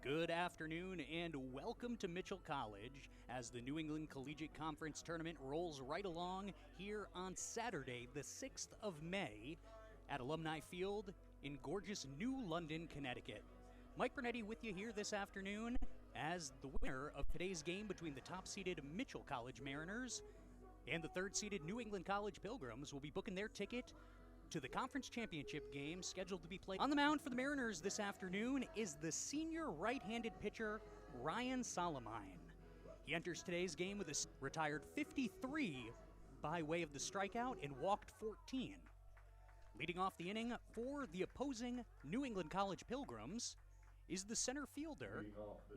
Good afternoon and welcome to Mitchell College as the New England Collegiate Conference Tournament rolls right along here on Saturday, the 6th of May at Alumni Field in gorgeous New London, Connecticut. Mike Bernetti with you here this afternoon as the winner of today's game between the top-seeded Mitchell College Mariners and the third-seeded New England College Pilgrims will be booking their ticket to the conference championship game scheduled to be played. On the mound for the Mariners this afternoon is the senior right-handed pitcher Ryan Salamine. He enters today's game with a retired 53 by way of the strikeout and walked 14. Leading off the inning for the opposing New England College Pilgrims is the center fielder,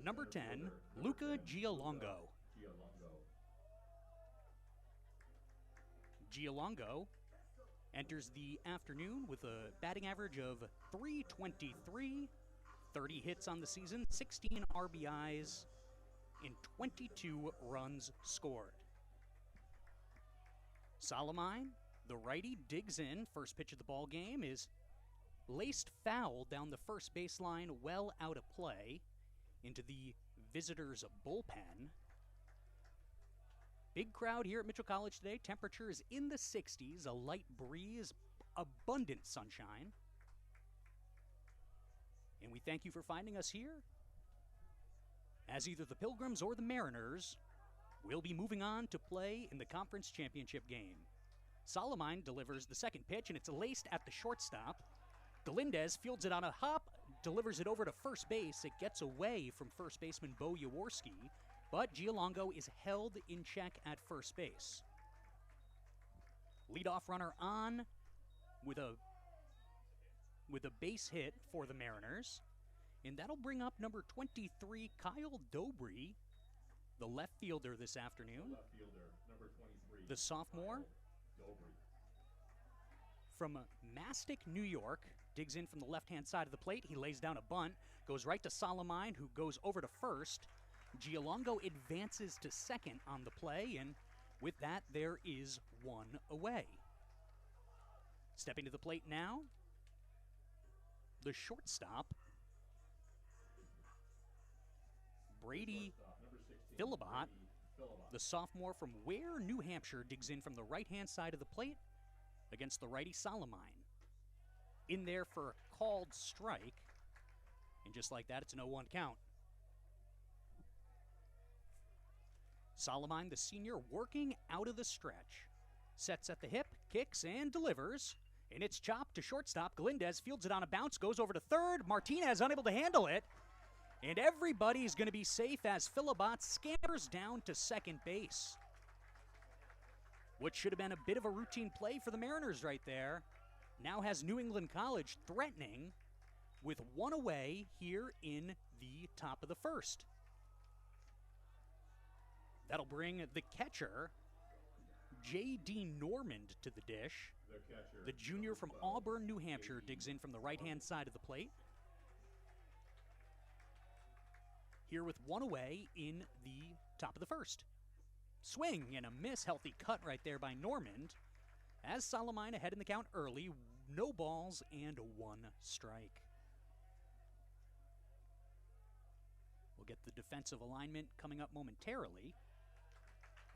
number 10, Luca Gialongo. Gialongo enters the afternoon with a batting average of .323, 30 hits on the season, 16 RBIs, and 22 runs scored. Salamine, the righty, digs in. First pitch of the ball game is laced foul down the first baseline, well out of play, into the visitors' bullpen. Big crowd here at Mitchell College today. Temperature is in the 60s, a light breeze, abundant sunshine. And we thank you for finding us here as either the Pilgrims or the Mariners will be moving on to play in the conference championship game. Salamine delivers the second pitch, and it's laced at the shortstop. Galindez fields it on a hop, delivers it over to first base. It gets away from first baseman Bo Jaworski, but Gialongo is held in check at first base. Leadoff runner on with a base hit for the Mariners, and that'll bring up number 23, Kyle Dobry, the left fielder this afternoon. Left fielder, number 23. The sophomore Dobry. From Mastic, New York, digs in from the left-hand side of the plate. He lays down a bunt, goes right to Salamine, who goes over to first. Gialongo advances to second on the play, and with that, there is one away. Stepping to the plate now, the shortstop, Brady Philibot, the sophomore from Ware, New Hampshire, digs in from the right-hand side of the plate against the righty Salamine. In there for a called strike, and just like that, it's an 0-1 count. Salamine, the senior, working out of the stretch. Sets at the hip, kicks, and delivers. And it's chopped to shortstop. Galindez fields it on a bounce, goes over to third. Martinez unable to handle it. And everybody's going to be safe as Philibot scampers down to second base. What should have been a bit of a routine play for the Mariners right there now has New England College threatening with one away here in the top of the first. That'll bring the catcher, J.D. Normand, to the dish. The junior from Auburn, New Hampshire, digs in from the right-hand side of the plate. Here with one away in the top of the first. Swing and a miss, healthy cut right there by Normand. As Salamine ahead in the count early, no balls and one strike. We'll get the defensive alignment coming up momentarily.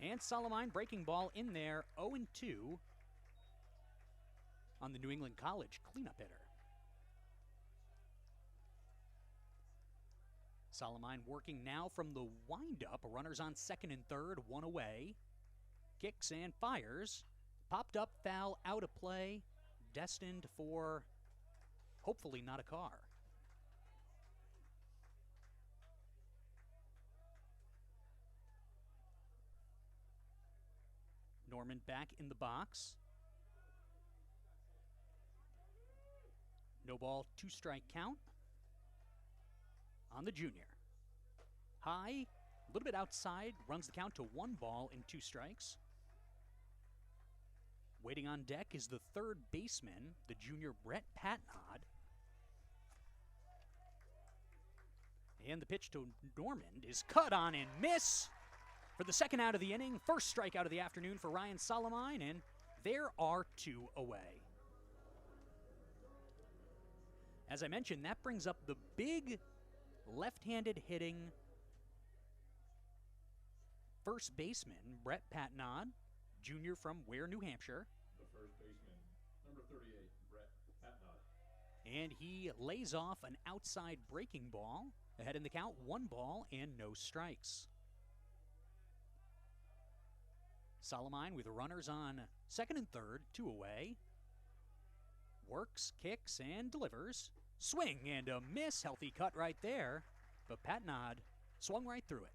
And Salamine breaking ball in there, 0-2 on the New England College cleanup hitter. Salamine working now from the windup. Runners on second and third, one away. Kicks and fires. Popped up, foul, out of play. Destined for, hopefully, not a car. Normand back in the box. No ball, 2-strike count on the junior. High, a little bit outside, runs the count to 1 ball and 2 strikes. Waiting on deck is the third baseman, the junior Brett Patnod. And the pitch to Normand is cut on and miss for the second out of the inning. First strikeout of the afternoon for Ryan Salamine, and there are 2 away. As I mentioned, that brings up the big left-handed hitting first baseman Brett Patnod, junior from Ware, New Hampshire. The first baseman, number 38, Brett Patnod. And he lays off an outside breaking ball. Ahead in the count, 1 ball and no strikes. Solomine with runners on second and third, 2 away. Works, kicks, and delivers. Swing and a miss. Healthy cut right there. But Patnod swung right through it.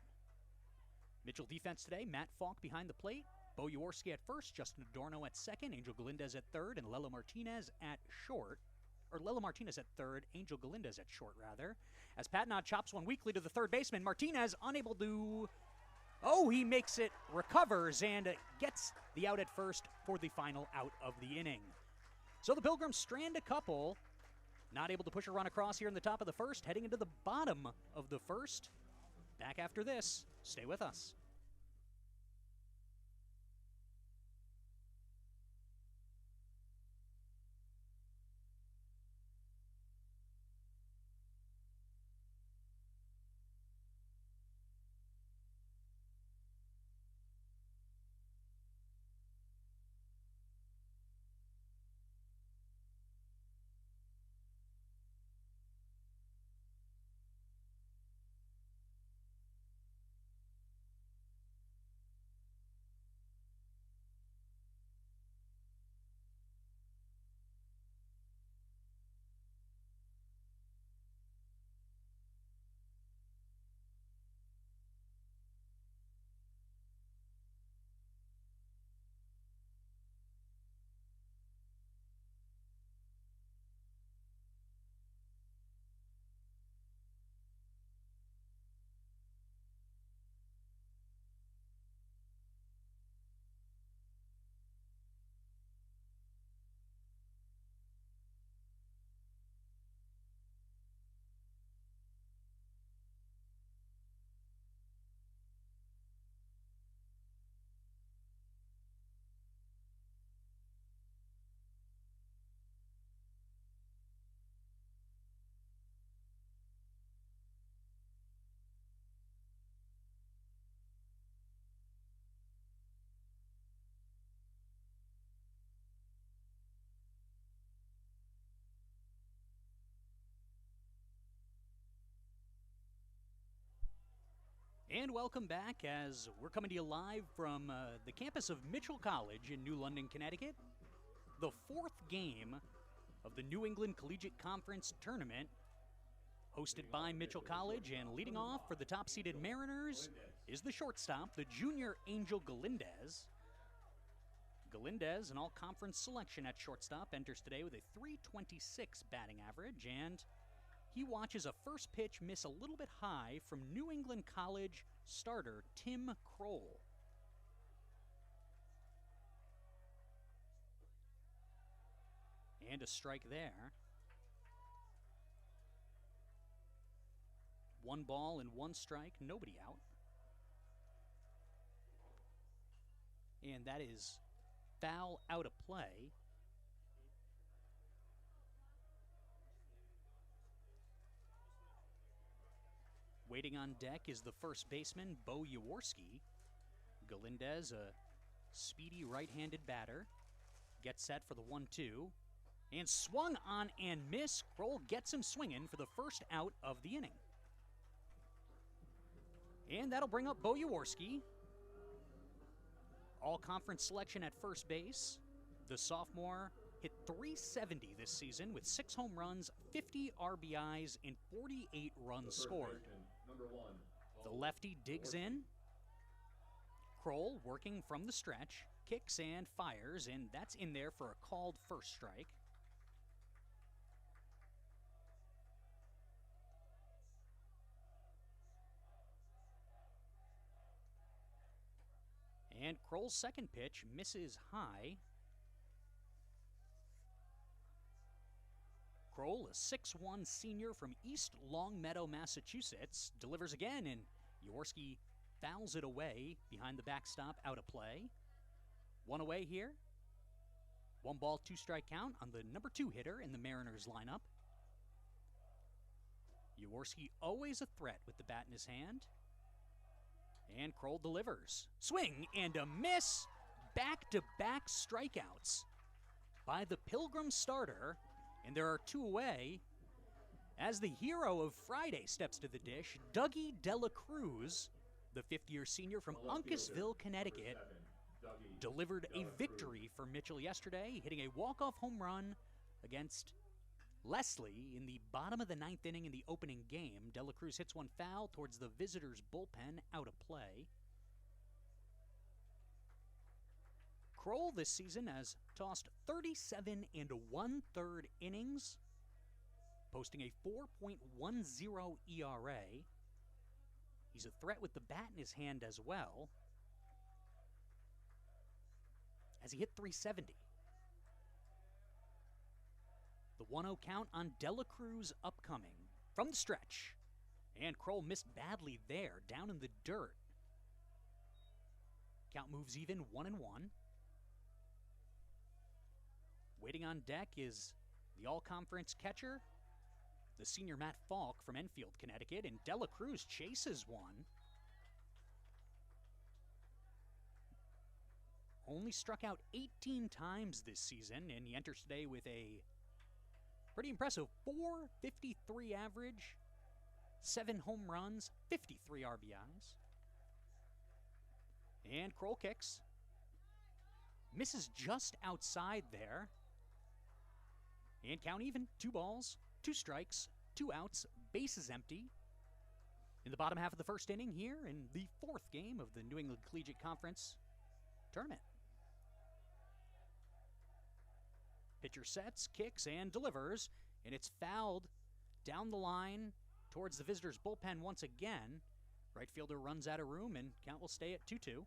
Mitchell defense today, Matt Falk behind the plate. Bo Jaworski at first, Justin Adorno at second, Angel Galindez at third, and Lelo Martinez at short. Or Lelo Martinez at third, Angel Galindez at short, rather. As Patnod chops one weakly to the third baseman, Martinez unable to... Oh, he makes it, recovers, and gets the out at first for the final out of the inning. So the Pilgrims strand a couple. Not able to push a run across here in the top of the first, heading into the bottom of the first. Back after this. Stay with us. And welcome back as we're coming to you live from the campus of Mitchell College in New London, Connecticut. The 4th game of the New England Collegiate Conference Tournament, hosted by Mitchell College, and leading off for the top-seeded Mariners is the shortstop, the junior Angel Galindez. Galindez, an all-conference selection at shortstop, enters today with a .326 batting average, and he watches a first pitch miss a little bit high from New England College starter Tim Kroll. And a strike there. 1 ball and 1 strike, nobody out. And that is foul out of play. Waiting on deck is the first baseman, Bo Jaworski. Galindez, a speedy right-handed batter, gets set for the 1-2. And swung on and missed. Kroll gets him swinging for the first out of the inning. And that'll bring up Bo Jaworski. All-conference selection at first base. The sophomore hit .370 this season with 6 home runs, 50 RBIs, and 48 runs scored. The lefty digs in. Kroll working from the stretch, kicks and fires, and that's in there for a called first strike. And Kroll's second pitch misses high. Kroll, a 6'1" senior from East Longmeadow, Massachusetts, delivers again, and Jaworski fouls it away behind the backstop, out of play. 1 away here. 1 ball, 2 strike count on the number 2 hitter in the Mariners lineup. Jaworski always a threat with the bat in his hand. And Kroll delivers. Swing and a miss. Back-to-back strikeouts by the Pilgrim starter. And there are 2 away as the hero of Friday steps to the dish. Dougie Dela Cruz, the 5th-year senior from Uncasville, Connecticut, delivered a victory for Mitchell yesterday, hitting a walk-off home run against Leslie in the bottom of the 9th inning in the opening game. Dela Cruz hits one foul towards the visitors' bullpen, out of play. Kroll this season has tossed 37 1/3 innings, posting a 4.10 ERA. He's a threat with the bat in his hand as well, as he hit .370. The 1-0 count on Dela Cruz upcoming from the stretch. And Kroll missed badly there, down in the dirt. Count moves even, 1-1. Waiting on deck is the all-conference catcher, the senior Matt Falk from Enfield, Connecticut, and Dela Cruz chases one. Only struck out 18 times this season, and he enters today with a pretty impressive .453 average, 7 home runs, 53 RBIs. And Kroll kicks. Misses just outside there. And count even, 2 balls, 2 strikes, 2 outs, bases empty. In the bottom half of the first inning here in the 4th game of the New England Collegiate Conference tournament. Pitcher sets, kicks, and delivers, and it's fouled down the line towards the visitors' bullpen once again. Right fielder runs out of room, and count will stay at 2-2.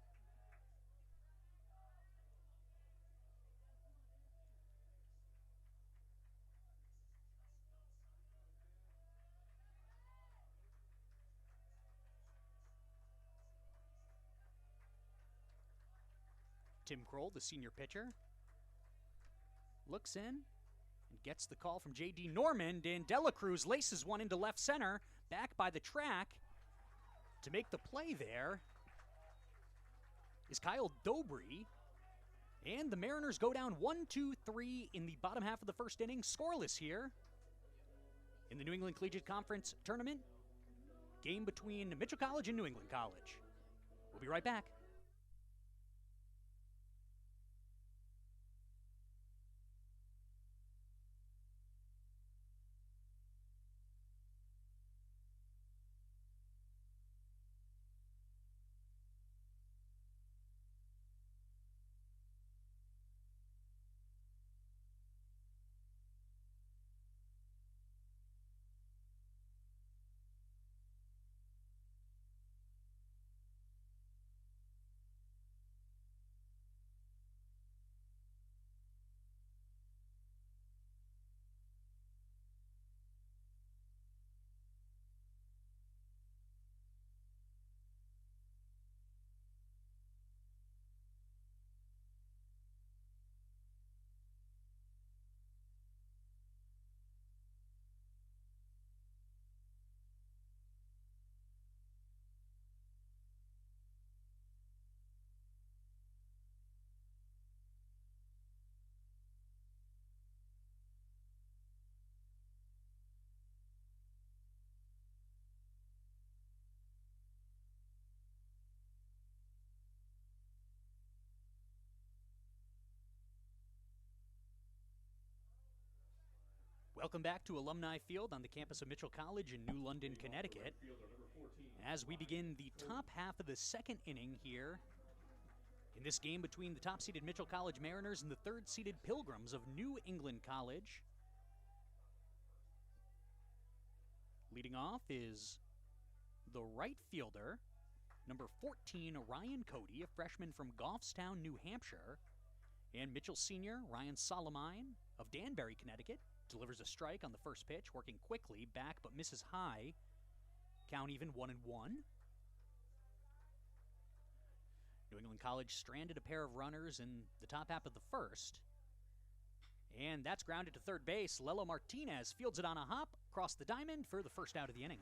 Tim Kroll, the senior pitcher, looks in and gets the call from J.D. Normand, and Dela Cruz laces one into left center, back by the track. To make the play there is Kyle Dobry, and the Mariners go down 1-2-3 in the bottom half of the first inning, scoreless here in the New England Collegiate Conference tournament. Game between Mitchell College and New England College. We'll be right back. Welcome back to Alumni Field on the campus of Mitchell College in New London, Connecticut, as we begin the top half of the second inning here in this game between the top-seeded Mitchell College Mariners and the third-seeded Pilgrims of New England College. Leading off is the right fielder, number 14, Ryan Cody, a freshman from Goffstown, New Hampshire, and Mitchell senior Ryan Solomine of Danbury, Connecticut, delivers a strike on the first pitch, working quickly, back but misses high. Count even, 1-1. New England College stranded a pair of runners in the top half of the first. And that's grounded to third base. Lelo Martinez fields it on a hop, across the diamond for the first out of the inning.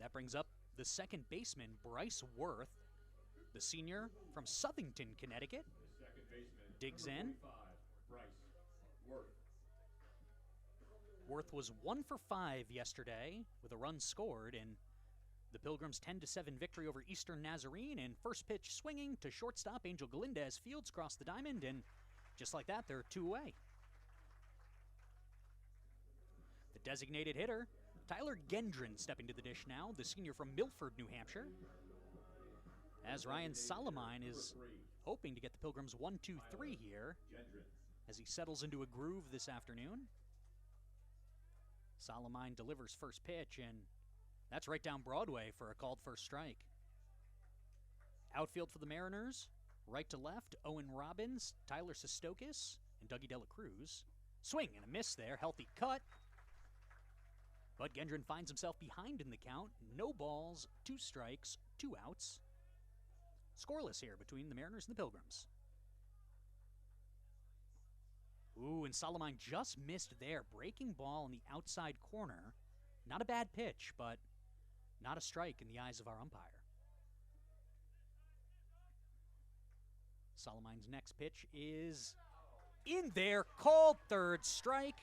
That brings up the second baseman, Bryce Worth, the senior from Southington, Connecticut. The second baseman, digs number in. 45, Bryce Worth. Worth was 1 for 5 yesterday with a run scored in the Pilgrims' 10-7 victory over Eastern Nazarene, and first pitch swinging to shortstop Angel Galindez fields across the diamond, and just like that, they're 2 away. The designated hitter, Tyler Gendron, stepping to the dish now, the senior from Milford, New Hampshire, as Ryan Salamine is hoping to get the Pilgrims 1-2-3 here as he settles into a groove this afternoon. Salamine delivers first pitch, and that's right down Broadway for a called first strike. Outfield for the Mariners, right to left, Owen Robbins, Tyler Sestokis, and Dougie Dela Cruz. Swing and a miss there, healthy cut. But Gendron finds himself behind in the count. No balls, 2 strikes, 2 outs. Scoreless here between the Mariners and the Pilgrims. Ooh, and Salamine just missed there. Breaking ball in the outside corner. Not a bad pitch, but not a strike in the eyes of our umpire. Salamine's next pitch is in there, called third strike.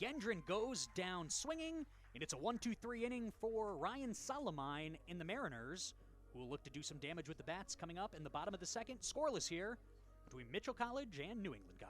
Gendron goes down swinging, and it's a 1-2-3 inning for Ryan Salamine in the Mariners, who will look to do some damage with the bats coming up in the bottom of the second. Scoreless here between Mitchell College and New England College.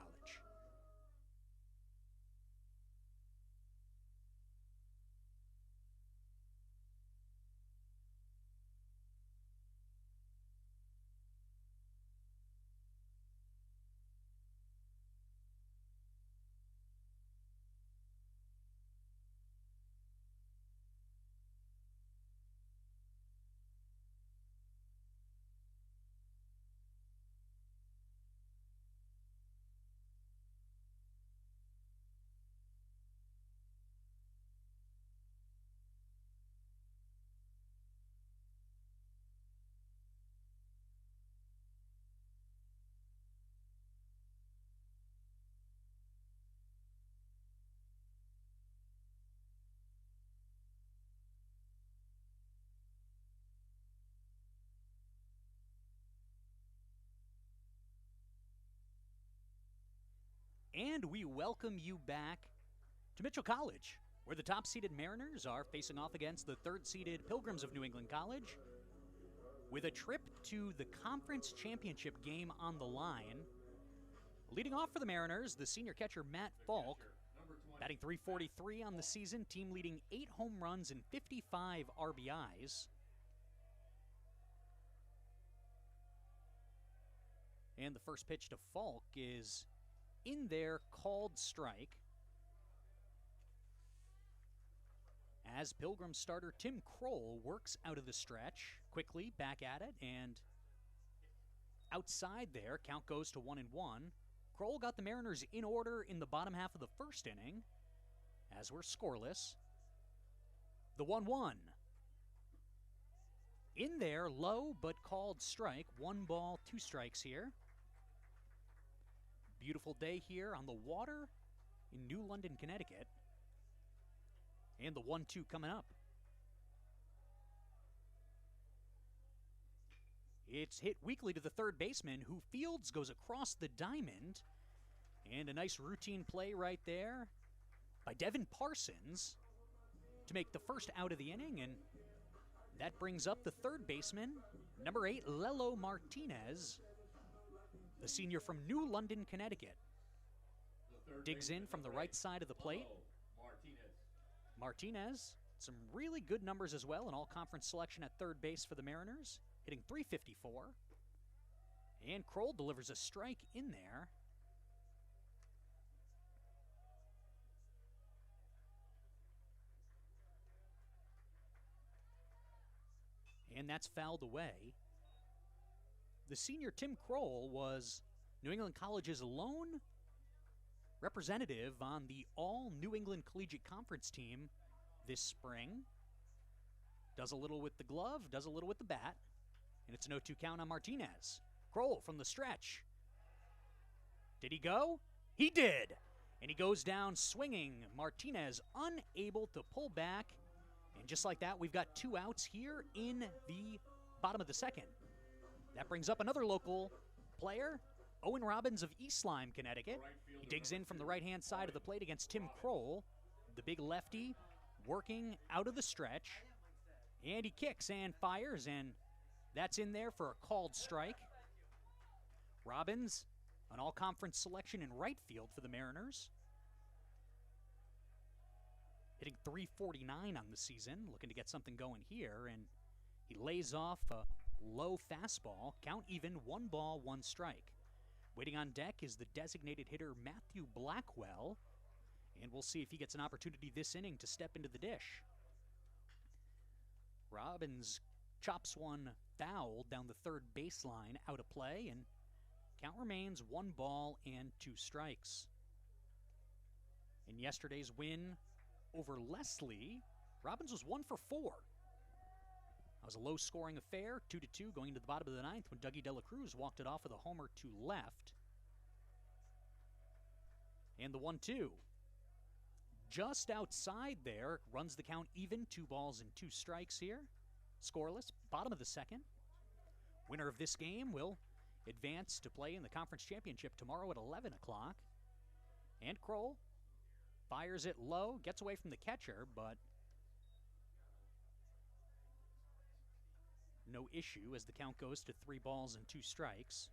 And we welcome you back to Mitchell College, where the top-seeded Mariners are facing off against the third-seeded Pilgrims of New England College, with a trip to the conference championship game on the line. Leading off for the Mariners, the senior catcher Matt Falk, batting .343 on the season, team leading 8 home runs and 55 RBIs. And the first pitch to Falk is in there, called strike. As Pilgrim starter Tim Kroll works out of the stretch, quickly back at it, and outside there, count goes to 1-1. Kroll got the Mariners in order in the bottom half of the first inning, as we're scoreless. The 1-1. In there, low but called strike. 1 ball, 2 strikes here. Beautiful day here on the water in New London, Connecticut. And the 1-2 coming up. It's hit weakly to the third baseman, who fields, goes across the diamond. And a nice routine play right there by Devin Parsons to make the first out of the inning. And that brings up the third baseman, number 8, Lelo Martinez, the senior from New London, Connecticut. Digs in from the right side of the plate. Martinez, some really good numbers as well, an all-conference selection at third base for the Mariners, hitting .354. And Kroll delivers a strike in there. And that's fouled away. The senior Tim Kroll was New England College's lone representative on the all-New England Collegiate Conference team this spring. Does a little with the glove, does a little with the bat, and it's an 0-2 count on Martinez. Kroll from the stretch. Did he go? He did! And he goes down swinging. Martinez unable to pull back. And just like that, we've got 2 outs here in the bottom of the second. That brings up another local player, Owen Robbins of East Lyme, Connecticut. He digs in from the right-hand side of the plate against Tim Kroll, the big lefty, working out of the stretch. And he kicks and fires, and that's in there for a called strike. Robbins, an all-conference selection in right field for the Mariners. Hitting .349 on the season, looking to get something going here, and he lays off a low fastball, count even, 1 ball, 1 strike. Waiting on deck is the designated hitter Matthew Blackwell, and we'll see if he gets an opportunity this inning to step into the dish. Robbins chops one foul down the third baseline, out of play, and count remains 1 ball and 2 strikes. In yesterday's win over Leslie, Robbins was 1 for 4. That was a low-scoring affair, 2-2 going into the bottom of the ninth when Dougie Dela Cruz walked it off with a homer to left. And the 1-2. Just outside there, runs the count even, 2 balls and 2 strikes here. Scoreless, bottom of the second. Winner of this game will advance to play in the conference championship tomorrow at 11 o'clock. And Kroll fires it low, gets away from the catcher, but no issue as the count goes to 3 balls and 2 strikes.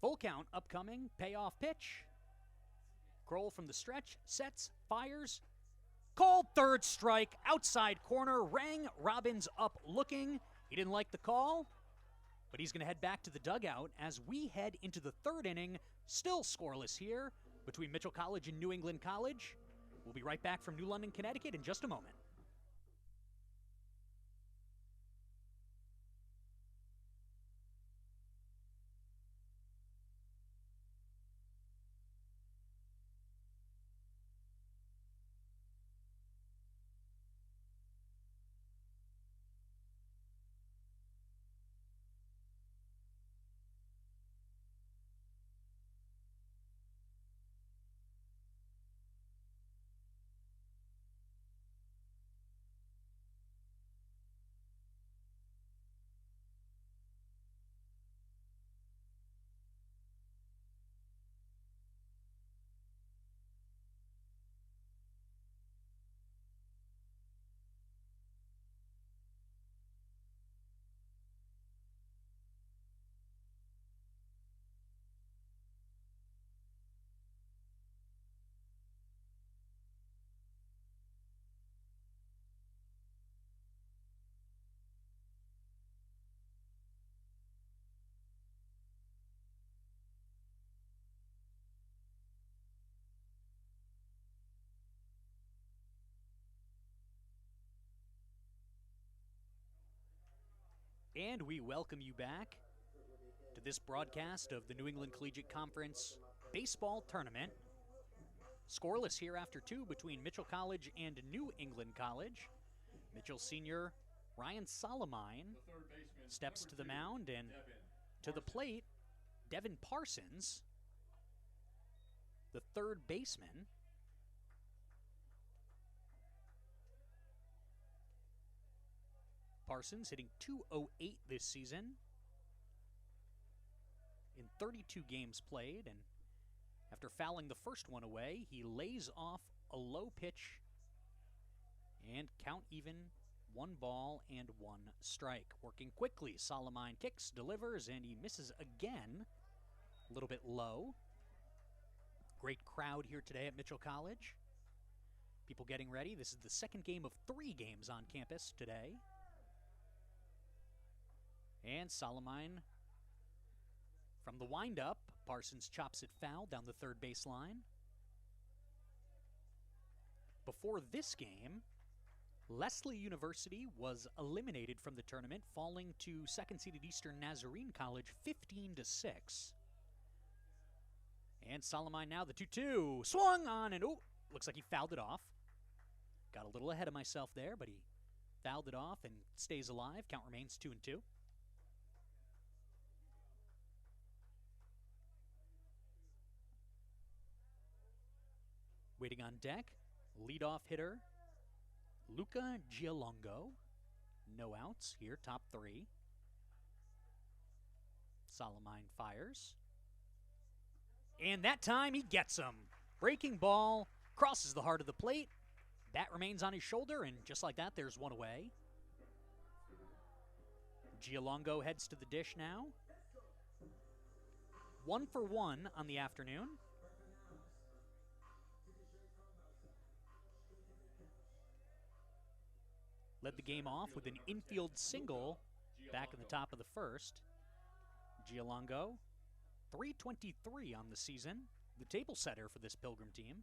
Full count upcoming, payoff pitch. Kroll from the stretch, sets, fires. Called third strike, outside corner, rang Robbins up looking. He didn't like the call, but he's going to head back to the dugout as we head into the third inning. Still scoreless here between Mitchell College and New England College. We'll be right back from New London, Connecticut in just a moment. And we welcome you back to this broadcast of the New England Collegiate Conference Baseball Tournament. Scoreless here after 2 between Mitchell College and New England College. Mitchell senior Ryan Solomine steps to the mound, and to the plate, Devin Parsons, the third baseman. Parsons hitting .208 this season in 32 games played, and after fouling the first one away, he lays off a low pitch and count even, 1 ball and 1 strike. Working quickly, Solomine kicks, delivers, and he misses again, a little bit low. Great crowd here today at Mitchell College. People getting ready. This is the second game of 3 games on campus today. And Solomine from the windup. Parsons chops it foul down the third baseline. Before this game, Leslie University was eliminated from the tournament, falling to second-seeded Eastern Nazarene College 15-6. And Solomine now the 2-2. Swung on, and looks like he fouled it off. Got a little ahead of myself there, but he fouled it off and stays alive. Count remains 2-2. Waiting on deck, leadoff hitter Luca Gialongo. No outs here, top 3. Salamine fires. And that time he gets him. Breaking ball, crosses the heart of the plate. Bat remains on his shoulder, and just like that, there's one away. Gialongo heads to the dish now. 1 for 1 on the afternoon. Led the game off with an infield single back in the top of the first. Gialongo, .323 on the season, the table setter for this Pilgrim team.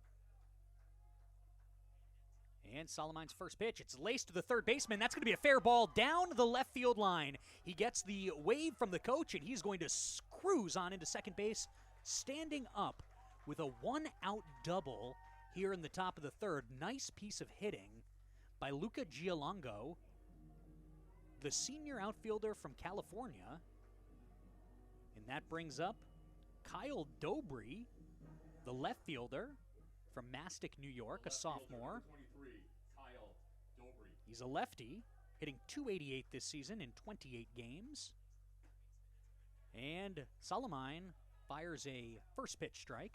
And Salamine's first pitch, it's laced to the third baseman. That's going to be a fair ball down the left field line. He gets the wave from the coach, and he's going to cruise on into second base, standing up with a 1-out double here in the top of the third. Nice piece of hitting by Luca Gialongo, the senior outfielder from California. And that brings up Kyle Dobry, the left fielder from Mastic, New York, a sophomore. He's a lefty, hitting .288 this season in 28 games. And Salamine fires a first pitch strike.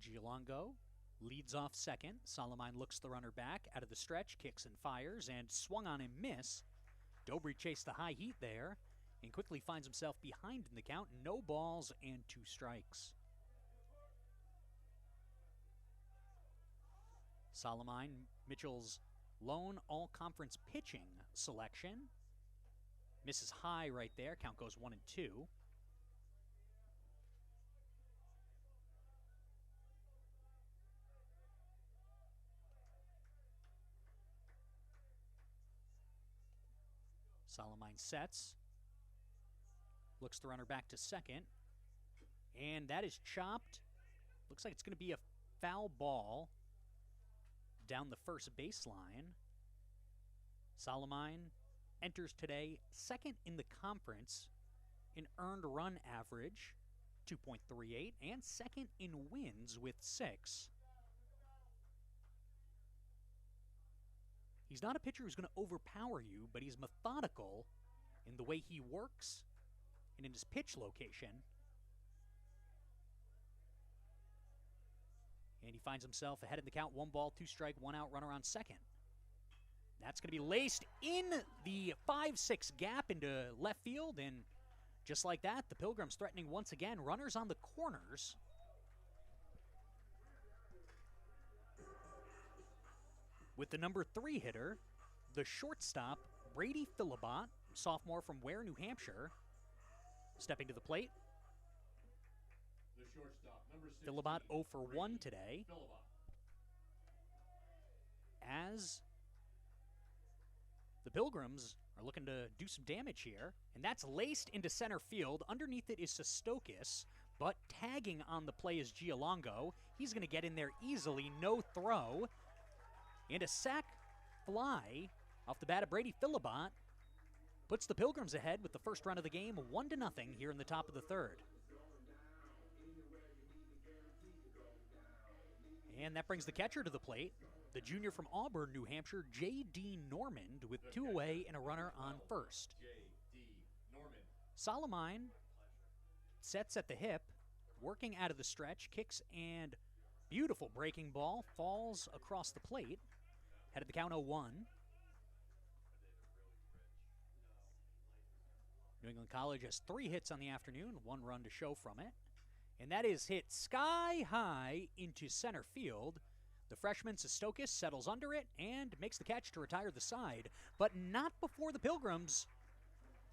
Gialongo leads off second. Salamine looks the runner back out of the stretch, kicks and fires, and swung on and miss. Dobry chased the high heat there and quickly finds himself behind in the count. No balls and 2 strikes. Salamine, Mitchell's lone all-conference pitching selection. Misses high right there. Count goes 1 and 2. Salamine sets. Looks the runner back to second. And that is chopped. Looks like it's going to be a foul ball down the first baseline. Salamine enters today second in the conference in earned run average, 2.38, and second in wins with 6. He's not a pitcher who's going to overpower you, but he's methodical in the way he works and in his pitch location. And he finds himself ahead in the count, 1 ball, 2 strike, 1 out, runner on second. That's going to be laced in the 5-6 gap into left field, and just like that, the Pilgrims threatening once again, runners on the corners. With the number 3 hitter, the shortstop, Brady Philibot, sophomore from Ware, New Hampshire, stepping to the plate. The shortstop, number 16, Philibot 0 for 1 today. Philibot. As the Pilgrims are looking to do some damage here, and that's laced into center field. Underneath it is Sestokis, but tagging on the play is Gialongo. He's going to get in there easily, no throw. And a sac fly off the bat of Brady Philibot puts the Pilgrims ahead with the first run of the game, 1-0 here in the top of the third. And that brings the catcher to the plate, the junior from Auburn, New Hampshire, J.D. Normand, with 2 away and a runner on first. J.D. Norman. Salamine sets at the hip, working out of the stretch, kicks and beautiful breaking ball, falls across the plate, headed the count 0-1. New England College has 3 hits on the afternoon, 1 run to show from it. And that is hit sky high into center field. The freshman Sestokis settles under it and makes the catch to retire the side, but not before the Pilgrims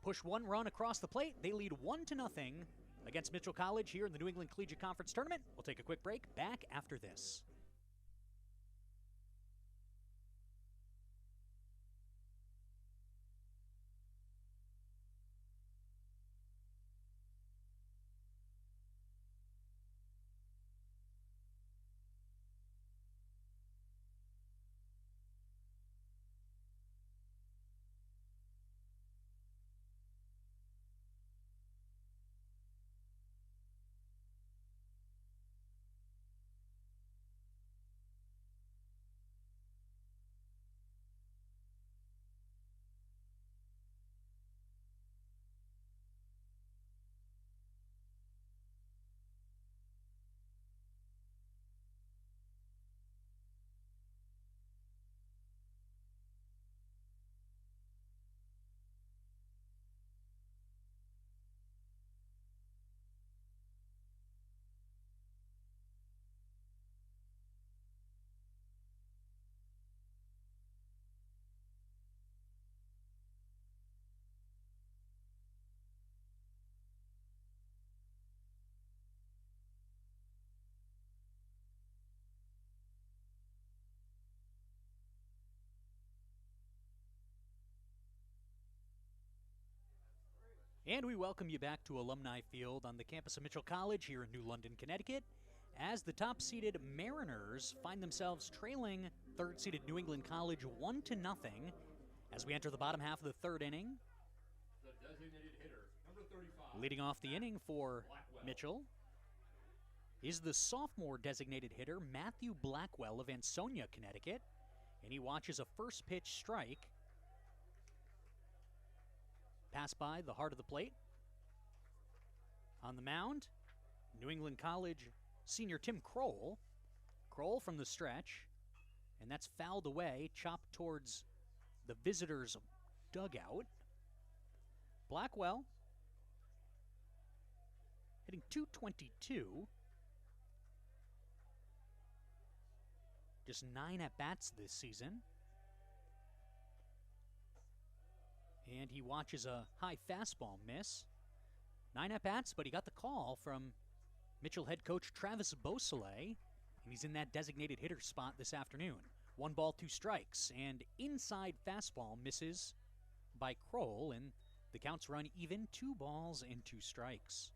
push 1 run across the plate. They lead 1-0 against Mitchell College here in the New England Collegiate Conference Tournament. We'll take a quick break. Back after this. And we welcome you back to Alumni Field on the campus of Mitchell College here in New London, Connecticut, as the top-seeded Mariners find themselves trailing third-seeded New England College 1-0 as we enter the bottom half of the third inning. The designated hitter, number 35. Leading off the inning for Blackwell. Mitchell is the sophomore designated hitter, Matthew Blackwell of Ansonia, Connecticut, and he watches a first pitch strike pass by the heart of the plate. On the mound, New England College senior Tim Kroll. Kroll from the stretch, and that's fouled away, chopped towards the visitors' dugout. Blackwell hitting .222. Just 9 at-bats this season. And he watches a high fastball miss. 9 at-bats, but he got the call from Mitchell head coach Travis Beausoleil, and he's in that designated hitter spot this afternoon. 1 ball, 2 strikes, and inside fastball misses by Kroll, and the counts run even, 2 balls and 2 strikes.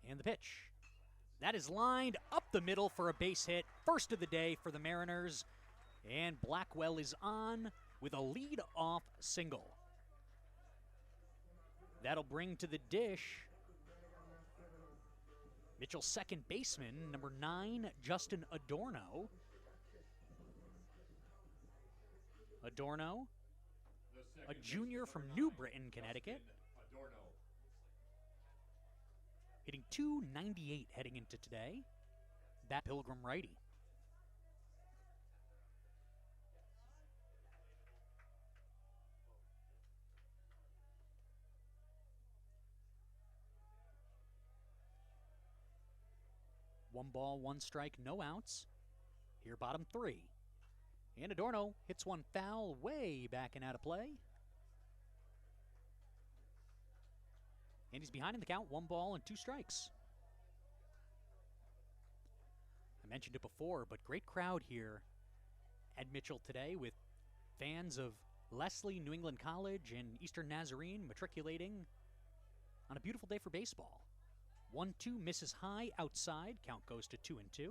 And the pitch. That is lined up the middle for a base hit. First of the day for the Mariners. And Blackwell is on with a lead-off single. That'll bring to the dish Mitchell's second baseman, number 9, Justin Adorno. Adorno, a junior from New Britain, Connecticut. Hitting .298 heading into today. That Pilgrim righty. One ball, 1 strike, no outs. Here, bottom 3. And Adorno hits one foul way back and out of play. And he's behind in the count, 1 ball and 2 strikes. I mentioned it before, but great crowd here at Mitchell today with fans of Leslie, New England College, and Eastern Nazarene matriculating on a beautiful day for baseball. 1-2 misses high outside. Count goes to 2-2.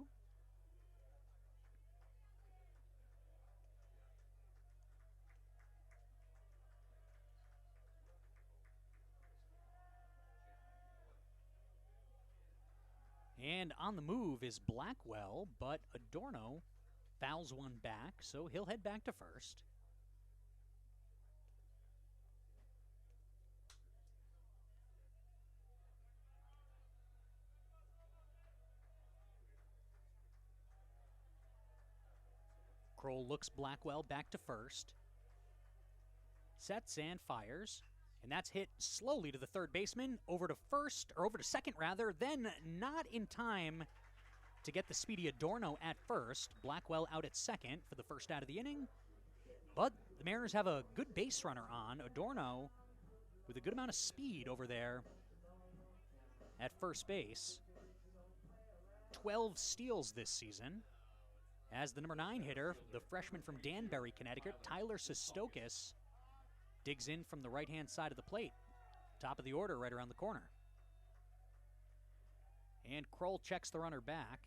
And on the move is Blackwell, but Adorno fouls one back, so he'll head back to first. Kroll looks Blackwell back to first. Sets and fires. And that's hit slowly to the third baseman, over to second rather, then not in time to get the speedy Adorno at first. Blackwell out at second for the first out of the inning. But the Mariners have a good base runner on. Adorno with a good amount of speed over there at first base. 12 steals this season. As the number 9 hitter, the freshman from Danbury, Connecticut, Tyler Sestokis, digs in from the right-hand side of the plate. Top of the order right around the corner. And Kroll checks the runner back.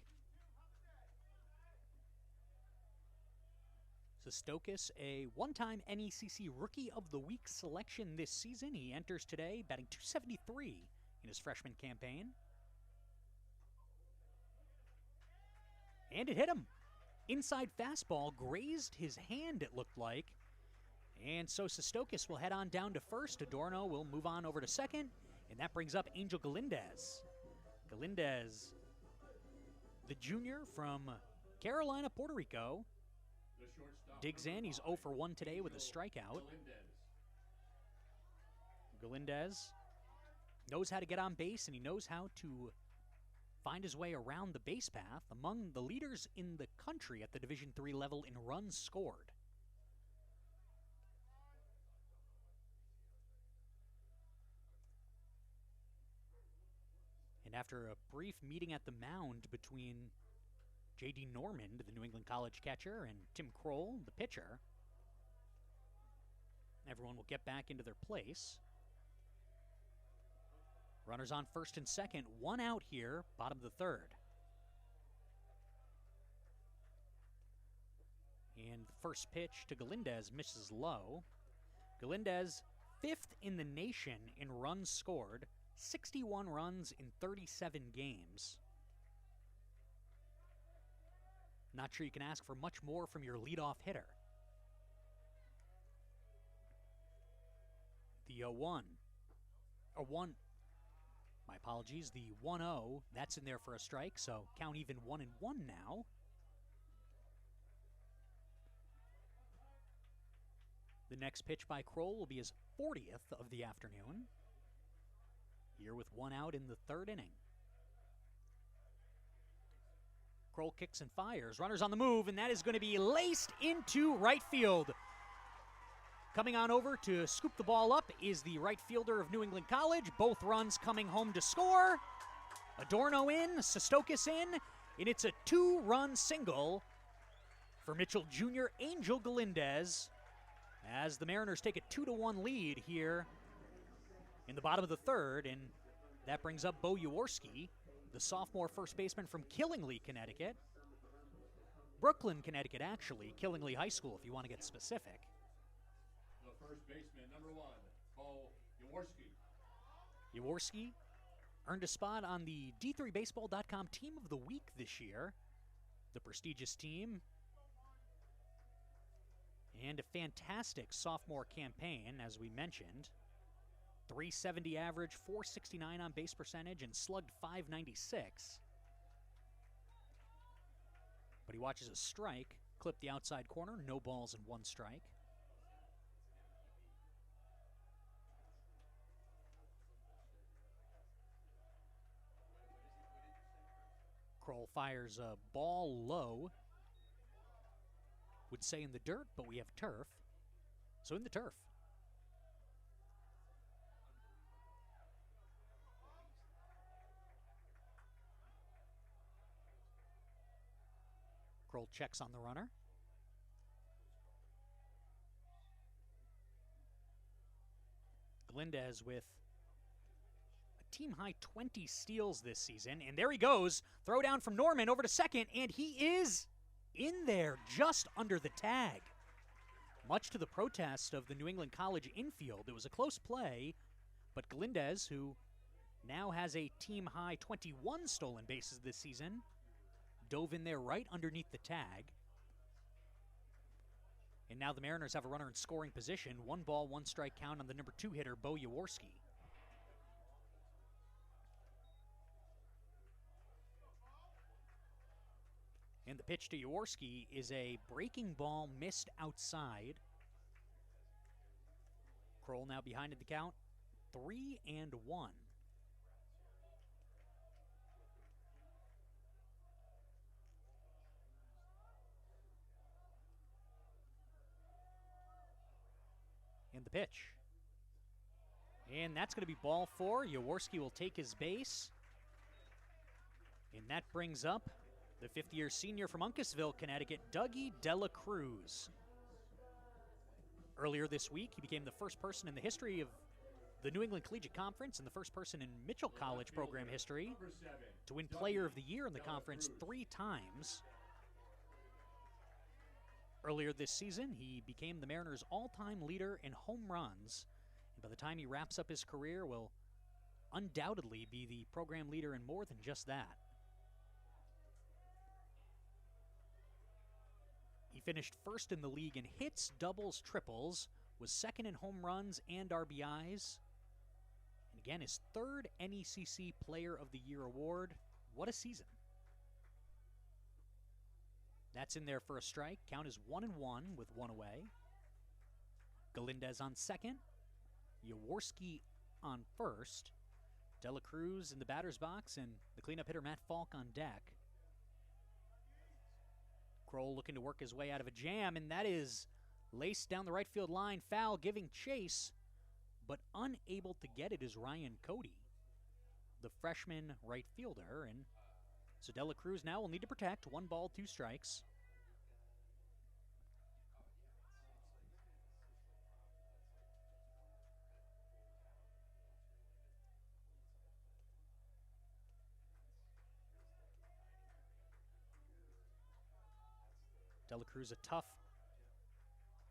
Sestokis, a one-time NECC Rookie of the Week selection this season. He enters today batting .273 in his freshman campaign. And it hit him. Inside fastball grazed his hand, it looked like. And so Sestokis will head on down to first. Adorno will move on over to second. And that brings up Angel Galindez. Galindez, the junior from Carolina, Puerto Rico, digs in. He's 0 for 1 today with a strikeout. Galindez knows how to get on base, and he knows how to find his way around the base path, among the leaders in the country at the Division III level in runs scored. And after a brief meeting at the mound between J.D. Normand, the New England College catcher, and Tim Kroll, the pitcher, Everyone will get back into their place. Runners on first and second, one out here, bottom of the third. And the first pitch to Galindez misses low. Galindez, 5th in the nation in runs scored, 61 runs in 37 games. Not sure you can ask for much more from your leadoff hitter. The 0-1, or 1, my apologies, the 1-0, that's in there for a strike, so count even 1-1 now. The next pitch by Kroll will be his 40th of the afternoon. Here with one out in the third inning. Kroll kicks and fires. Runners on the move, and that is going to be laced into right field. Coming on over to scoop the ball up is the right fielder of New England College. Both runs coming home to score. Adorno in, Sestokis in, and it's a 2-run single for Mitchell Jr. Angel Galindez as the Mariners take a 2-1 lead here in the bottom of the third, and that brings up Bo Jaworski, the sophomore first baseman from Killingly, Connecticut. Brooklyn, Connecticut, actually. Killingly High School, if you want to get specific. The first baseman, number 1, Bo Jaworski. Jaworski earned a spot on the D3Baseball.com Team of the Week this year. The prestigious team. And a fantastic sophomore campaign, as we mentioned. 370 average, 469 on base percentage, and slugged 596. But he watches a strike, clip the outside corner, no balls and 1 strike. Kroll fires a ball low. Would say in the dirt, but we have turf. So in the turf. Kroll checks on the runner. Galindez with a team-high 20 steals this season. And there he goes. Throw down from Norman over to second, and he is in there just under the tag. Much to the protest of the New England College infield. It was a close play, but Galindez, who now has a team-high 21 stolen bases this season, dove in there right underneath the tag. And now the Mariners have a runner in scoring position. 1 ball, 1 strike count on the number 2 hitter, Bo Jaworski. And the pitch to Jaworski is a breaking ball missed outside. Kroll now behind in the count, 3-1. And the pitch. And that's going to be ball 4. Jaworski will take his base. And that brings up the 50-year senior from Uncasville, Connecticut, Dougie Dela Cruz. Earlier this week, he became the first person in the history of the New England Collegiate Conference and the first person in Mitchell College program history to win Player of the Year in the conference 3 times. Earlier this season, he became the Mariners' all-time leader in home runs. And by the time he wraps up his career, will undoubtedly be the program leader in more than just that. He finished first in the league in hits, doubles, triples, was second in home runs and RBIs. And again, his 3rd NECC Player of the Year award. What a season. That's in there for a strike. Count is 1-1 with 1 away. Galindez on second. Jaworski on first. Dela Cruz in the batter's box, and the cleanup hitter Matt Falk on deck. Kroll looking to work his way out of a jam, and that is laced down the right field line. Foul, giving chase, but unable to get it is Ryan Cody, the freshman right fielder. And so Dela Cruz now will need to protect. 1 ball, 2 strikes. De La Cruz, a tough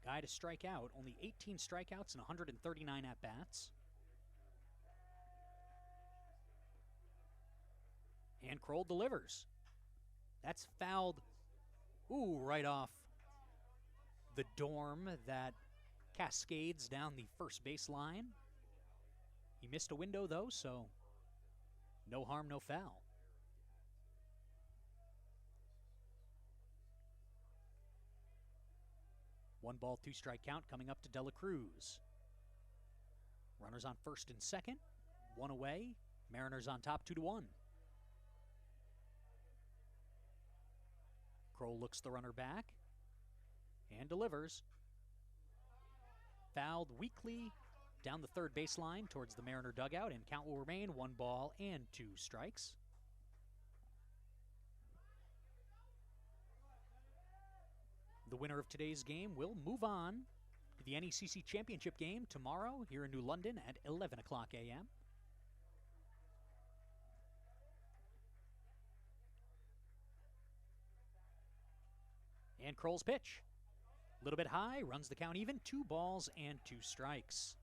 guy to strike out. Only 18 strikeouts and 139 at-bats. And Kroll delivers. That's fouled, right off the dorm that cascades down the first base line. He missed a window, though, so no harm, no foul. One ball, two strike count coming up to De La Cruz. Runners on first and second, one away. Mariners on top, 2-1. Kroll looks the runner back and delivers. Fouled weakly down the third baseline towards the Mariner dugout, and count will remain 1 ball and 2 strikes. The winner of today's game will move on to the NECC Championship game tomorrow here in New London at 11 o'clock a.m. And Kroll's pitch. A little bit high, runs the count even, 2 balls and 2 strikes.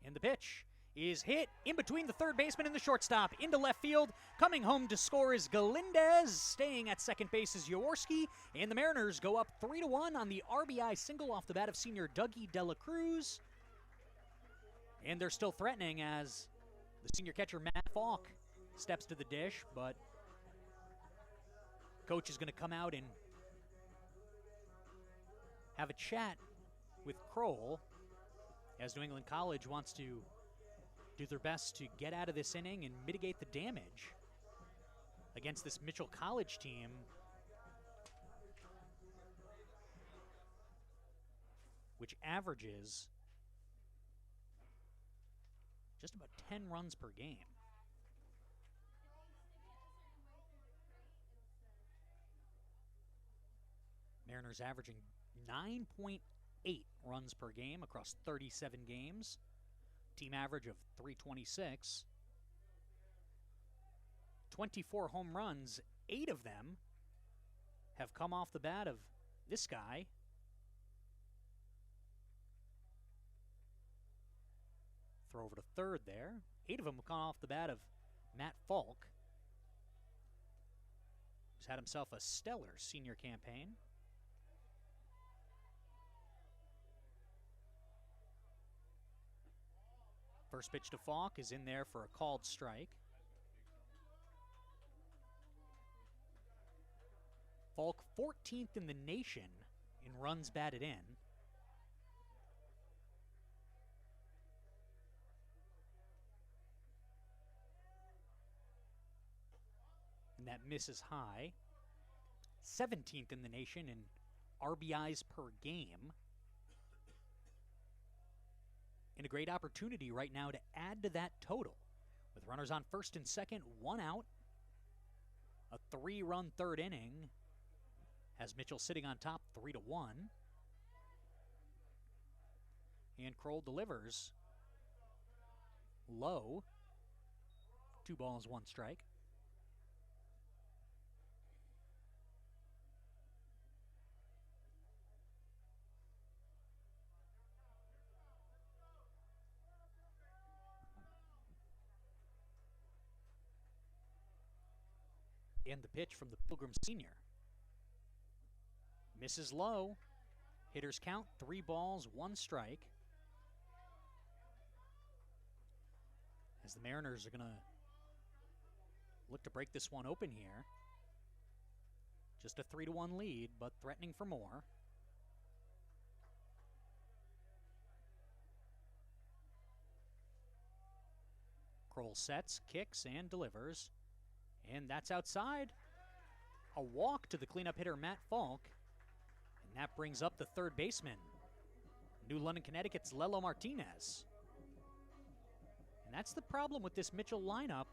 And the pitch is hit in between the third baseman and the shortstop into left field. Coming home to score is Galindez. Staying at second base is Jaworski. And the Mariners go up 3-1 on the RBI single off the bat of senior Dougie De La Cruz. And they're still threatening as the senior catcher Matt Falk steps to the dish, but coach is going to come out and have a chat with Kroll as New England College wants to do their best to get out of this inning and mitigate the damage against this Mitchell College team which averages just about 10 runs per game. Mariners averaging 9.8 runs per game across 37 games. Team average of 326. 24 home runs, 8 of them have come off the bat of this guy. Throw over to third there. 8 of them have come off the bat of Matt Falk, who's had himself a stellar senior campaign. First pitch to Falk is in there for a called strike. Falk 14th in the nation in runs batted in. And that misses high. 17th in the nation in RBIs per game. And a great opportunity right now to add to that total. With runners on first and second, 1 out. A 3-run third inning has Mitchell sitting on top 3-1. And Kroll delivers low. 2 balls, 1 strike. And the pitch from the Pilgrim senior. Misses low. Hitters count 3 balls, 1 strike. As the Mariners are going to look to break this one open here. Just a 3-1 lead, but threatening for more. Kroll sets, kicks, and delivers. And that's outside. A walk to the cleanup hitter, Matt Falk. And that brings up the third baseman, New London, Connecticut's Lelo Martinez. And that's the problem with this Mitchell lineup.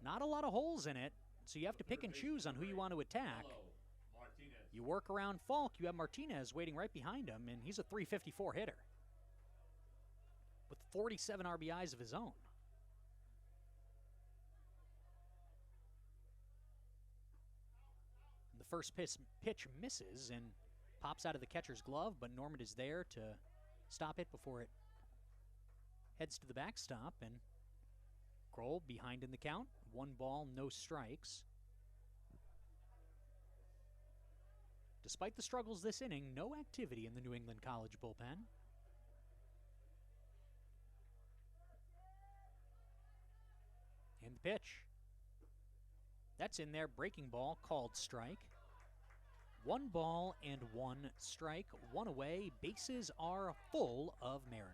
Not a lot of holes in it, so you have to pick and choose on who you want to attack. You work around Falk, you have Martinez waiting right behind him, and he's a 354 hitter with 47 RBIs of his own. And the first pitch misses and pops out of the catcher's glove, but Norman is there to stop it before it heads to the backstop, and Kroll behind in the count. 1 ball, no strikes. Despite the struggles this inning, no activity in the New England College bullpen. And the pitch. That's in there, breaking ball, called strike. 1 ball and 1 strike, 1 away. Bases are full of Mariners.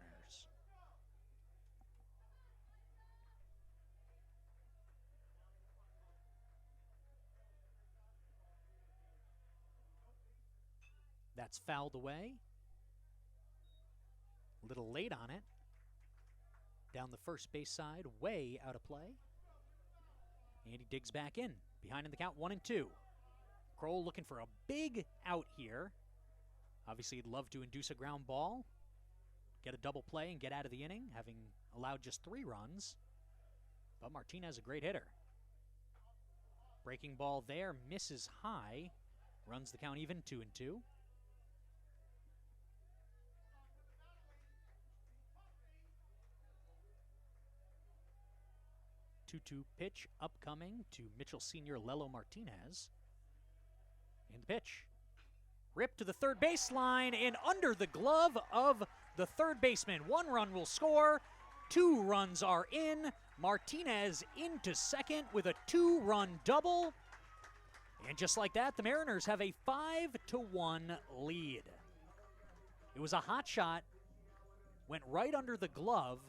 That's fouled away. A little late on it. Down the first base side, way out of play. And he digs back in. Behind in the count, 1-2. Kroll looking for a big out here. Obviously, he'd love to induce a ground ball, get a double play, and get out of the inning, having allowed just 3 runs. But Martinez, a great hitter. Breaking ball there, misses high. Runs the count even, 2-2. 2-2 pitch upcoming to Mitchell Sr. Lelo Martinez. And the pitch. Ripped to the third baseline and under the glove of the third baseman. 1 run will score. 2 runs are in. Martinez into second with a 2-run double. And just like that, the Mariners have a 5-1 lead. It was a hot shot. Went right under the glove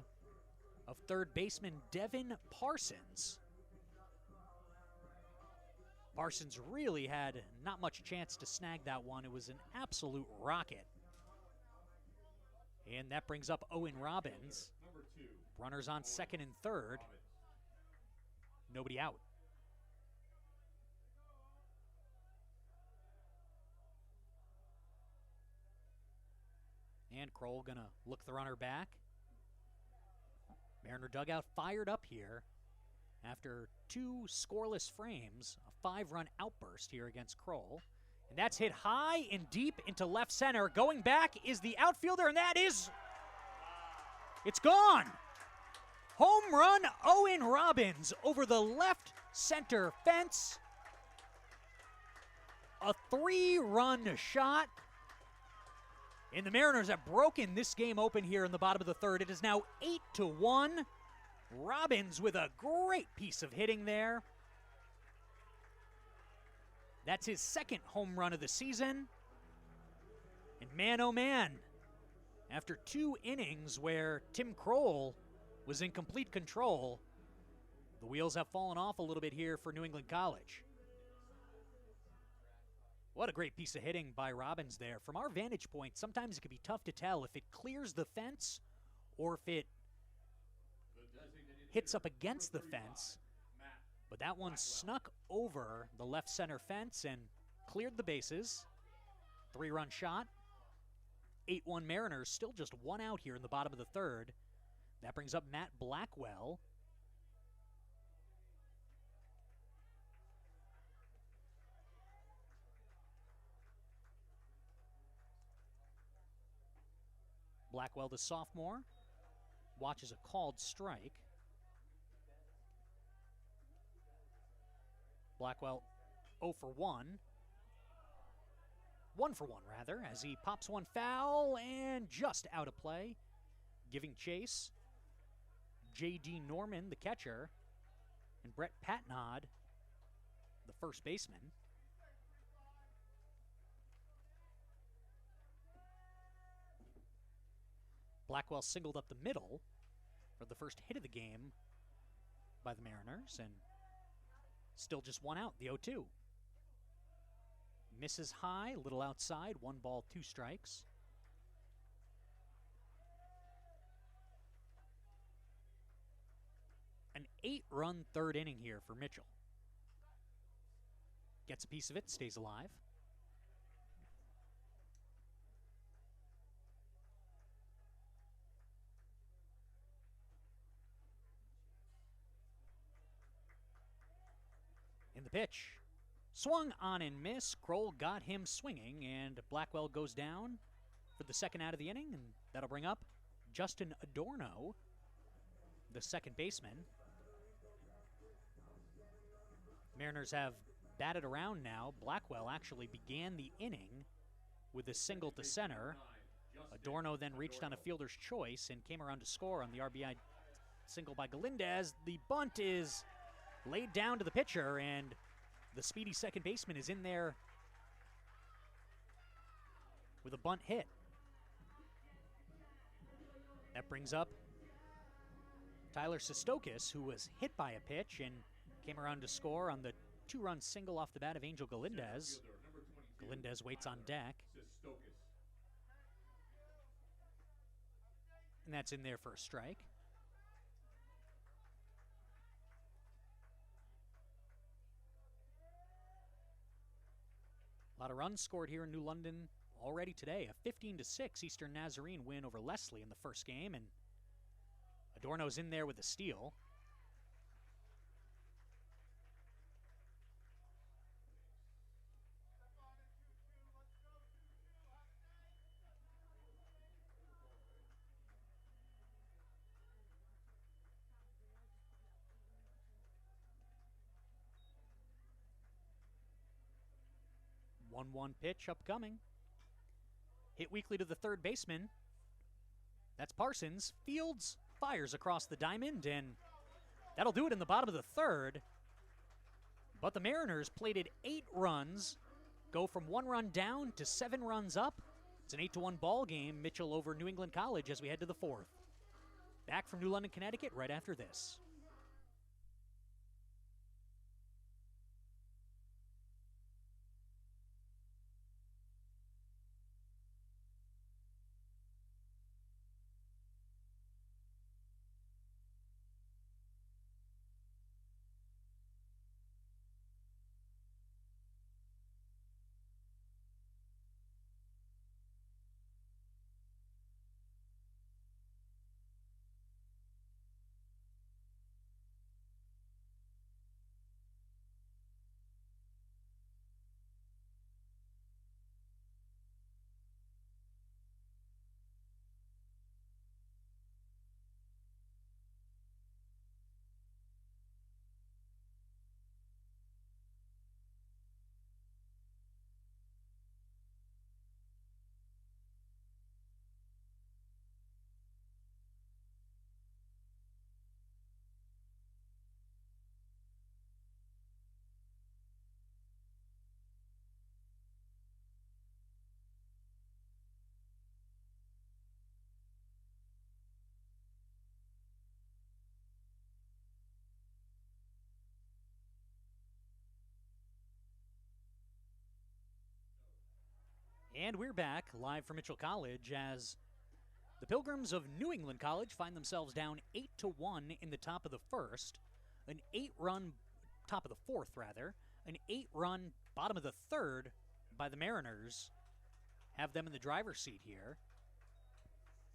of third baseman Devin Parsons. Parsons really had not much chance to snag that one. It was an absolute rocket. And that brings up Owen Robbins. Runners on second and third. Nobody out. And Kroll gonna look the runner back. Mariner dugout fired up here after 2 scoreless frames, a 5-run outburst here against Kroll. And that's hit high and deep into left center. Going back is the outfielder, and that is, it's gone. Home run, Owen Robbins over the left center fence. A 3-run shot. And the Mariners have broken this game open here in the bottom of the third. It is now 8-1. Robbins with a great piece of hitting there. That's his 2nd home run of the season. And man, oh man, after 2 innings where Tim Kroll was in complete control, the wheels have fallen off a little bit here for New England College. What a great piece of hitting by Robbins there. From our vantage point, sometimes it can be tough to tell if it clears the fence or if it hits up against the fence. But that one snuck over the left center fence and cleared the bases. 3-run shot. 8-1 Mariners, still just 1 out here in the bottom of the third. That brings up Matt Blackwell. Blackwell, the sophomore, watches a called strike. Blackwell 0 for 1. 1 for 1, rather, as he pops one foul and just out of play. Giving chase, J.D. Norman, the catcher, and Brett Patnod, the first baseman. Blackwell singled up the middle for the first hit of the game by the Mariners, and still just 1 out, the 0-2. Misses high, a little outside, 1 ball, 2 strikes. An 8-run third inning here for Mitchell. Gets a piece of it, stays alive. pitch. Swung on and missed. Kroll got him swinging, and Blackwell goes down for the second out of the inning, and that'll bring up Justin Adorno, the second baseman. Mariners have batted around now. Blackwell actually began the inning with a single to center. Adorno then reached on a fielder's choice and came around to score on the RBI single by Galindez. The bunt is laid down to the pitcher, and the speedy second baseman is in there with a bunt hit. That brings up Tyler Sestokis, who was hit by a pitch and came around to score on the two-run single off the bat of Angel Galindez. Galindez waits on deck. And that's in there for a strike. A lot of runs scored here in New London already today. A 15-6 Eastern Nazarene win over Leslie in the first game, and Adorno's in there with a steal. One pitch upcoming. Hit weakly to the third baseman. That's Parsons. Fields fires across the diamond, and that'll do it in the bottom of the third. But the Mariners plated 8 runs, go from 1 run down to 7 runs up. It's an 8-1 ball game. Mitchell over New England College as we head to the 4th. Back from New London, Connecticut right after this. And we're back live from Mitchell College as the Pilgrims of New England College find themselves down 8-1 in the top of the first. An 8-run, top of the fourth rather, an 8-run bottom of the third by the Mariners have them in the driver's seat here.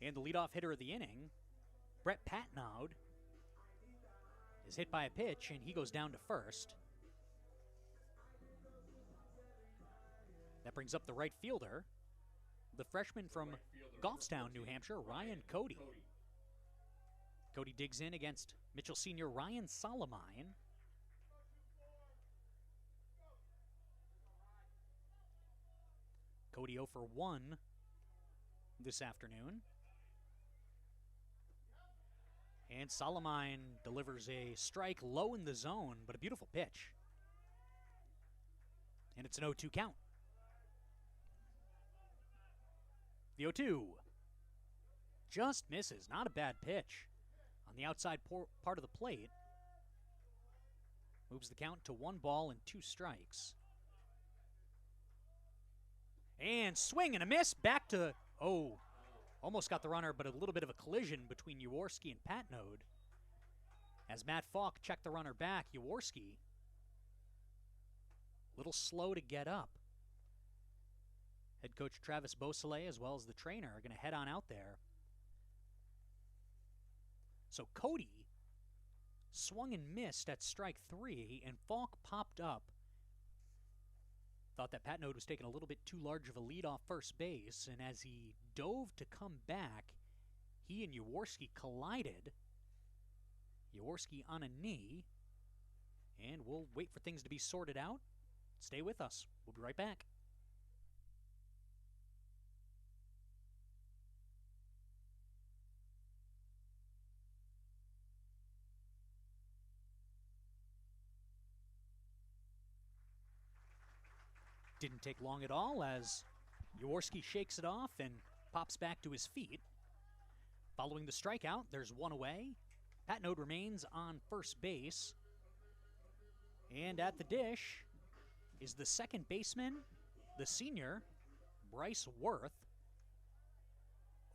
And the leadoff hitter of the inning, Brett Patnaud, is hit by a pitch and he goes down to first. That brings up the right fielder, the freshman from Goffstown, New Hampshire, Ryan Cody. Cody digs in against Mitchell senior Ryan Solomine. Cody 0 for 1 this afternoon. And Solomine delivers a strike low in the zone, but a beautiful pitch. And it's an 0-2 count. The 0-2 just misses. Not a bad pitch. On the outside part of the plate. Moves the count to 1 ball and 2 strikes. And swing and a miss. Back to, almost got the runner, but a little bit of a collision between Jaworski and Patnaud. As Matt Falk checked the runner back, Jaworski a little slow to get up. Head coach Travis Beausoleil, as well as the trainer, are going to head on out there. So Cody swung and missed at strike 3, and Falk popped up. Thought that Patnode was taking a little bit too large of a lead off first base, and as he dove to come back, he and Jaworski collided. Jaworski on a knee, and we'll wait for things to be sorted out. Stay with us. We'll be right back. Didn't take long at all as Jaworski shakes it off and pops back to his feet. Following the strikeout, there's one away. Patnode remains on first base. And at the dish is the second baseman, the senior, Bryce Worth.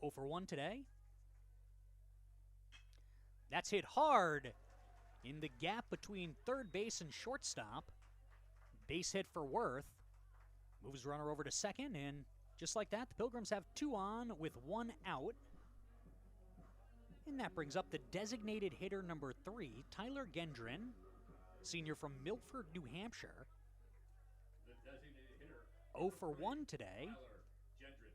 0 for 1 today. That's hit hard in the gap between third base and shortstop. Base hit for Worth. Moves runner over to second, and just like that, the Pilgrims have 2 on with 1 out. And that brings up the designated hitter number 3, Tyler Gendron, senior from Milford, New Hampshire. The designated hitter. 0 for 1 today. Tyler Gendron.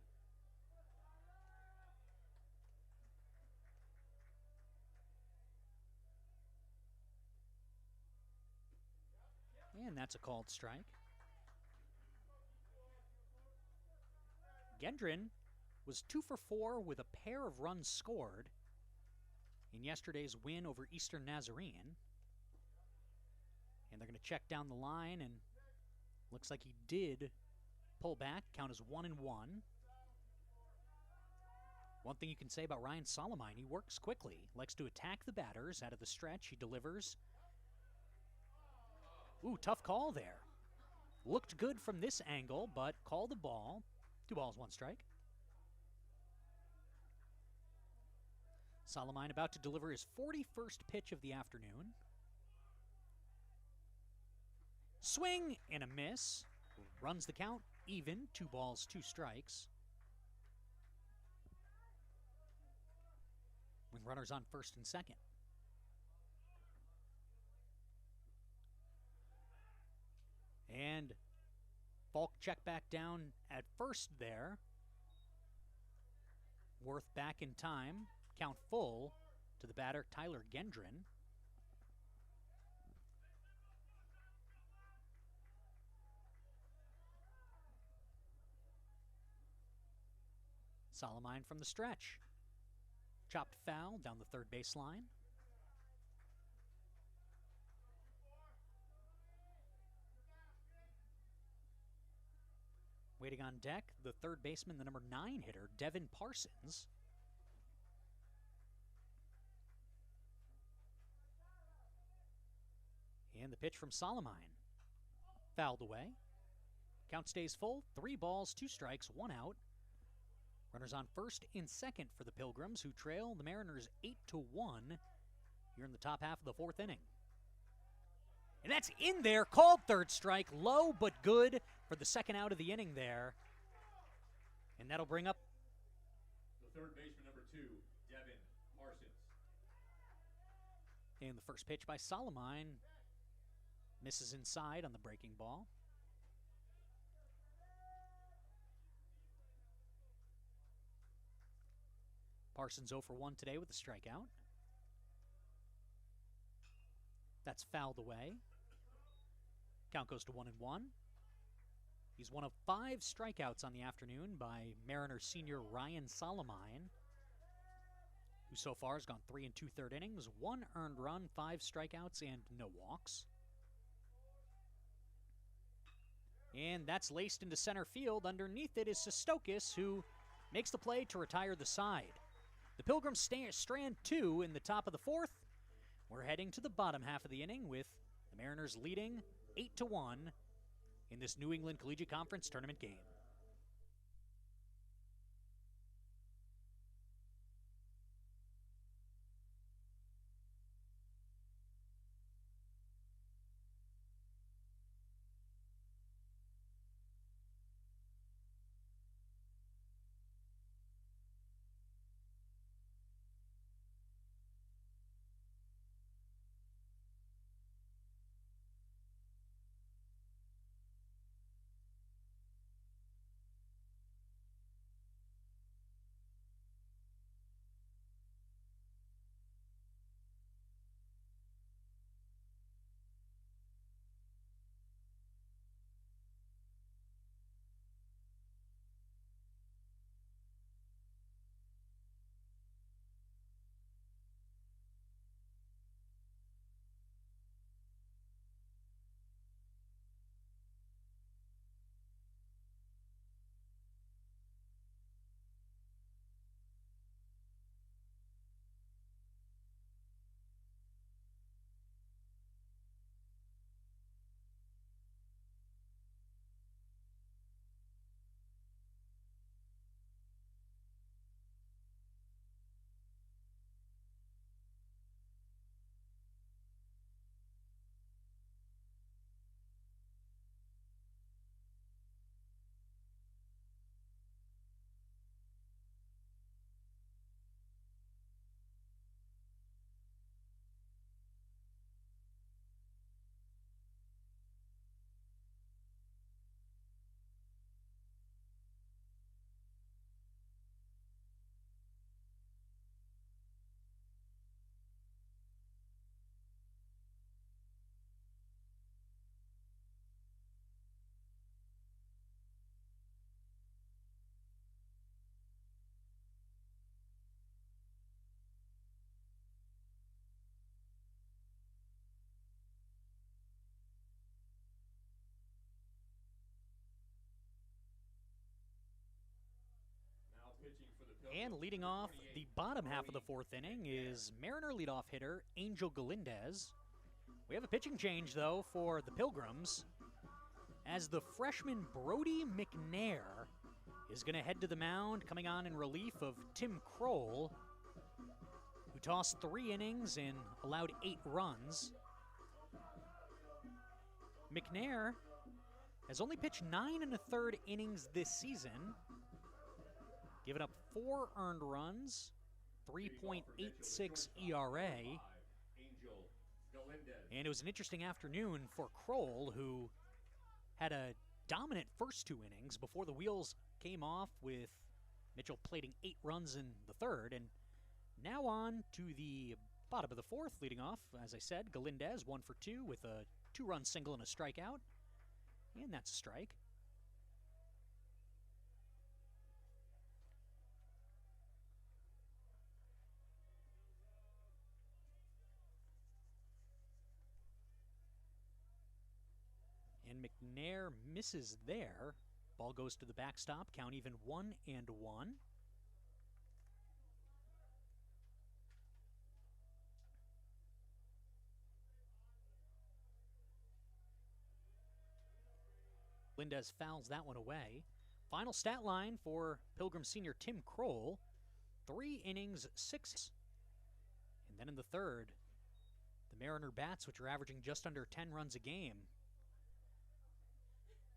And that's a called strike. Gendron was 2 for 4 with a pair of runs scored in yesterday's win over Eastern Nazarene. And they're going to check down the line, and looks like he did pull back. Count is 1-1. One thing you can say about Ryan Solomine, he works quickly, likes to attack the batters out of the stretch. He delivers. Ooh, tough call there. Looked good from this angle, but called the ball. 2 balls, 1 strike. Solomine about to deliver his 41st pitch of the afternoon. Swing and a miss. Runs the count even. 2 balls, 2 strikes. With runners on first and second. And Falk checked back down at first there. Worth back in time. Count full to the batter, Tyler Gendron. Solomine from the stretch. Chopped foul down the third baseline. Waiting on deck, the third baseman, the number 9 hitter, Devin Parsons. And the pitch from Solomine. Fouled away. Count stays full. 3 balls, 2 strikes, 1 out. Runners on first and second for the Pilgrims, who trail the Mariners 8-1 here in the top half of the 4th inning. And that's in there. Called third strike. Low but good for the second out of the inning there. And that'll bring up The third baseman, number 2, Devin Parsons. And the first pitch by Solomine misses inside on the breaking ball. Parsons 0 for 1 today with a strikeout. That's fouled away. Count goes to 1-1. He's one of 5 strikeouts on the afternoon by Mariners senior Ryan Solomine, who so far has gone 3 2/3 innings, 1 earned run, 5 strikeouts, and no walks. And that's laced into center field. Underneath it is Sestokis, who makes the play to retire the side. The Pilgrims strand 2 in the top of the 4th. We're heading to the bottom half of the inning with the Mariners leading 8-1 in this New England Collegiate Conference tournament game. pitching for the Pilgrims. And leading Number off 28, the bottom half of the Brody fourth inning McNair. is Mariner leadoff hitter Angel Galindez. We have a pitching change, though, for the Pilgrims, as the freshman Brody McNair is going to head to the mound, coming on in relief of Tim Kroll, who tossed 3 innings and allowed 8 runs. McNair has only pitched 9 1/3 innings this season, giving up 4 earned runs, 3.86 ERA. Angel Galindez. And it was an interesting afternoon for Kroll, who had a dominant first 2 innings before the wheels came off, with Mitchell plating 8 runs in the third. And now on to the bottom of the fourth, leading off, as I said, Galindez 1 for 2 with a 2-run single and a strikeout. And that's a strike. And McNair misses there. Ball goes to the backstop, count even 1-1. Lindez fouls that one away. Final stat line for Pilgrim senior Tim Kroll, 3 innings, 6. And then in the third, the Mariner bats, which are averaging just under 10 runs a game,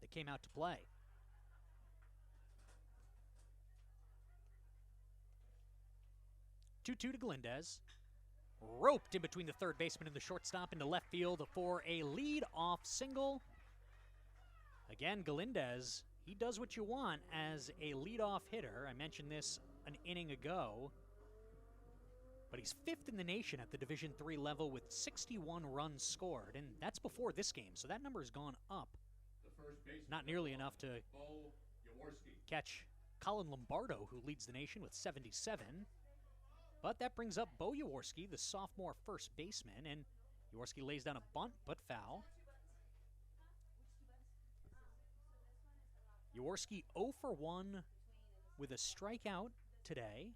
they came out to play. Two to Galindez. Roped in between the third baseman and the shortstop into left field for a lead-off single. Again, Galindez, he does what you want as a leadoff hitter. I mentioned this an inning ago. But he's 5th in the nation at the Division III level with 61 runs scored. And that's before this game, so that number has gone up. The first baseman, Not nearly enough to Bo Jaworski. catch Colin Lombardo, who leads the nation with 77. But that brings up Bo Jaworski, the sophomore first baseman, and Jaworski lays down a bunt, but foul. Jaworski 0 for 1 with a strikeout today.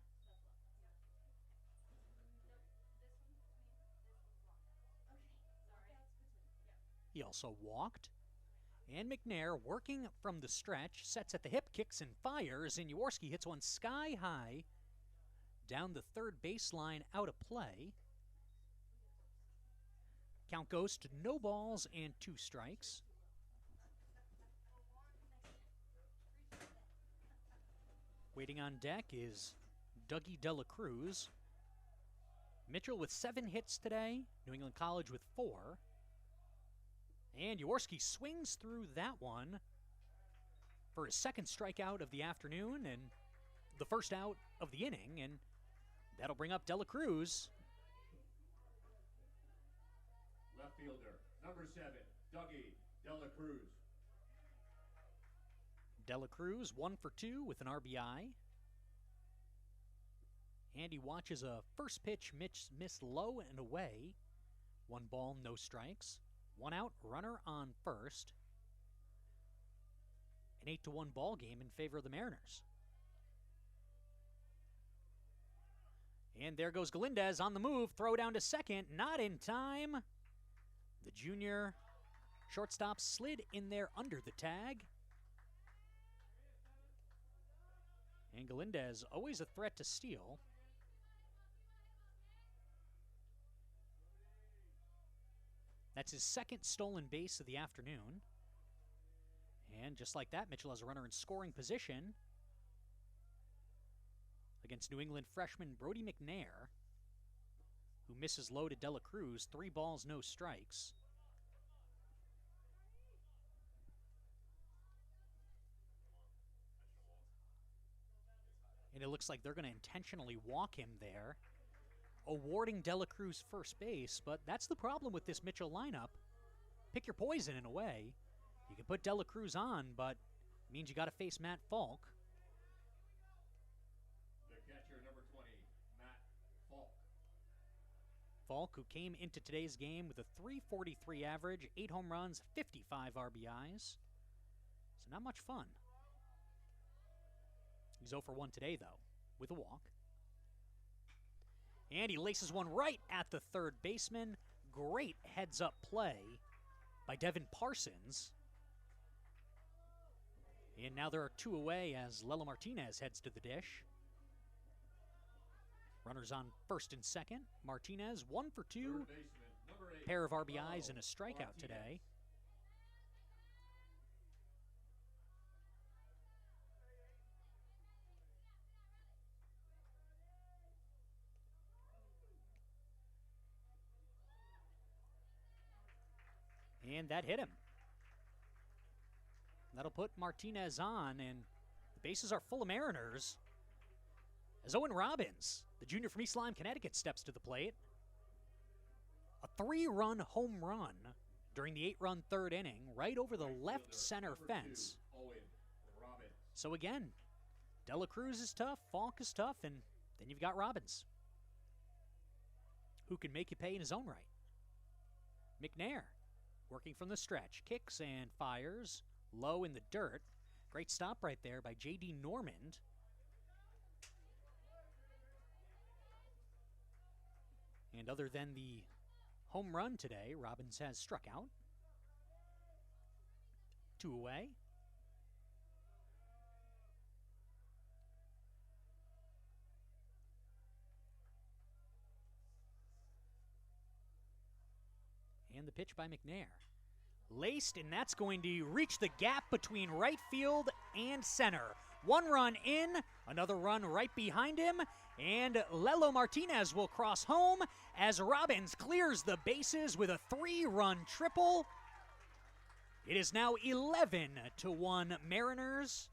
He also walked. And McNair, working from the stretch, sets at the hip, kicks and fires, and Jaworski hits one sky high down the third baseline out of play. Count goes to no balls and 2 strikes. Waiting on deck is Dougie Dela Cruz. Mitchell with 7 hits today, New England College with 4. And Jaworski swings through that one for his second strikeout of the afternoon and the first out of the inning, and that'll bring up Dela Cruz. Left fielder, number 7, Dougie Dela Cruz. Dela Cruz 1 for 2 with an RBI. And he watches a first pitch miss low and away. 1 ball, no strikes. 1 out, runner on first. An 8-1 ball game in favor of the Mariners. And there goes Galindez on the move, throw down to second, not in time. The junior shortstop slid in there under the tag. And Galindez, always a threat to steal. That's his second stolen base of the afternoon. And just like that, Mitchell has a runner in scoring position against New England freshman Brody McNair, who misses low to Dela Cruz. 3 balls, no strikes. And it looks like they're going to intentionally walk him there, awarding Dela Cruz first base. But that's the problem with this Mitchell lineup. Pick your poison in a way. You can put Dela Cruz on, but it means you got to face Matt Falk. The catcher, number 20, Matt Falk. Falk, who came into today's game with a .343 average, 8 home runs, 55 RBIs. So not much fun. He's 0 for 1 today, though. with a walk. And he laces one right at the third baseman. Great heads-up play by Devin Parsons. And now there are 2 away as Lelo Martinez heads to the dish. Runners on first and second. Martinez 1 for 2. Pair of RBIs and a strikeout today. And that hit him. That'll put Martinez on, and the bases are full of Mariners. As Owen Robbins, the junior from East Lyme, Connecticut, steps to the plate. A 3-run home run during the 8-run third inning, right over the left center fence. So again, Dela Cruz is tough, Falk is tough, and then you've got Robbins, who can make you pay in his own right. McNair, working from the stretch, kicks and fires low in the dirt. Great stop right there by J.D. Normand. And other than the home run today, Robbins has struck out. 2 away. And the pitch by McNair. Laced, and that's going to reach the gap between right field and center. 1 run in, another run right behind him, and Lelo Martinez will cross home as Robbins clears the bases with a 3-run triple. It is now 11-1 Mariners.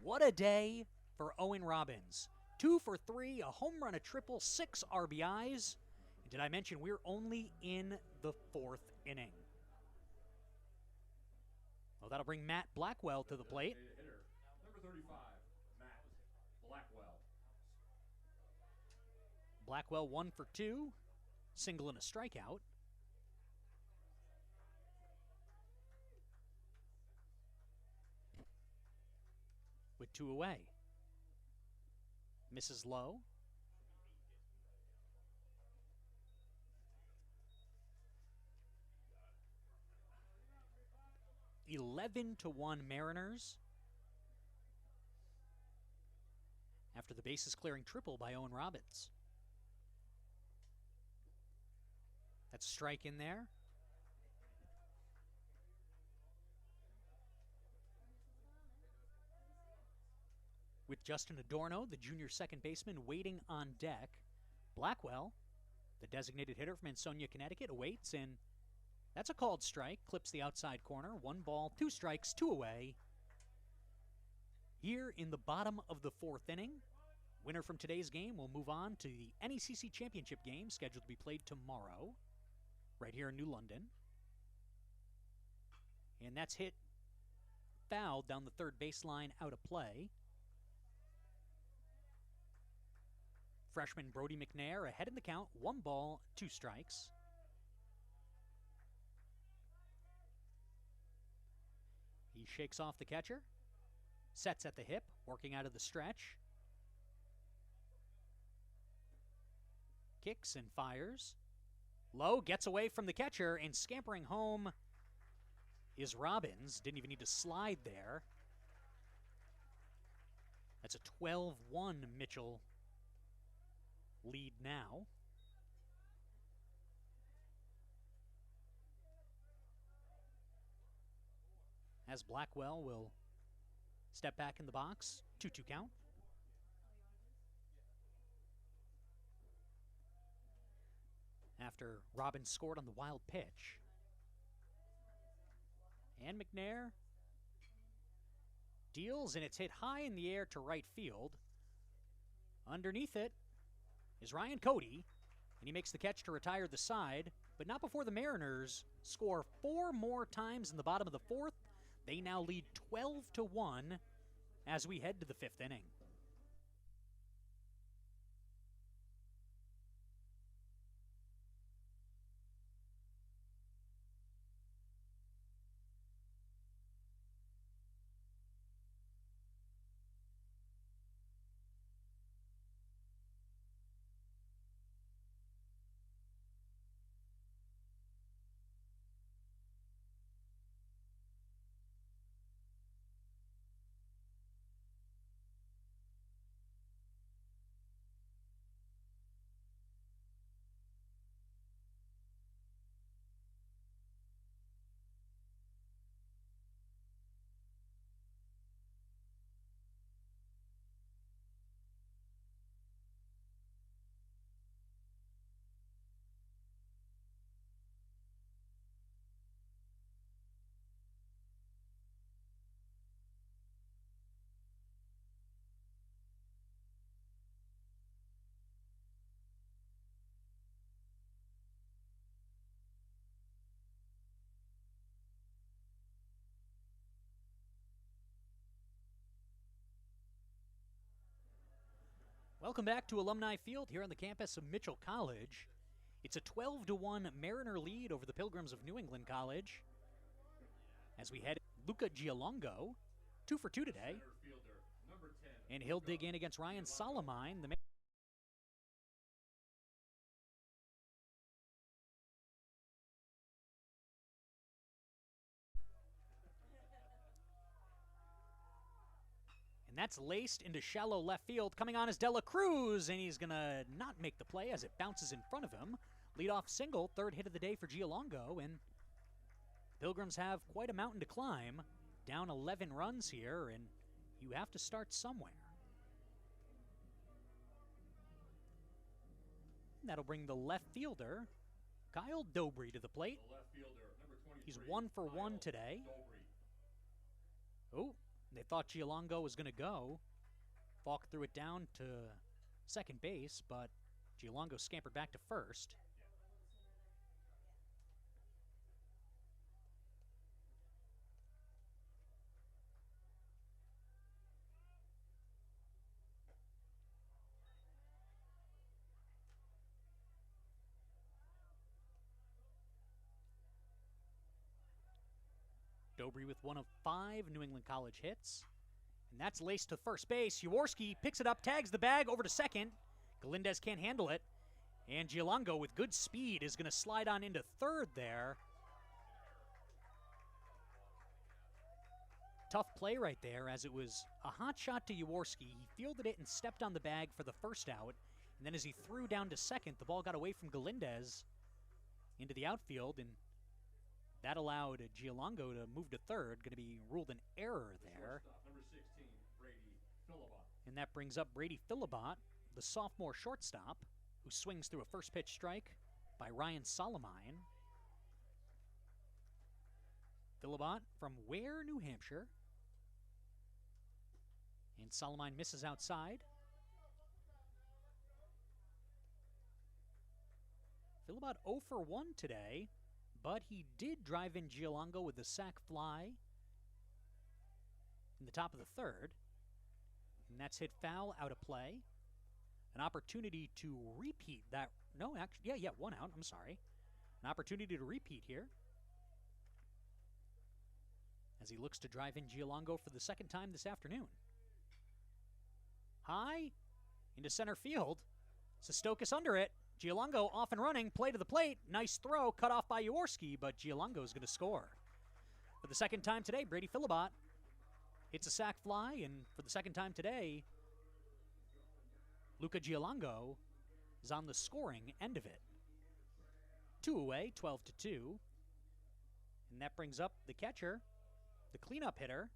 What a day for Owen Robbins. 2 for 3, a home run, a triple, 6 RBIs. And did I mention we're only in the 4th inning? Well, that'll bring Matt Blackwell to the plate. Number 35, Matt Blackwell. Blackwell 1 for 2, single and a strikeout. With 2 away. Misses low. (11-1) Mariners. After the bases clearing triple by Owen Robbins. That's a strike in there. With Justin Adorno, the junior second baseman, waiting on deck. Blackwell, the designated hitter from Ansonia, Connecticut, awaits, and that's a called strike. Clips the outside corner. 1 ball, 2 strikes, 2 away. Here in the bottom of the 4th inning, winner from today's game will move on to the NECC Championship game, scheduled to be played tomorrow, right here in New London. And that's hit fouled down the third baseline, out of play. Freshman Brody McNair ahead in the count. 1 ball, 2 strikes. He shakes off the catcher, sets at the hip, working out of the stretch. Kicks and fires. Low, gets away from the catcher, and scampering home is Robbins. Didn't even need to slide there. That's a 12-1 Mitchell lead now. As Blackwell will step back in the box, 2-2 count. After Robbins scored on the wild pitch. And McNair deals, and it's hit high in the air to right field. Underneath it is Ryan Cody, and he makes the catch to retire the side, but not before the Mariners score 4 more times in the bottom of the 4th. They now lead 12-1 as we head to the 5th inning. Welcome back to Alumni Field here on the campus of Mitchell College. It's a 12-1 Mariner lead over the Pilgrims of New England College. As we head, Luca Gialongo, 2 for 2 today. And he'll dig in against Ryan Salamine. And that's laced into shallow left field. Coming on is Dela Cruz, and he's going to not make the play as it bounces in front of him. Leadoff single, third hit of the day for Gialongo, and Pilgrims have quite a mountain to climb. Down 11 runs here, and you have to start somewhere. And that'll bring the left fielder, Kyle Dobry, to the plate. He's 1 for 1 today. Oh, they thought Gialongo was going to go. Falk threw it down to second base, but Gialongo scampered back to first. Dobry with 1 of 5 New England College hits. And that's laced to first base. Jaworski picks it up, tags the bag over to second. Galindez can't handle it. And Gialongo with good speed is going to slide on into third there. Tough play right there, as it was a hot shot to Jaworski. He fielded it and stepped on the bag for the first out. And then as he threw down to second, the ball got away from Galindez into the outfield, and that allowed Gialongo to move to third. Going to be ruled an error there. And that brings up Brady Philibot, the sophomore shortstop, who swings through a first pitch strike by Ryan Salamine. Philibot from Ware, New Hampshire. And Salamine misses outside. Philibot 0 for 1 today, but he did drive in Gialongo with the sac fly in the top of the third. And that's hit foul, out of play. An opportunity to repeat that. No, actually, yeah, 1 out. I'm sorry. An opportunity to repeat here, as he looks to drive in Gialongo for the second time this afternoon. High into center field. Sestokis under it. Gialongo off and running, play to the plate. Nice throw, cut off by Jaworski, but Gialongo is going to score. For the second time today, Brady Philibot hits a sac fly, and for the second time today, Luca Gialongo is on the scoring end of it. 2 away, 12-2. And that brings up the catcher, the cleanup hitter,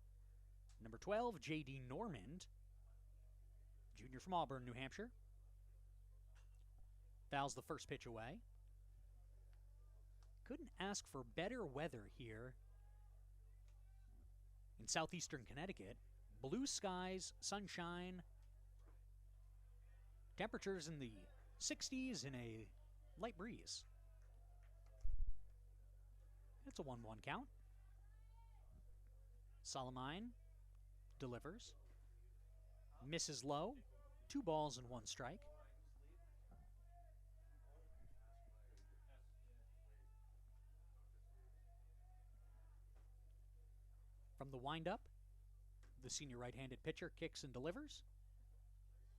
number 12, J.D. Normand, junior from Auburn, New Hampshire. Fouls the first pitch away. Couldn't ask for better weather here in southeastern Connecticut. Blue skies, sunshine, temperatures in the 60s and a light breeze. It's a 1-1 count. Salamine delivers. Misses low. 2 balls and 1 strike. From the windup, the senior right-handed pitcher kicks and delivers.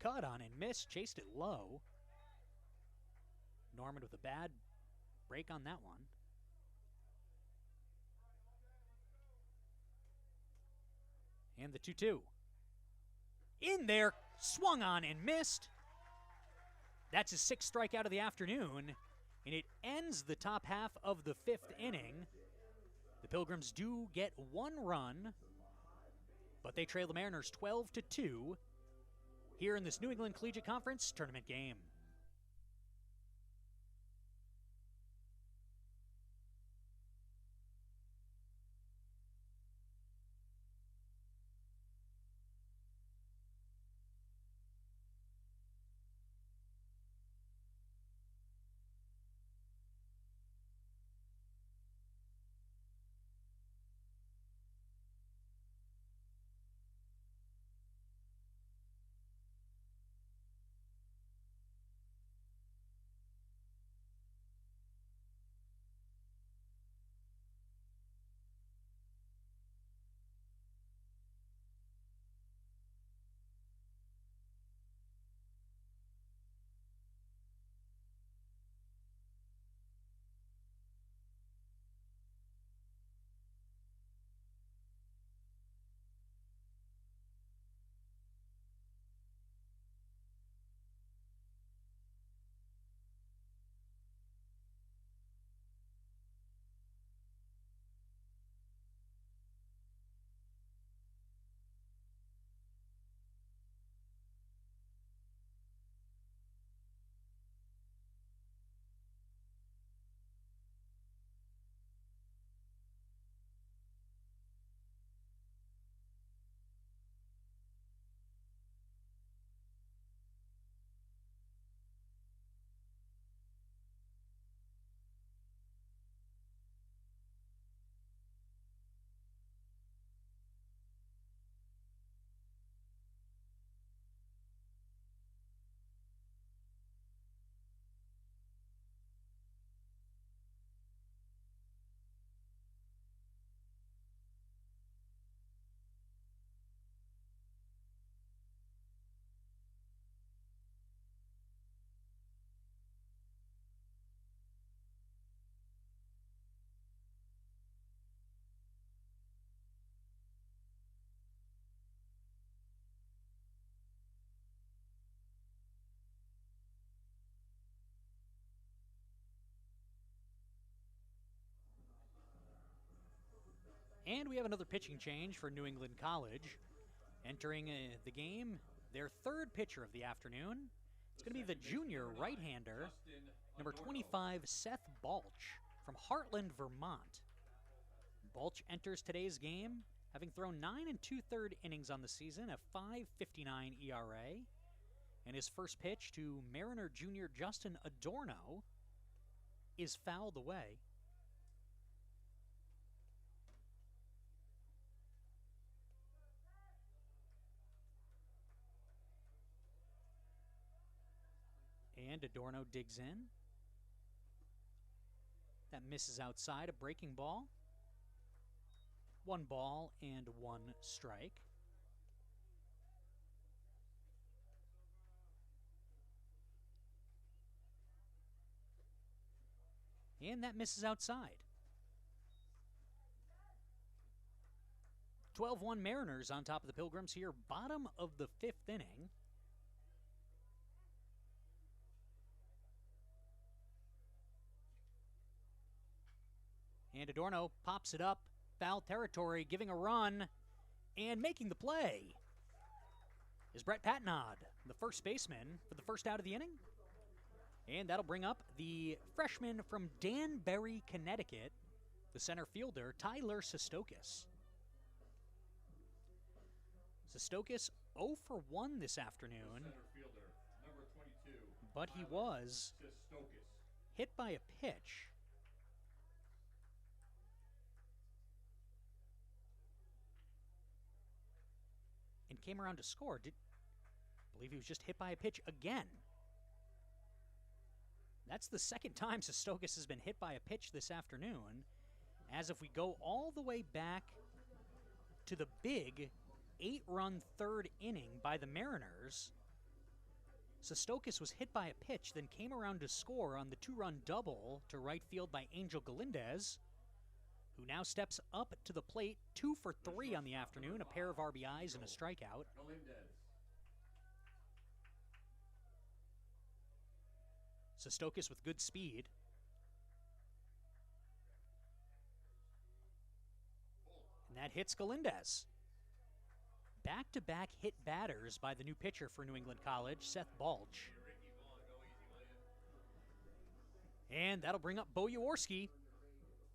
Cut on and missed, chased it low. Normand with a bad break on that one. And the 2-2. In there, swung on and missed. That's his 6th strikeout of the afternoon, and it ends the top half of the 5th inning. The Pilgrims do get 1 run, but they trail the Mariners 12-2 here in this New England Collegiate Conference tournament game. And we have another pitching change for New England College. Entering the game, their third pitcher of the afternoon. It's going to be the junior right-hander, number 25, Seth Balch, from Heartland, Vermont. Balch enters today's game, having thrown 9 2/3 innings on the season, a 5.59 ERA. And his first pitch to Mariner junior Justin Adorno is fouled away. And Adorno digs in. That misses outside, a breaking ball. 1 ball and 1 strike. And that misses outside. 12-1 Mariners on top of the Pilgrims here, bottom of the 5th inning. And Adorno pops it up, foul territory, giving a run, and making the play is Brett Patnod, the first baseman, for the first out of the inning. And that'll bring up the freshman from Danbury, Connecticut, the center fielder, Tyler Sestokis. Sestokis 0 for 1 this afternoon, Center fielder, number 22, but he was Sestokis. hit by a pitch. And came around to score. I believe he was just hit by a pitch again. That's the second time Sestokis has been hit by a pitch this afternoon. As if we go all the way back to the big 8-run third inning by the Mariners, Sestokis was hit by a pitch, then came around to score on the 2-run double to right field by Angel Galindez, who now steps up to the plate, 2 for 3 on the afternoon, a pair of RBIs and a strikeout. Sestokis with good speed. And that hits Galindez. Back-to-back hit batters by the new pitcher for New England College, Seth Balch. And that'll bring up Bo Jaworski.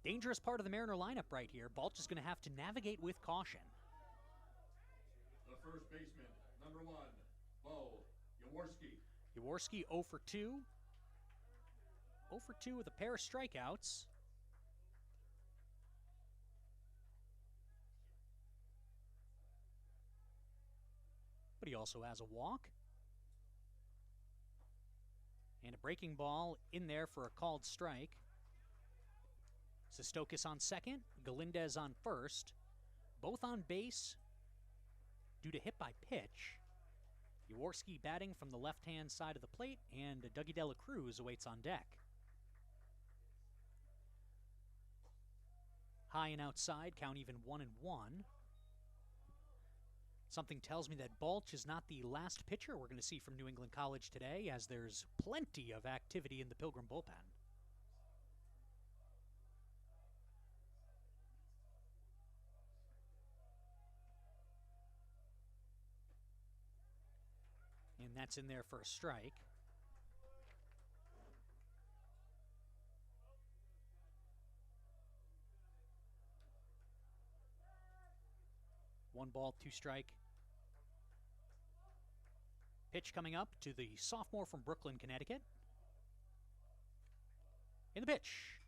Dangerous part of the Mariner lineup right here. Balch is going to have to navigate with caution. The first baseman, number 1, Bo Jaworski. Jaworski 0 for 2. 0 for 2 with a pair of strikeouts. But he also has a walk. And a breaking ball in there for a called strike. Sestokis on second, Galindez on first. Both on base due to hit by pitch. Jaworski batting from the left-hand side of the plate, and Dougie De La Cruz awaits on deck. High and outside, count even 1-1. Something tells me that Balch is not the last pitcher we're going to see from New England College today, as there's plenty of activity in the Pilgrim bullpen. And that's in there for a strike. One ball, 2 strike. Pitch coming up to the sophomore from Brooklyn, Connecticut. In the pitch.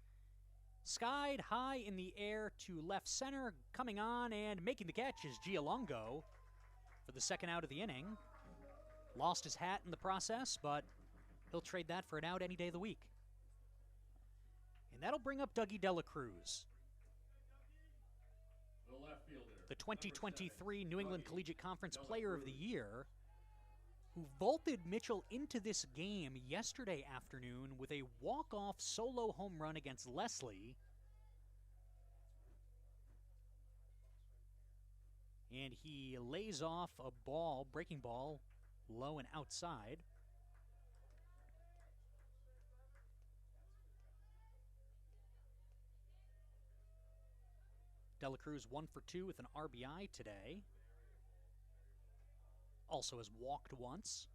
Skied high in the air to left center. Coming on and making the catch is Gialongo for the second out of the inning. Lost his hat in the process, but he'll trade that for an out any day of the week. And that'll bring up Dougie De La Cruz, The left fielder, the 2023 New England Collegiate Conference Player of the Year, who vaulted Mitchell into this game yesterday afternoon with a walk-off solo home run against Leslie. And he lays off a ball, breaking ball, low and outside. De La Cruz 1 for 2 with an RBI today. Also has walked once.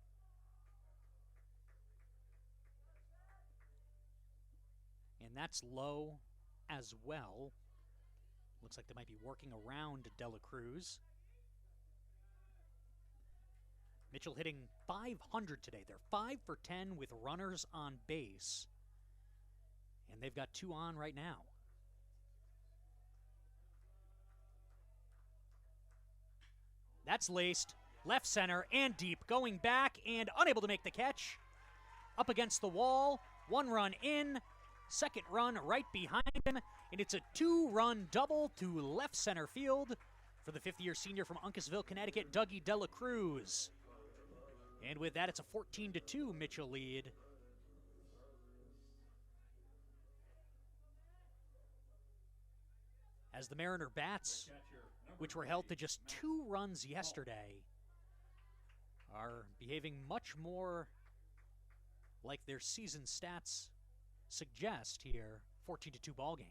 And that's low as well. Looks like they might be working around De La Cruz. Mitchell hitting .500 today. They're 5 for 10 with runners on base. And they've got 2 on right now. That's laced. Left center and deep. Going back and unable to make the catch. Up against the wall. 1 run in. Second run right behind him. And it's a 2-run double to left center field for the 5th-year senior from Uncasville, Connecticut, Dougie De La Cruz. And with that, it's a 14-2 Mitchell lead. As the Mariner bats, which were held to just 2 runs yesterday, are behaving much more like their season stats suggest here. 14-2 ball game.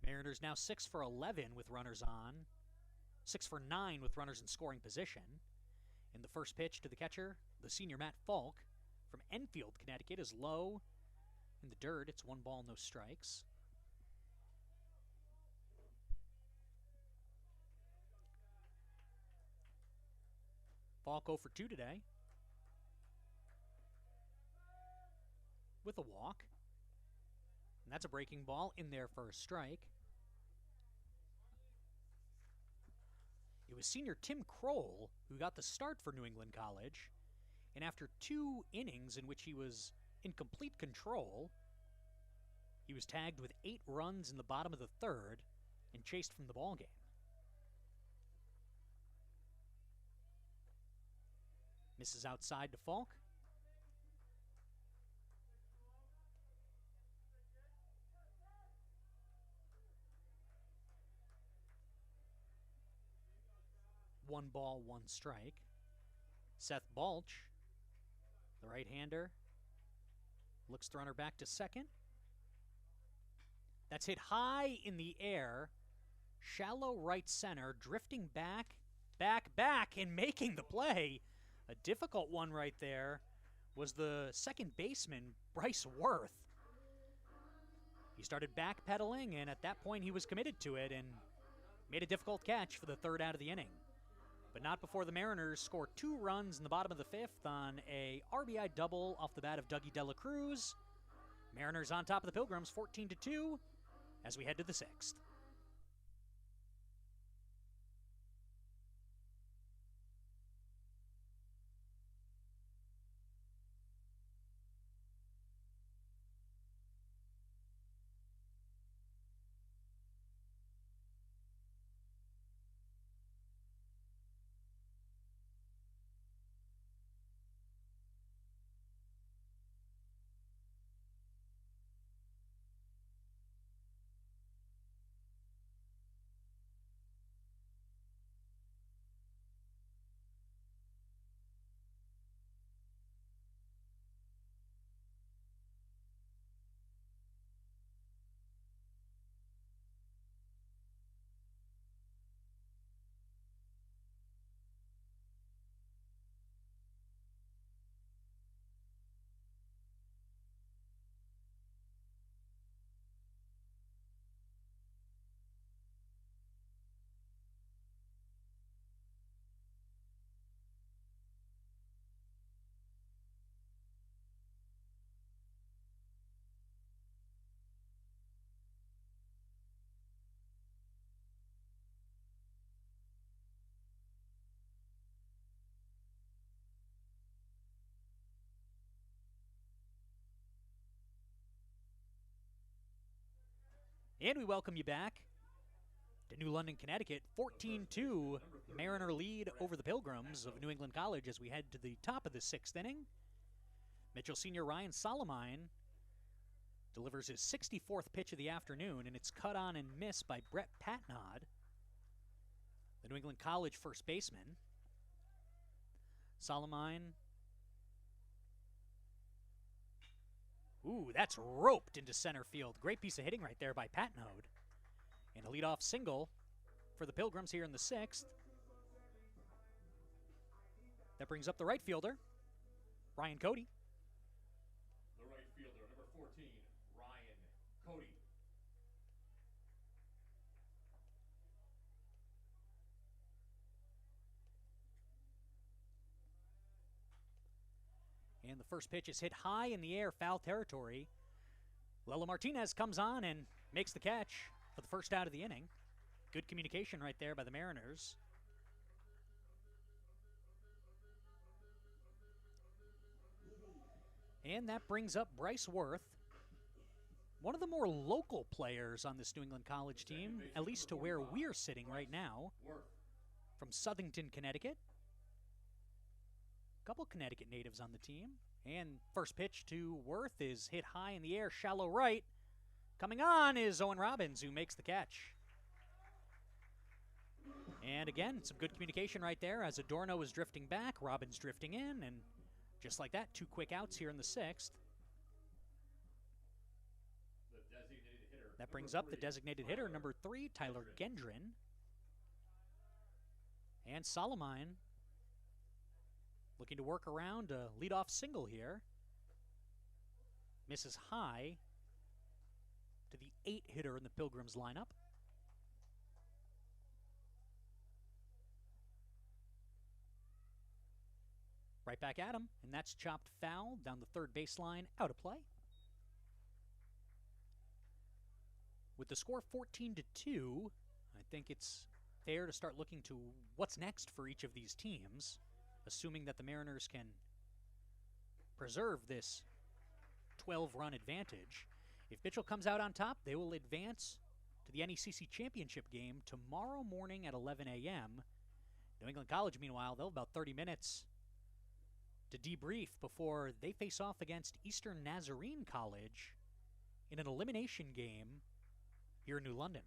Mariners now 6 for 11 with runners on, 6 for 9 with runners in scoring position. In the first pitch to the catcher, the senior Matt Falk from Enfield, Connecticut, is low in the dirt. It's 1 ball, no strikes. Falk 0 for 2 today with a walk. And that's a breaking ball in there for a strike. It was senior Tim Kroll who got the start for New England College. And after 2 innings in which he was in complete control, he was tagged with 8 runs in the bottom of the 3rd and chased from the ballgame. Misses outside to Falk. One ball, 1 strike. Seth Balch, the right-hander, looks the runner back to second. That's hit high in the air. Shallow right center, drifting back, and making the play. A difficult one right there was the second baseman, Bryce Worth. He started backpedaling, and at that point he was committed to it and made a difficult catch for the 3rd out of the inning. But not before the Mariners score 2 runs in the bottom of the 5th on a RBI double off the bat of Dougie De La Cruz. Mariners on top of the Pilgrims, 14-2, as we head to the 6th. And we welcome you back to New London, Connecticut. 14-2 Mariner lead over the Pilgrims of New England College as we head to the top of the 6th inning. Mitchell senior Ryan Solomine delivers his 64th pitch of the afternoon, and it's cut on and missed by Brett Patnod, the New England College first baseman. Solomine. Ooh, that's roped into center field. Great piece of hitting right there by Patnode. And a leadoff single for the Pilgrims here in the 6th. That brings up the right fielder, Ryan Cody. The right fielder, number 14, Ryan Cody. And the first pitch is hit high in the air, foul territory. Lelo Martinez comes on and makes the catch for the first out of the inning. Good communication right there by the Mariners. And that brings up Bryce Worth, one of the more local players on this New England College team, at least to where we're sitting right now, from Southington, Connecticut. A couple Connecticut natives on the team. And first pitch to Worth is hit high in the air, shallow right. Coming on is Owen Robbins, who makes the catch. And again, some good communication right there as Adorno is drifting back, Robbins drifting in, and just like that, 2 quick outs here in the 6th. That brings up the designated hitter, number 3, Tyler Gendron. And Solomine looking to work around a leadoff single here. Misses high to the 8 hitter in the Pilgrims lineup. Right back at him, and that's chopped foul down the third baseline, out of play. With the score 14-2, I think it's fair to start looking to what's next for each of these teams, assuming that the Mariners can preserve this 12-run advantage. If Mitchell comes out on top, they will advance to the NECC championship game tomorrow morning at 11 a.m. New England College, meanwhile, they'll have about 30 minutes to debrief before they face off against Eastern Nazarene College in an elimination game here in New London.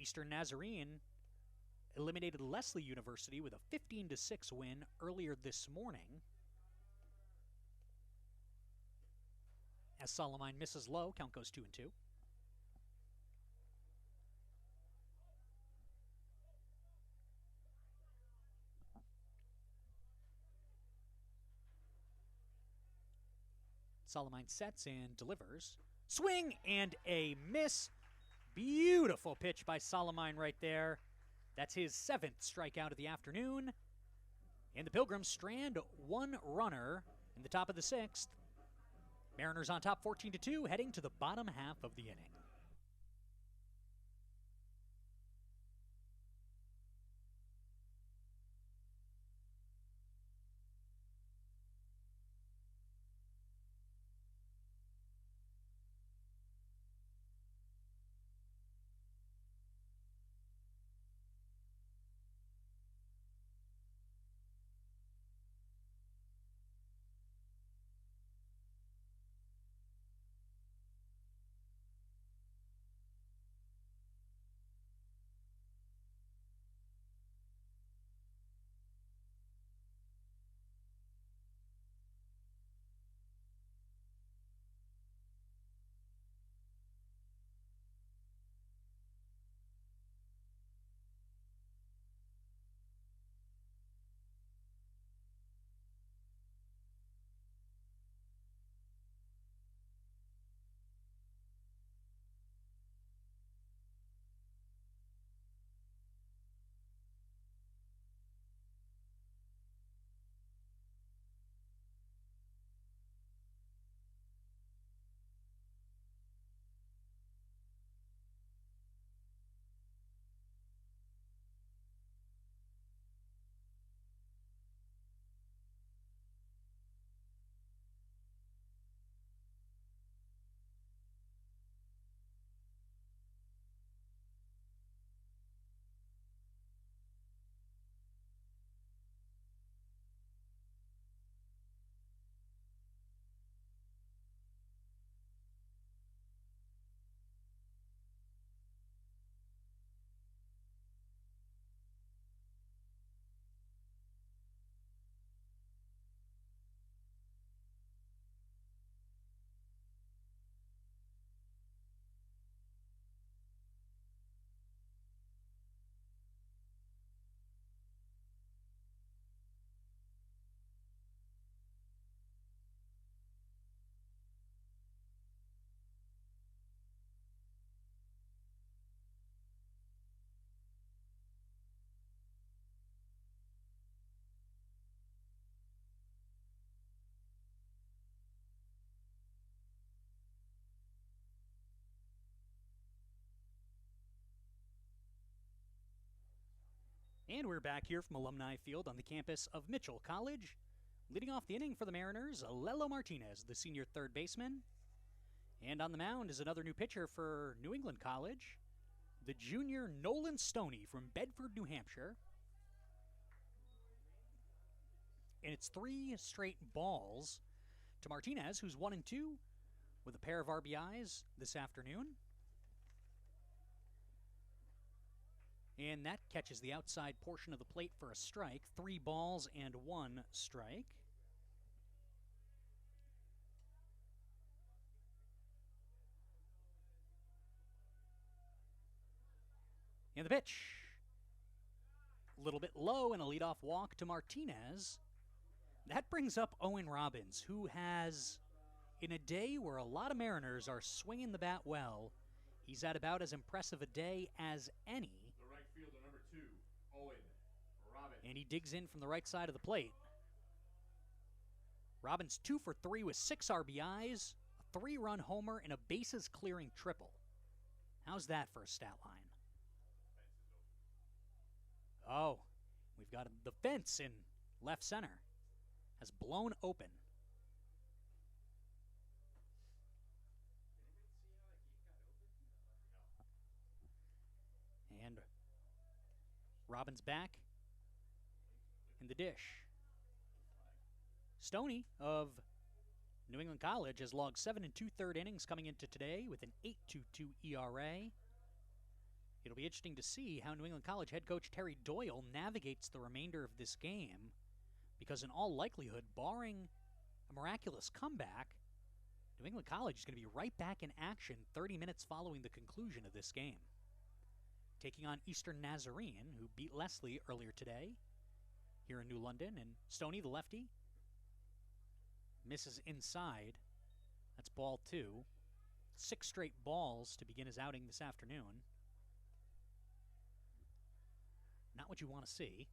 Eastern Nazarene eliminated Lesley University with a 15-6 win earlier this morning. As Solomine misses low, count goes 2-2. Solomine sets and delivers. Swing and a miss. Beautiful pitch by Solomine right there. That's his 7th strikeout of the afternoon. And the Pilgrims strand 1 runner in the top of the 6th. Mariners on top 14-2, heading to the bottom half of the inning. And we're back here from Alumni Field on the campus of Mitchell College. Leading off the inning for the Mariners, Lelo Martinez, the senior third baseman. And on the mound is another new pitcher for New England College, the junior Nolan Stoney from Bedford, New Hampshire. And it's 3 straight balls to Martinez, who's 1-2 with a pair of RBIs this afternoon. And that catches the outside portion of the plate for a strike. 3 balls and 1 strike. And the pitch. A little bit low and a leadoff walk to Martinez. That brings up Owen Robbins, who has, in a day where a lot of Mariners are swinging the bat well, he's had about as impressive a day as any. The right fielder, number 2, Owen Robbins. And he digs in from the right side of the plate. Robbins 2 for 3 with 6 RBIs, a 3-run homer, and a bases-clearing triple. How's that for a stat line? Oh, we've got the fence in left center has blown open. And Robbins back in the dish. Stoney of New England College has logged 7 2/3 innings coming into today with an 8.22 ERA. It'll be interesting to see how New England College head coach Terry Doyle navigates the remainder of this game, because in all likelihood, barring a miraculous comeback, New England College is going to be right back in action 30 minutes following the conclusion of this game. Taking on Eastern Nazarene, who beat Leslie earlier today here in New London. And Stoney, the lefty, misses inside. That's ball 2. 6 straight balls to begin his outing this afternoon. Not what you want to see.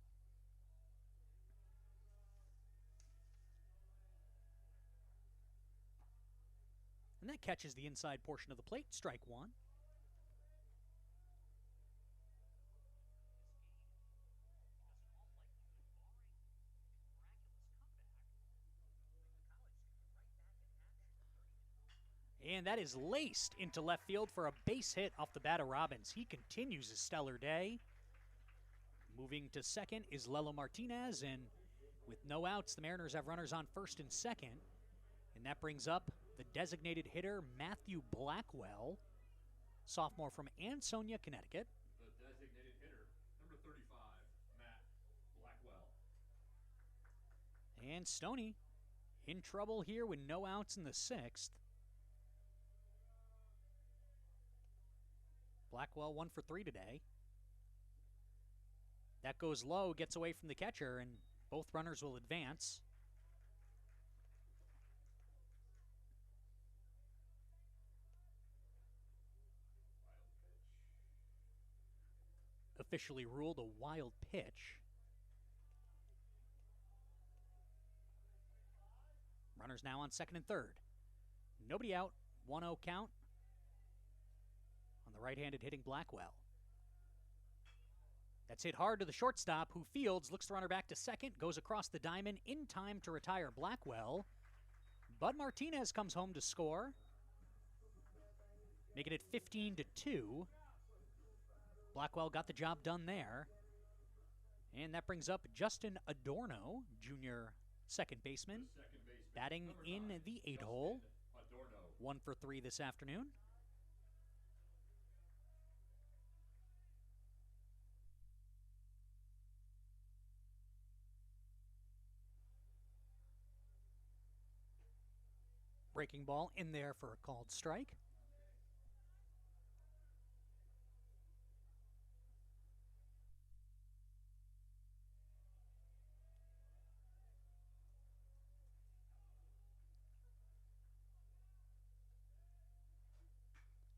And that catches the inside portion of the plate, strike 1. And that is laced into left field for a base hit off the bat of Robbins. He continues his stellar day. Moving to second is Lelo Martinez, and with no outs, the Mariners have runners on first and second. And that brings up the designated hitter, Matthew Blackwell, sophomore from Ansonia, Connecticut. The designated hitter, number 35, Matt Blackwell. And Stoney in trouble here with no outs in the 6th. Blackwell 1 for 3 today. That goes low, gets away from the catcher, and both runners will advance. Officially ruled a wild pitch. Runners now on second and third. Nobody out, 1-0 count on the right-handed hitting Blackwell. That's hit hard to the shortstop, who fields, looks the runner back to second, goes across the diamond in time to retire Blackwell. Bud Martinez comes home to score, making it 15-2. Blackwell got the job done there. And that brings up Justin Adorno, junior second baseman, batting in the 8-hole. 1 for 3 this afternoon. Breaking ball in there for a called strike.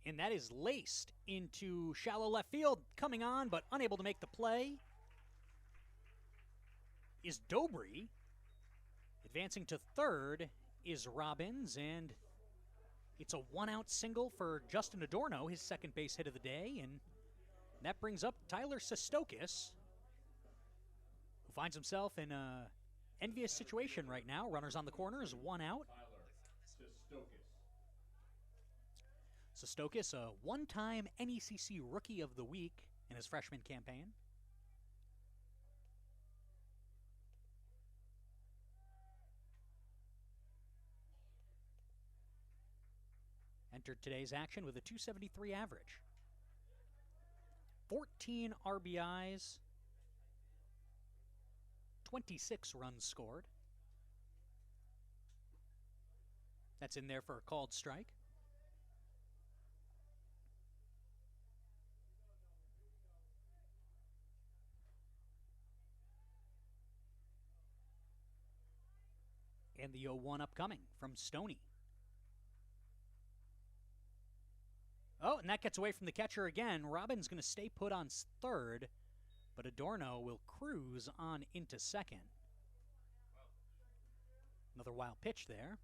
And that is laced into shallow left field. Coming on, but unable to make the play, is Dobry. Advancing to third is Robbins, and it's a 1-out single for Justin Adorno, his second base hit of the day, and that brings up Tyler Sestokis, finds himself in a envious situation right now. Runners on the corners, one out. Sestokis, a one-time NECC Rookie of the Week in his freshman campaign. Entered today's action with a .273 average. 14 RBIs, 26 runs scored. That's in there for a called strike. And the 0-1 upcoming from Stoney. Oh, and that gets away from the catcher again. Robbins going to stay put on third, but Adorno will cruise on into second. Another wild pitch there.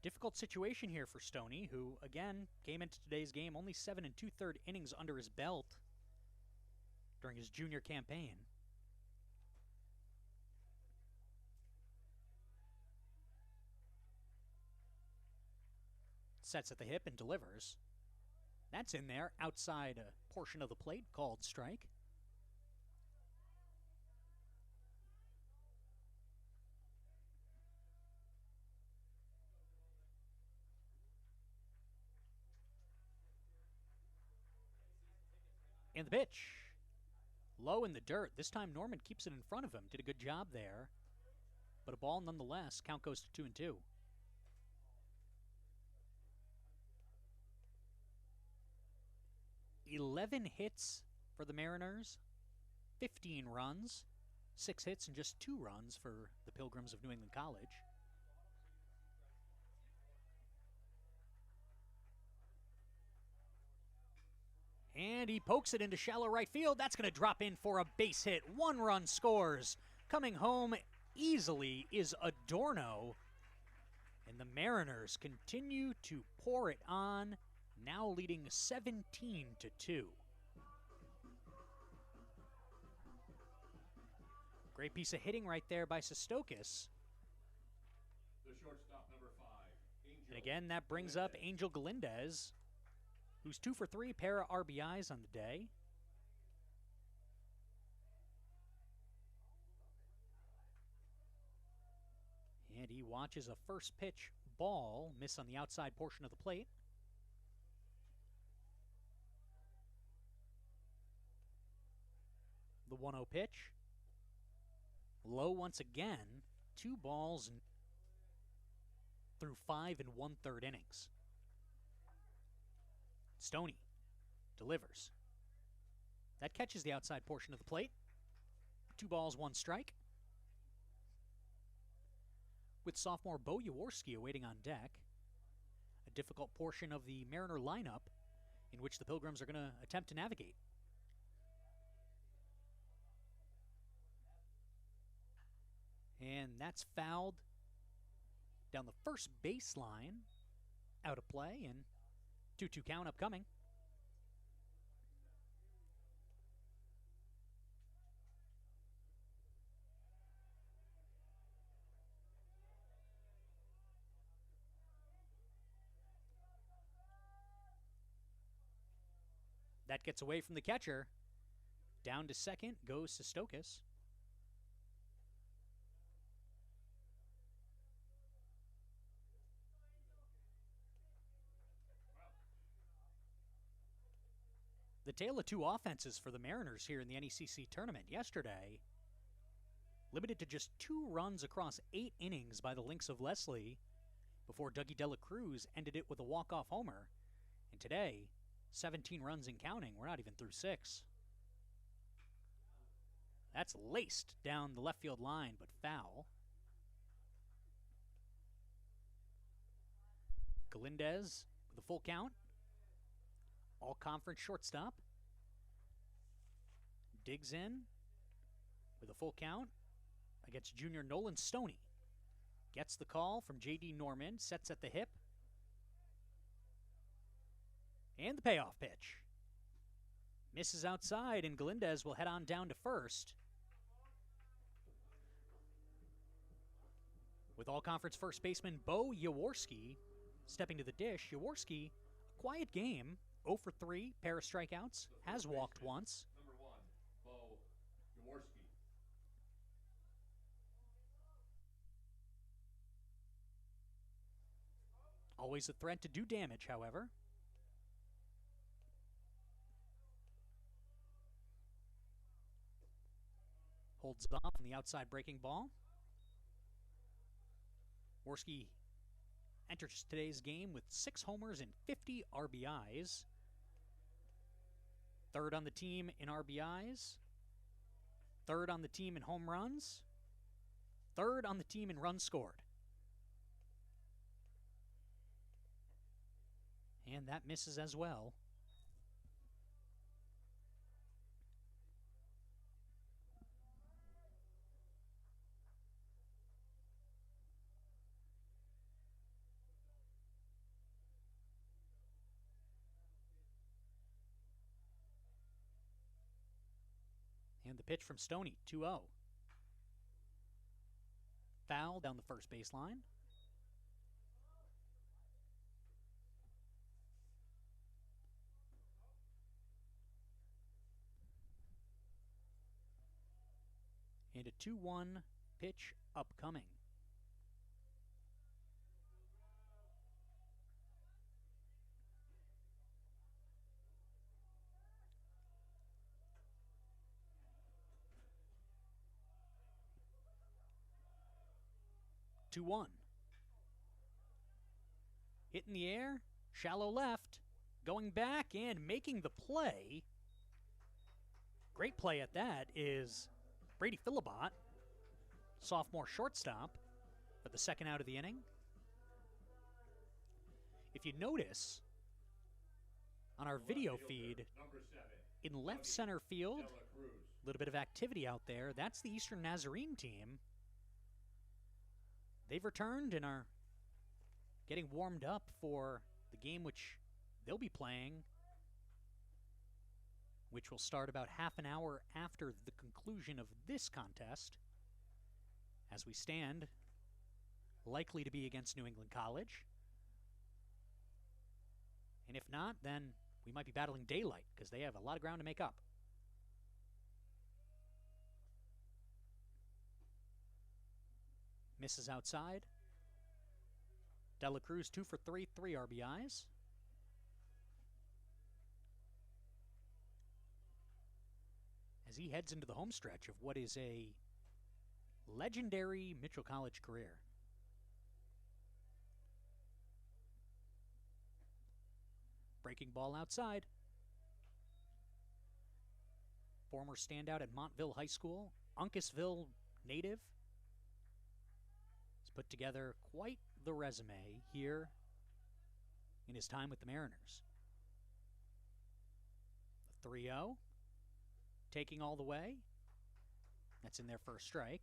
Difficult situation here for Stoney, who, again, came into today's game only 7 2/3 innings under his belt during his junior campaign. Sets at the hip and delivers. That's in there, outside a portion of the plate, called strike. And the pitch. Low in the dirt. This time Norman keeps it in front of him. Did a good job there. But a ball nonetheless. Count goes to 2-2. "11 hits for the Mariners, 15 runs, 6 hits and just 2 runs for the Pilgrims of New England College. And he pokes it into shallow right field. That's going to drop in for a base hit. 1 run scores. Coming home easily is Adorno. And the Mariners continue to pour it on, now leading 17-2. Great piece of hitting right there by Sestokis. The shortstop, number 5, Angel. And again, that brings up Angel Galindez, who's 2 for 3, pair of RBIs on the day. And he watches a first pitch ball miss on the outside portion of the plate. The 1-0 pitch. Low once again. 2 balls through 5 1/3 innings. Stoney delivers. That catches the outside portion of the plate. 2 balls, 1 strike. With sophomore Bo Jaworski awaiting on deck. A difficult portion of the Mariner lineup in which the Pilgrims are going to attempt to navigate. And that's fouled down the first baseline. Out of play, and 2-2 count upcoming. That gets away from the catcher. Down to second goes Sestokis. The tale of 2 offenses for the Mariners here in the NECC tournament yesterday. Limited to just 2 runs across 8 innings by the Lynx of Leslie before Dougie Dela Cruz ended it with a walk-off homer. And today, 17 runs and counting. We're not even through 6. That's laced down the left field line, but foul. Galindez with a full count. All-conference shortstop. Digs in with a full count against junior Nolan Stoney. Gets the call from J.D. Norman, sets at the hip. And the payoff pitch. Misses outside, and Galindez will head on down to first. With all-conference first baseman Bo Jaworski stepping to the dish. Jaworski, a quiet game, 0 for 3, pair of strikeouts, has walked once. Number 1, Bo Jaworski. Always a threat to do damage, however. Holds off on the outside breaking ball. Jaworski enters today's game with 6 homers and 50 RBIs. Third on the team in RBIs. Third on the team in home runs. Third on the team in runs scored. And that misses as well. And the pitch from Stoney, 2-0. Foul down the first baseline. And a 2-1 pitch upcoming. Two-one. Hit in the air, shallow left, going back and making the play. Great play at that is Brady Philibot, sophomore shortstop, for the second out of the inning. If you notice, on our video feed, in left center field, a little bit of activity out there. That's the Eastern Nazarene team. They've returned and are getting warmed up for the game which they'll be playing, which will start about half an hour after the conclusion of this contest, as we stand likely to be against New England College. And if not, then we might be battling daylight because they have a lot of ground to make up. Misses outside. Dela Cruz 2 for 3, 3 RBIs. As he heads into the home stretch of what is a legendary Mitchell College career. Breaking ball outside. Former standout at Montville High School, Uncasville native. He's put together quite the resume here in his time with the Mariners. The 3-0. Taking all the way. That's in their first strike.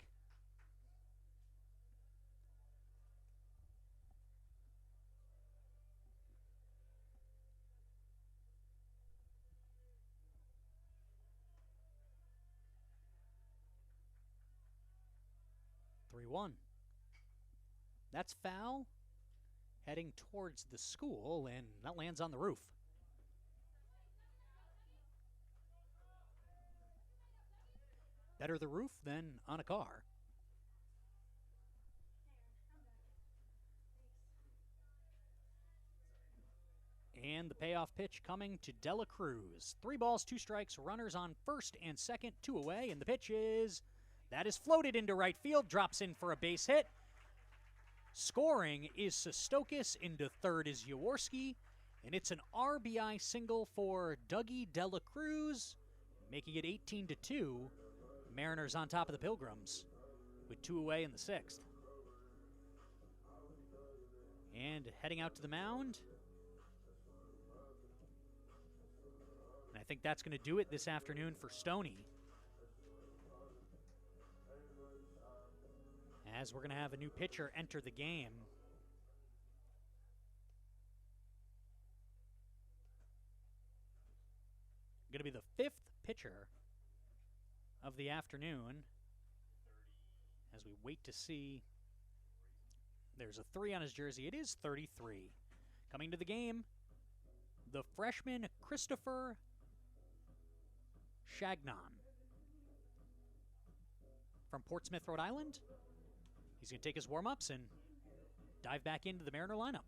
One. That's foul, heading towards the school, and that lands on the roof. Better the roof than on a car. And the payoff pitch coming to Dela Cruz. 3 balls, 2 strikes, runners on first and second, 2 away, and the pitch is... That is floated into right field, drops in for a base hit. Scoring is Sestokis, into third is Jaworski, and it's an RBI single for Dougie Dela Cruz, making it 18-2. Mariners on top of the Pilgrims with 2 away in the 6th. And heading out to the mound. And I think that's going to do it this afternoon for Stoney. As we're going to have a new pitcher enter the game. Going to be the 5th pitcher of the afternoon as we wait to see There's a 3 on his jersey. It is 33. Coming to the game, the freshman Christopher Chagnon from Portsmouth, Rhode Island. He's going to take his warm-ups and dive back into the Mariner lineup.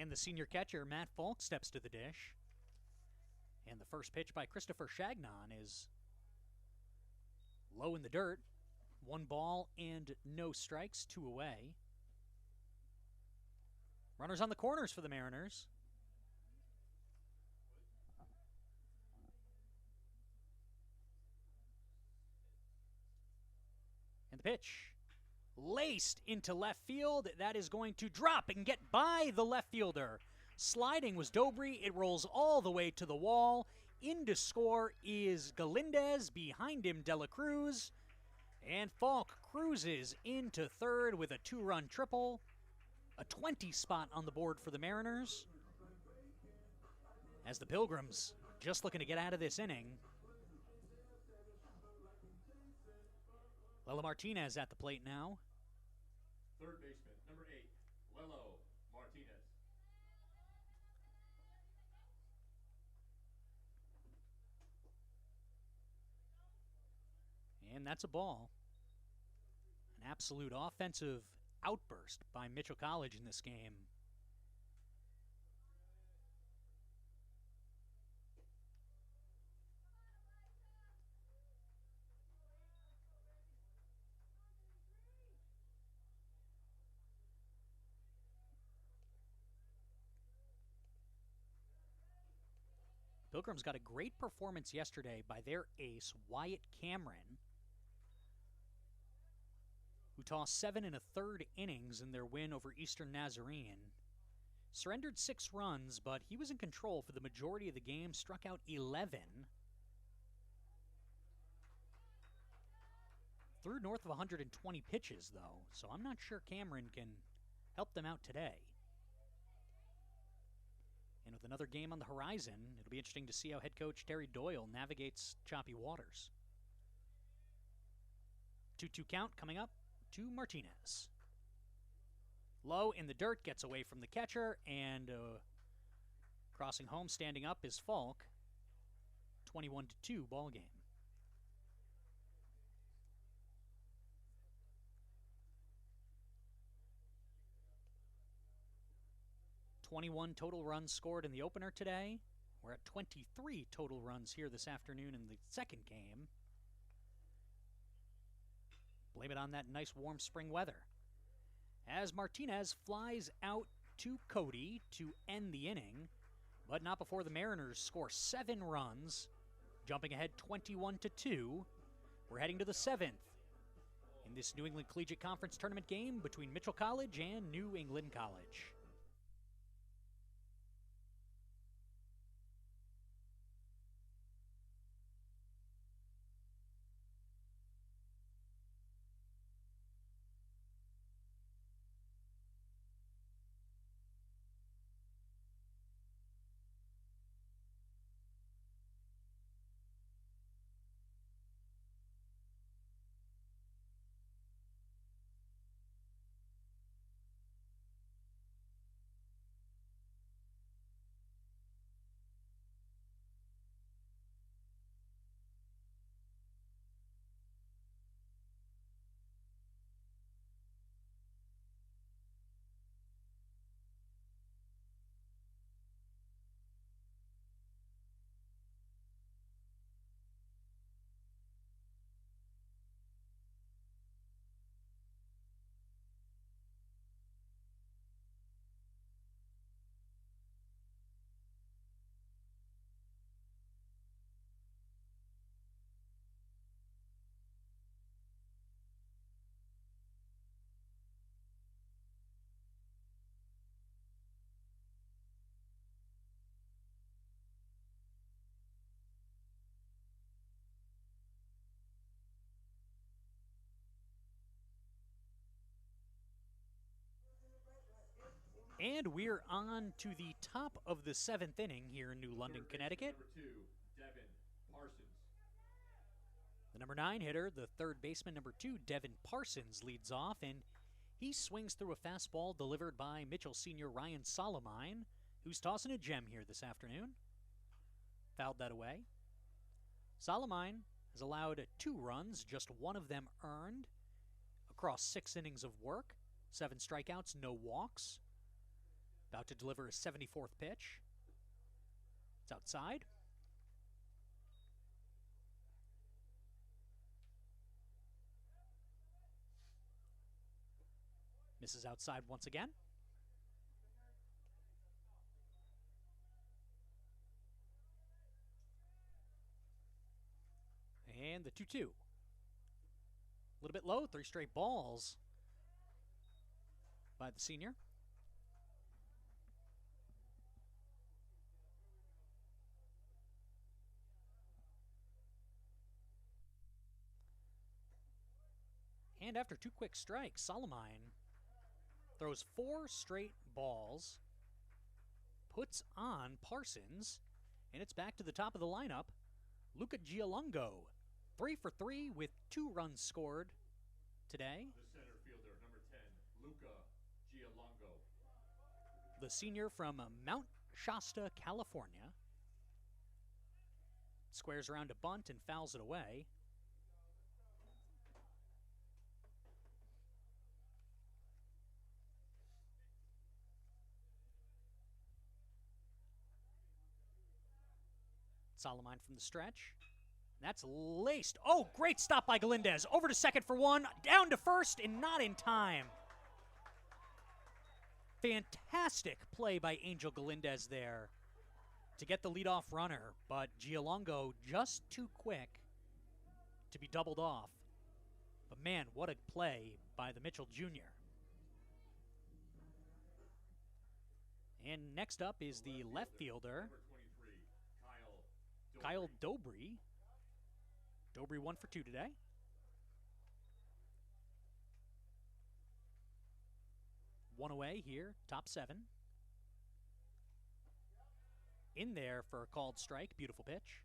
And the senior catcher, Matt Falk, steps to the dish. And the first pitch by Christopher Chagnon is low in the dirt. 1 ball and no strikes, 2 away. Runners on the corners for the Mariners. And the pitch laced into left field. That is going to drop and get by the left fielder. Sliding was Dobry. It rolls all the way to the wall. In to score is Galindez. Behind him, De La Cruz. And Falk cruises into third with a 2-run triple. A 20 spot on the board for the Mariners. As the Pilgrims just looking to get out of this inning. Lelo Martinez at the plate now. Third baseman, number 8, Lelo Martinez. And that's a ball. An absolute offensive outburst by Mitchell College in this game. Pilgrims got a great performance yesterday by their ace, Wyatt Cameron, who tossed 7 1/3 innings in their win over Eastern Nazarene. Surrendered 6 runs, but he was in control for the majority of the game, struck out 11. Threw north of 120 pitches, though, so I'm not sure Cameron can help them out today. And with another game on the horizon, it'll be interesting to see how head coach Terry Doyle navigates choppy waters. 2-2 count coming up to Martinez. Low in the dirt, gets away from the catcher, and crossing home, standing up is Falk. 21-2 ball game. "21 total runs scored in the opener today. We're at 23 total runs here this afternoon in the second game. Blame it on that nice warm spring weather. as Martinez flies out to Cody to end the inning, but not before the Mariners score 7 runs, jumping ahead 21-2. We're heading to the 7th in this New England Collegiate Conference Tournament game between Mitchell College and New England College. And we're on to the top of the 7th inning here in New London, Connecticut. Number 2, Devin Parsons. The number 9 hitter, the third baseman, number 2, Devin Parsons, leads off, and he swings through a fastball delivered by Mitchell senior Ryan Solomine, who's tossing a gem here this afternoon. Fouled that away. Solomine has allowed 2 runs, just 1 of them earned, across 6 innings of work, 7 strikeouts, no walks. About to deliver his 74th pitch. It's outside. Misses outside once again. And the 2-2. A little bit low, 3 straight balls by the senior. And after 2 quick strikes, Solomine throws 4 straight balls, puts on Parsons, and it's back to the top of the lineup. Luca Gialongo, 3 for 3 with 2 runs scored today. The center fielder, number 10, Luca Gialongo. The senior from Mount Shasta, California. Squares around a bunt and fouls it away. Solomine from the stretch. That's laced. Oh, great stop by Galindez. Over to second for 1. Down to first and not in time. Fantastic play by Angel Galindez there to get the leadoff runner, but Gialongo just too quick to be doubled off. But man, what a play by the Mitchell Jr. And next up is the left fielder, Kyle Dobry. Dobry 1 for 2 today. One away here, top 7. In there for a called strike, beautiful pitch.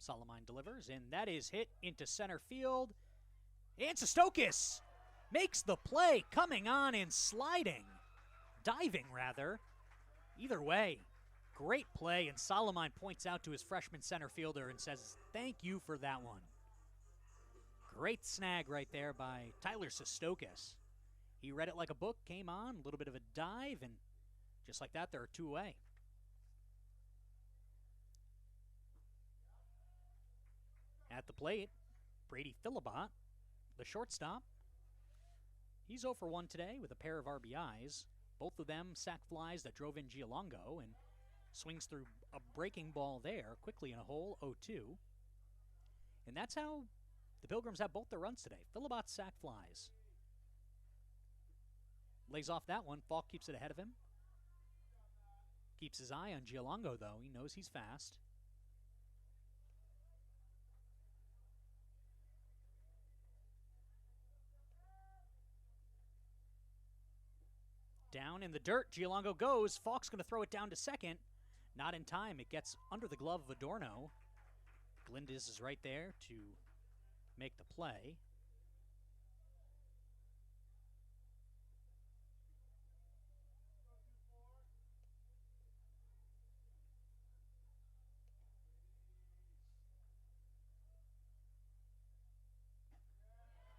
Solomine delivers, and that is hit into center field. And Sestokis makes the play, coming on and sliding. Diving, rather. Either way, great play, and Solomine points out to his freshman center fielder and says, thank you for that one. Great snag right there by Tyler Sestokis. He read it like a book, came on, a little bit of a dive, and just like that, there are 2 away. At the plate, Brady Philibot, the shortstop. He's 0 for 1 today with a pair of RBIs. Both of them sac flies that drove in Giolongo, and swings through a breaking ball there quickly in a hole, 0-2. And that's how the Pilgrims have both their runs today. Philibot sac flies. Lays off that one. Falk keeps it ahead of him. Keeps his eye on Giolongo, though. He knows he's fast. Down in the dirt, Giolongo goes. Falk's going to throw it down to second. Not in time. It gets under the glove of Adorno. Glindis is right there to make the play.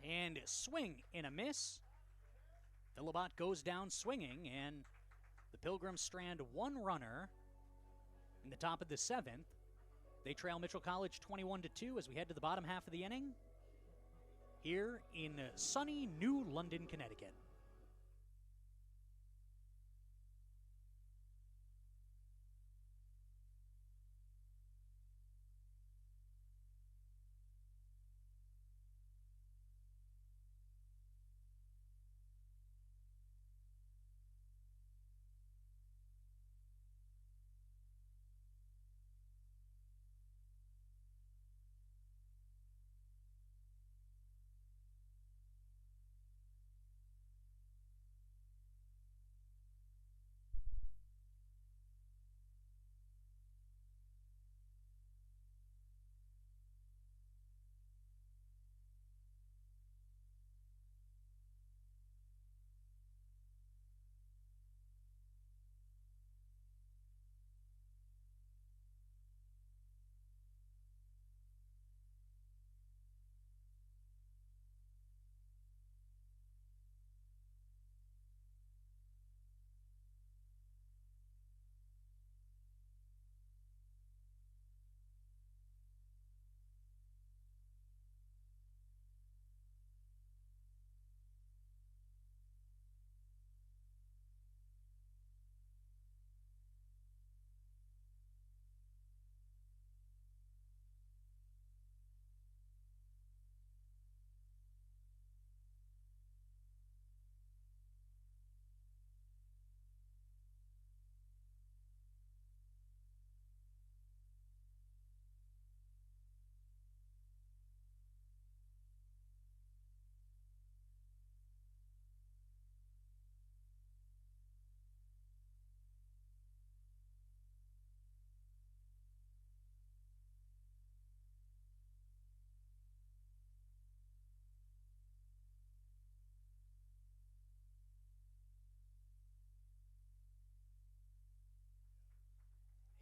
And swing and a miss. Philibot goes down swinging, and the Pilgrims strand one runner in the top of the 7th. They trail Mitchell College 21-2 as we head to the bottom half of the inning here in sunny New London, Connecticut.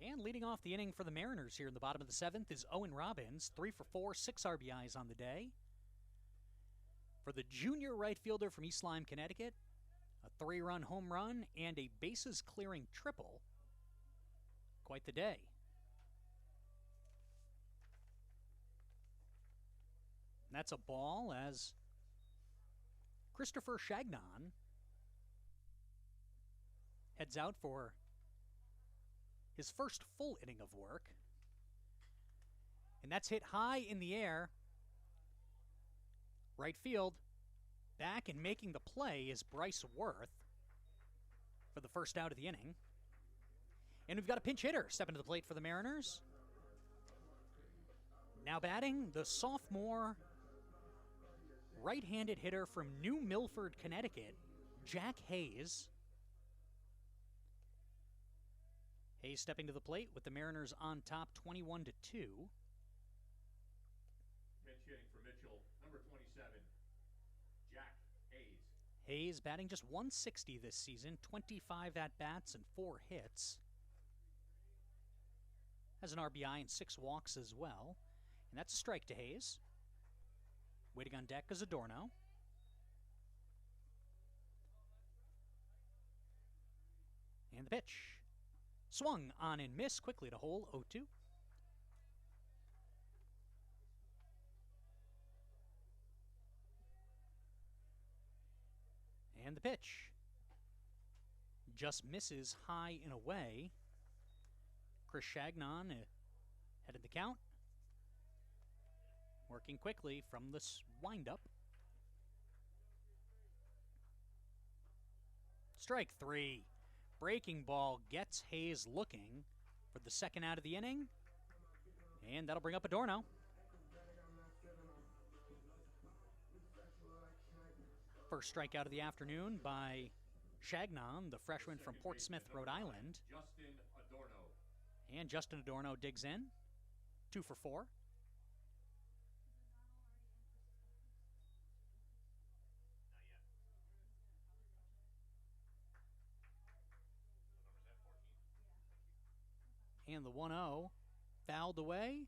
And leading off the inning for the Mariners here in the bottom of the 7th is Owen Robbins, 3 for 4, 6 RBIs on the day. For the junior right fielder from East Lyme, Connecticut, a 3-run home run and a bases-clearing triple. Quite the day. And that's a ball as Christopher Chagnon heads out for his first full inning of work. And that's hit high in the air. Right field. Back and making the play is Bryce Worth for the first out of the inning. And we've got a pinch hitter stepping to the plate for the Mariners. Now batting, the sophomore right-handed hitter from New Milford, Connecticut, Jack Hayes. Hayes stepping to the plate with the Mariners on top 21-2. Pinch hitting for Mitchell, number 27, Jack Hayes. Hayes batting just 160 this season, 25 at-bats and 4 hits. Has an RBI and 6 walks as well. And that's a strike to Hayes. Waiting on deck is Adorno. And the pitch. Swung on and missed quickly to hole, 0-2. And the pitch just misses high and away. Chris Shagnon ahead of the count. Working quickly from the windup. Strike three. Breaking ball gets Hayes looking for the second out of the inning. And that'll bring up Adorno. First strikeout of the afternoon by Shagnon, the freshman from Portsmouth, Rhode Island. Justin Adorno. And Justin Adorno digs in. 2 for 4. And the 1-0 fouled away.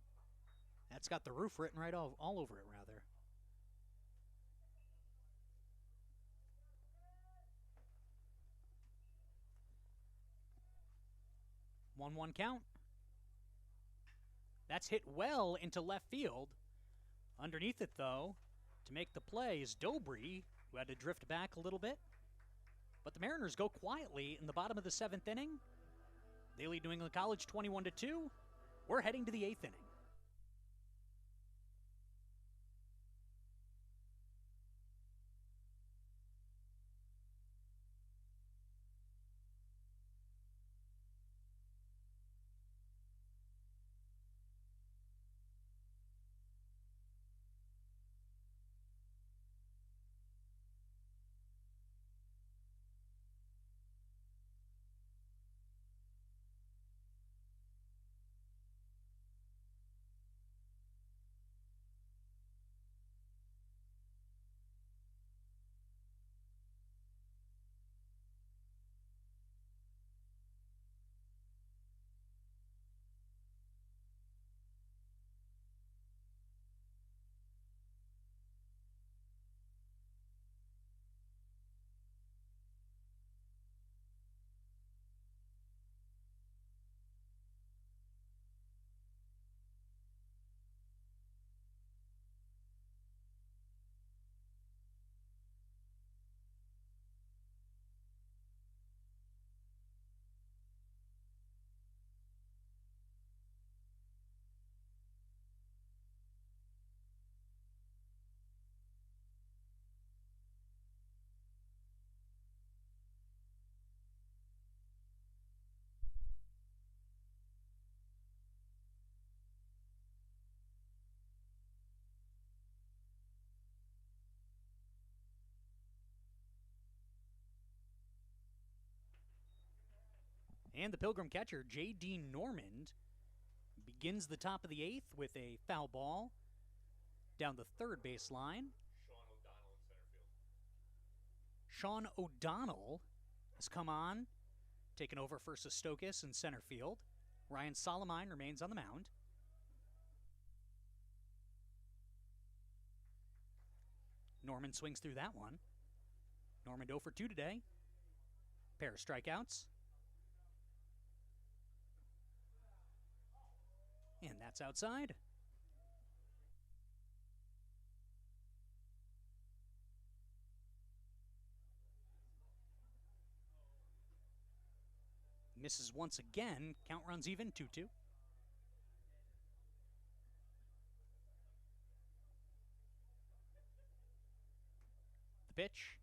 That's got the roof written right all over it, rather. One count. That's hit well into left field. Underneath it, though, to make the play is Dobry, who had to drift back a little bit. But the Mariners go quietly in the bottom of the 7th inning. They lead New England College 21-2. We're heading to the 8th inning. And the Pilgrim catcher, J.D. Normand, begins the top of the 8th with a foul ball down the third baseline. Sean O'Donnell in center field. Sean O'Donnell has come on, taken over for Sestokis in center field. Ryan Solomine remains on the mound. Normand swings through that one. Normand 0 for 2 today. Pair of strikeouts. And that's outside. Misses once again. Count runs even, 2-2. The pitch.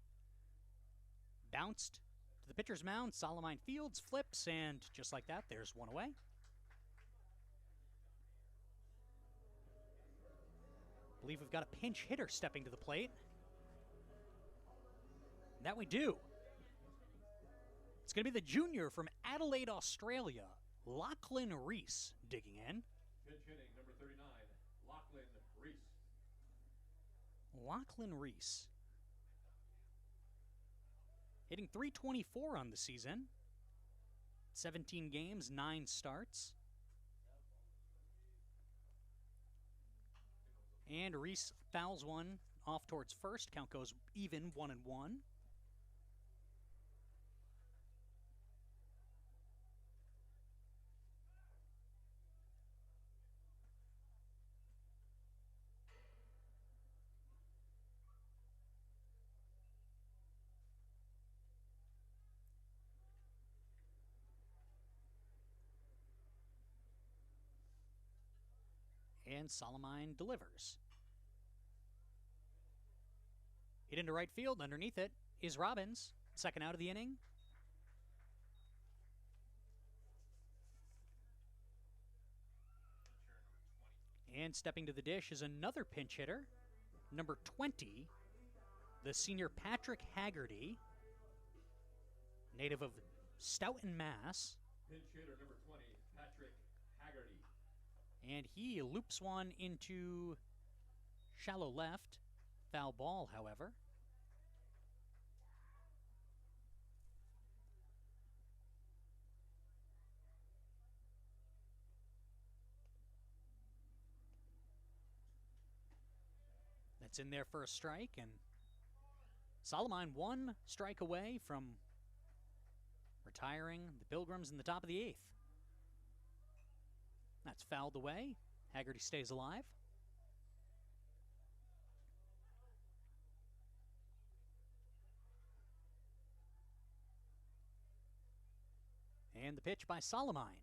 Bounced to the pitcher's mound. Solomine fields, flips, and just like that, there's one away. I believe we've got a pinch hitter stepping to the plate. That we do. It's going to be the junior from Adelaide, Australia, Lachlan Reese, digging in. Pinch hitting, number 39, Lachlan Reese. Lachlan Reese. Hitting .324 on the season. 17 games, 9 starts. And Reese fouls one off towards first. Count goes even, 1-1. And Solomine delivers. Hit into right field. Underneath it is Robbins. Second out of the inning. And stepping to the dish is another pinch hitter, number 20, the senior Patrick Haggerty, native of Stoughton, Mass. Pinch hitter number 20, Patrick Haggerty. And he loops one into shallow left. Foul ball, however. That's in there for a strike, and Solomine 1 strike away from retiring the Pilgrims in the top of the 8th. That's fouled away. Haggerty stays alive. And the pitch by Solomine.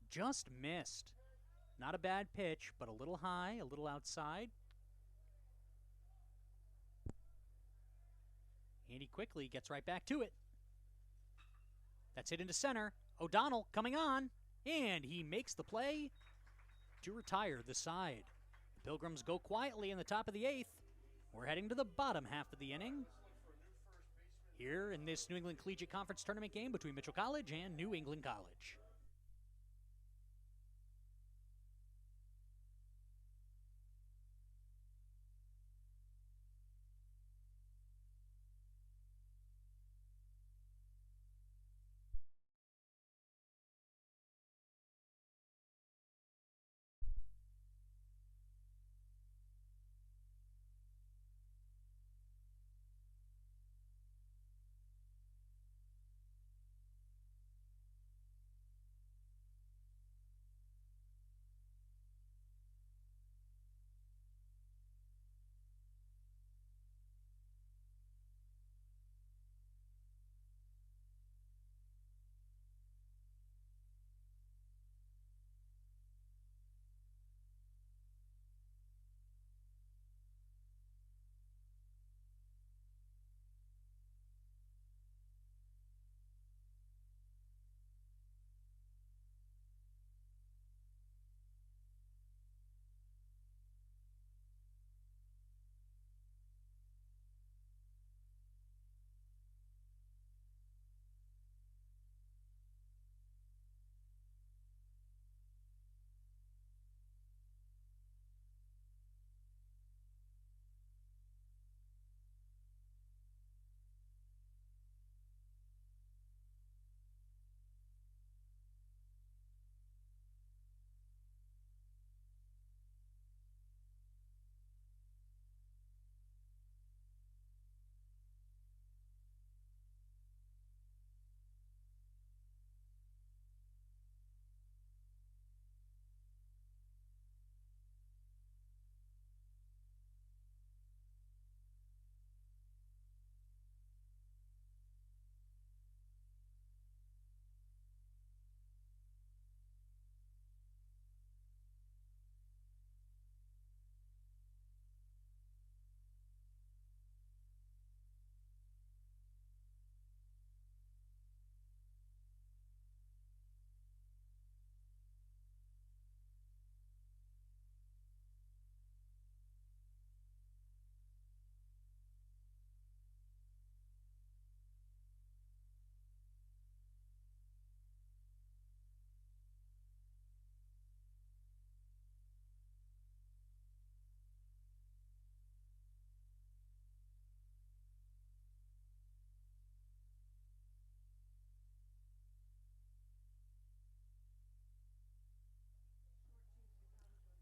Just missed. Not a bad pitch, but a little high, a little outside. And he quickly gets right back to it. That's hit into center. O'Donnell coming on, and he makes the play to retire the side. The Pilgrims go quietly in the top of the 8th. We're heading to the bottom half of the inning here in this New England Collegiate Conference Tournament game between Mitchell College and New England College.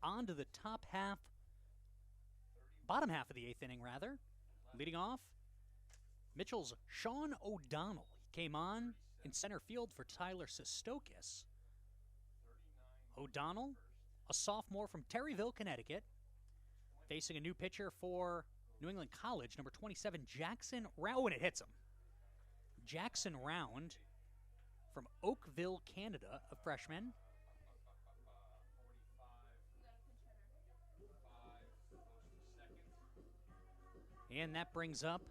On to the bottom half of the 8th inning, rather. Leading off, Mitchell's Sean O'Donnell. He came on in center field for Tyler Sestokis. O'Donnell, a sophomore from Terryville, Connecticut, facing a new pitcher for New England College, number 27, Jackson Round, and it hits him. Jackson Round from Oakville, Canada, a freshman. And that brings up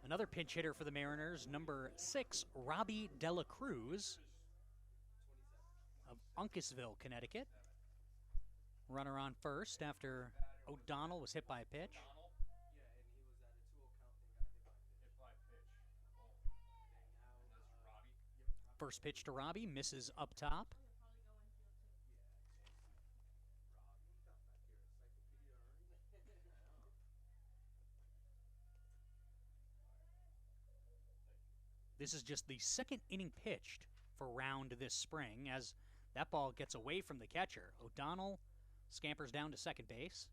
another pinch hitter for the Mariners, number 6, Robbie Dela Cruz of Uncasville, Connecticut. Runner on first after O'Donnell was hit by a pitch. First pitch to Robbie, misses up top. This is just the second inning pitched for Round this spring as that ball gets away from the catcher. O'Donnell scampers down to second base.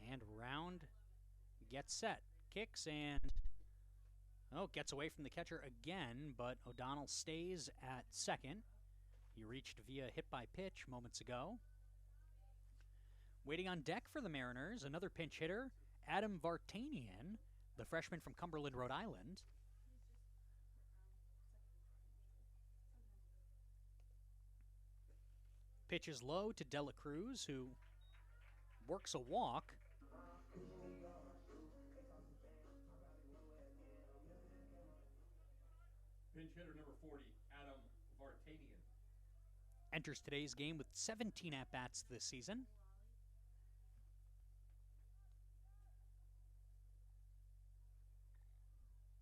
And Round gets set, kicks, and gets away from the catcher again, but O'Donnell stays at second. He reached via hit by pitch moments ago. Waiting on deck for the Mariners, another pinch hitter, Adam Vartanian, the freshman from Cumberland, Rhode Island. Pitches low to Dela Cruz, who works a walk. Pinch hitter number 40, Adam Vartanian. Enters today's game with 17 at-bats this season.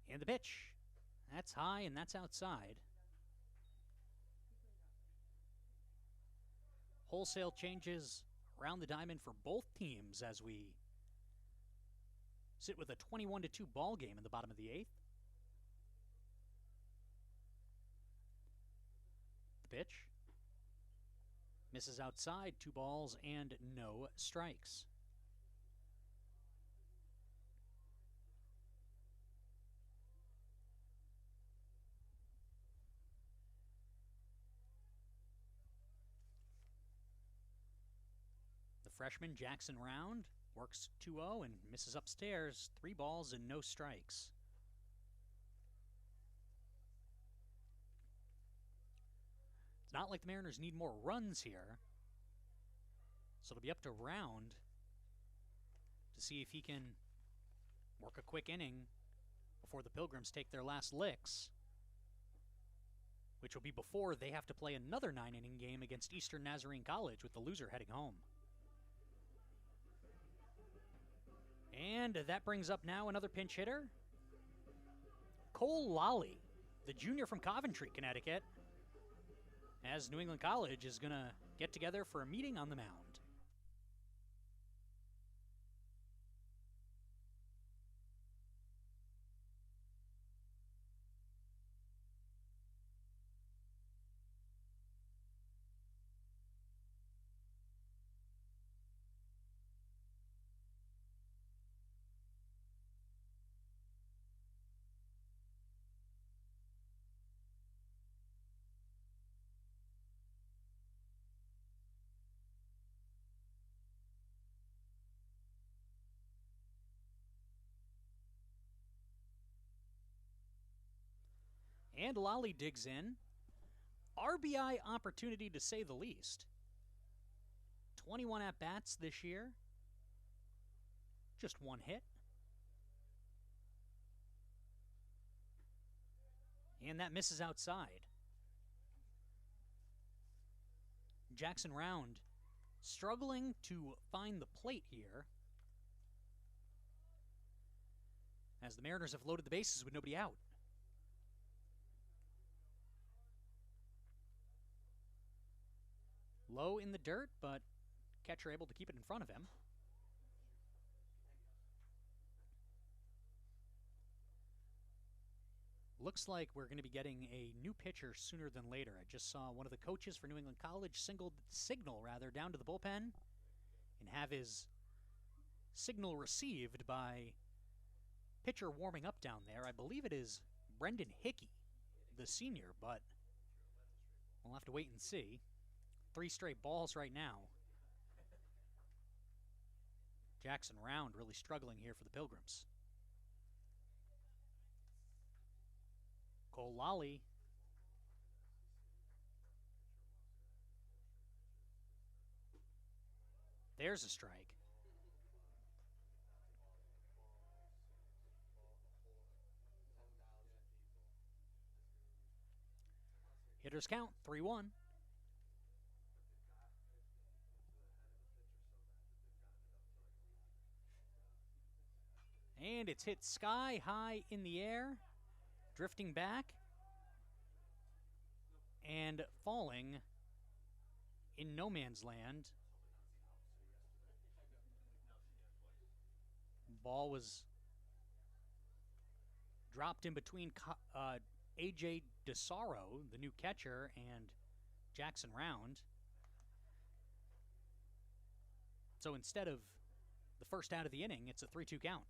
And the pitch. That's high and that's outside. Wholesale changes around the diamond for both teams as we sit with a 21-2 ball game in the bottom of the 8th. The pitch misses outside, 2 balls and no strikes. The freshman Jackson Round works 2-0 and misses upstairs, 3 balls and no strikes. It's not like the Mariners need more runs here, so it'll be up to Round to see if he can work a quick inning before the Pilgrims take their last licks, which will be before they have to play another 9-inning game against Eastern Nazarene College, with the loser heading home. And that brings up now another pinch hitter, Cole Lally, the junior from Coventry, Connecticut, as New England College is going to get together for a meeting on the mound. And Lally digs in. RBI opportunity to say the least. 21 at-bats this year. Just 1 hit. And that misses outside. Jackson Round struggling to find the plate here, as the Mariners have loaded the bases with nobody out. Low in the dirt, but catcher able to keep it in front of him. Looks like we're going to be getting a new pitcher sooner than later. I just saw one of the coaches for New England College signal down to the bullpen and have his signal received by pitcher warming up down there. I believe it is Brendan Hickey, the senior, but we'll have to wait and see. 3 straight balls right now. Jackson Round really struggling here for the Pilgrims. Cole Lally. There's a strike. Hitters count, 3-1. And it's hit sky high in the air, drifting back, and falling in no man's land. Ball was dropped in between A.J. DeSaro, the new catcher, and Jackson Round. So instead of the first out of the inning, it's a 3-2 count.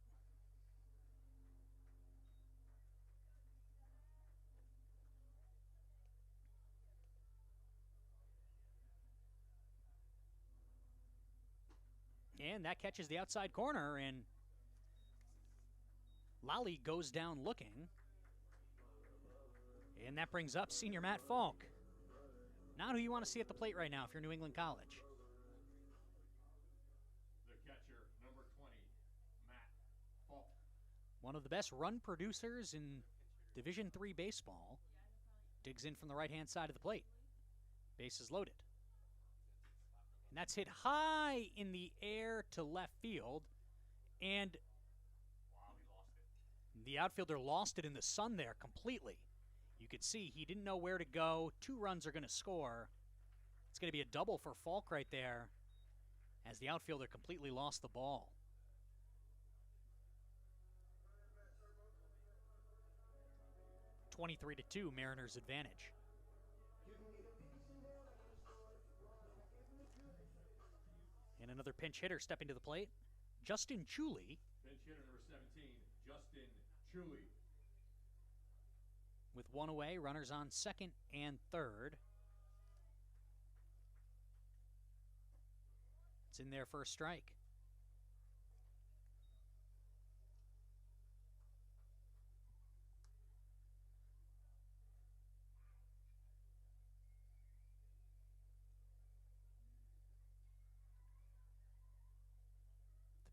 And that catches the outside corner, and Lally goes down looking. And that brings up senior Matt Falk. Not who you want to see at the plate right now if you're New England College. The catcher, number 20, Matt Falk. One of the best run producers in Division III baseball. Digs in from the right-hand side of the plate. Bases loaded. And that's hit high in the air to left field. And the outfielder lost it in the sun there completely. You could see he didn't know where to go. 2 runs are going to score. It's going to be a double for Falk right there as the outfielder completely lost the ball. (23-2) Mariners advantage. And another pinch hitter stepping to the plate, Justin Chuli. Pinch hitter number 17, Justin Chuli. With 1 away, runners on second and third. It's in there for a strike.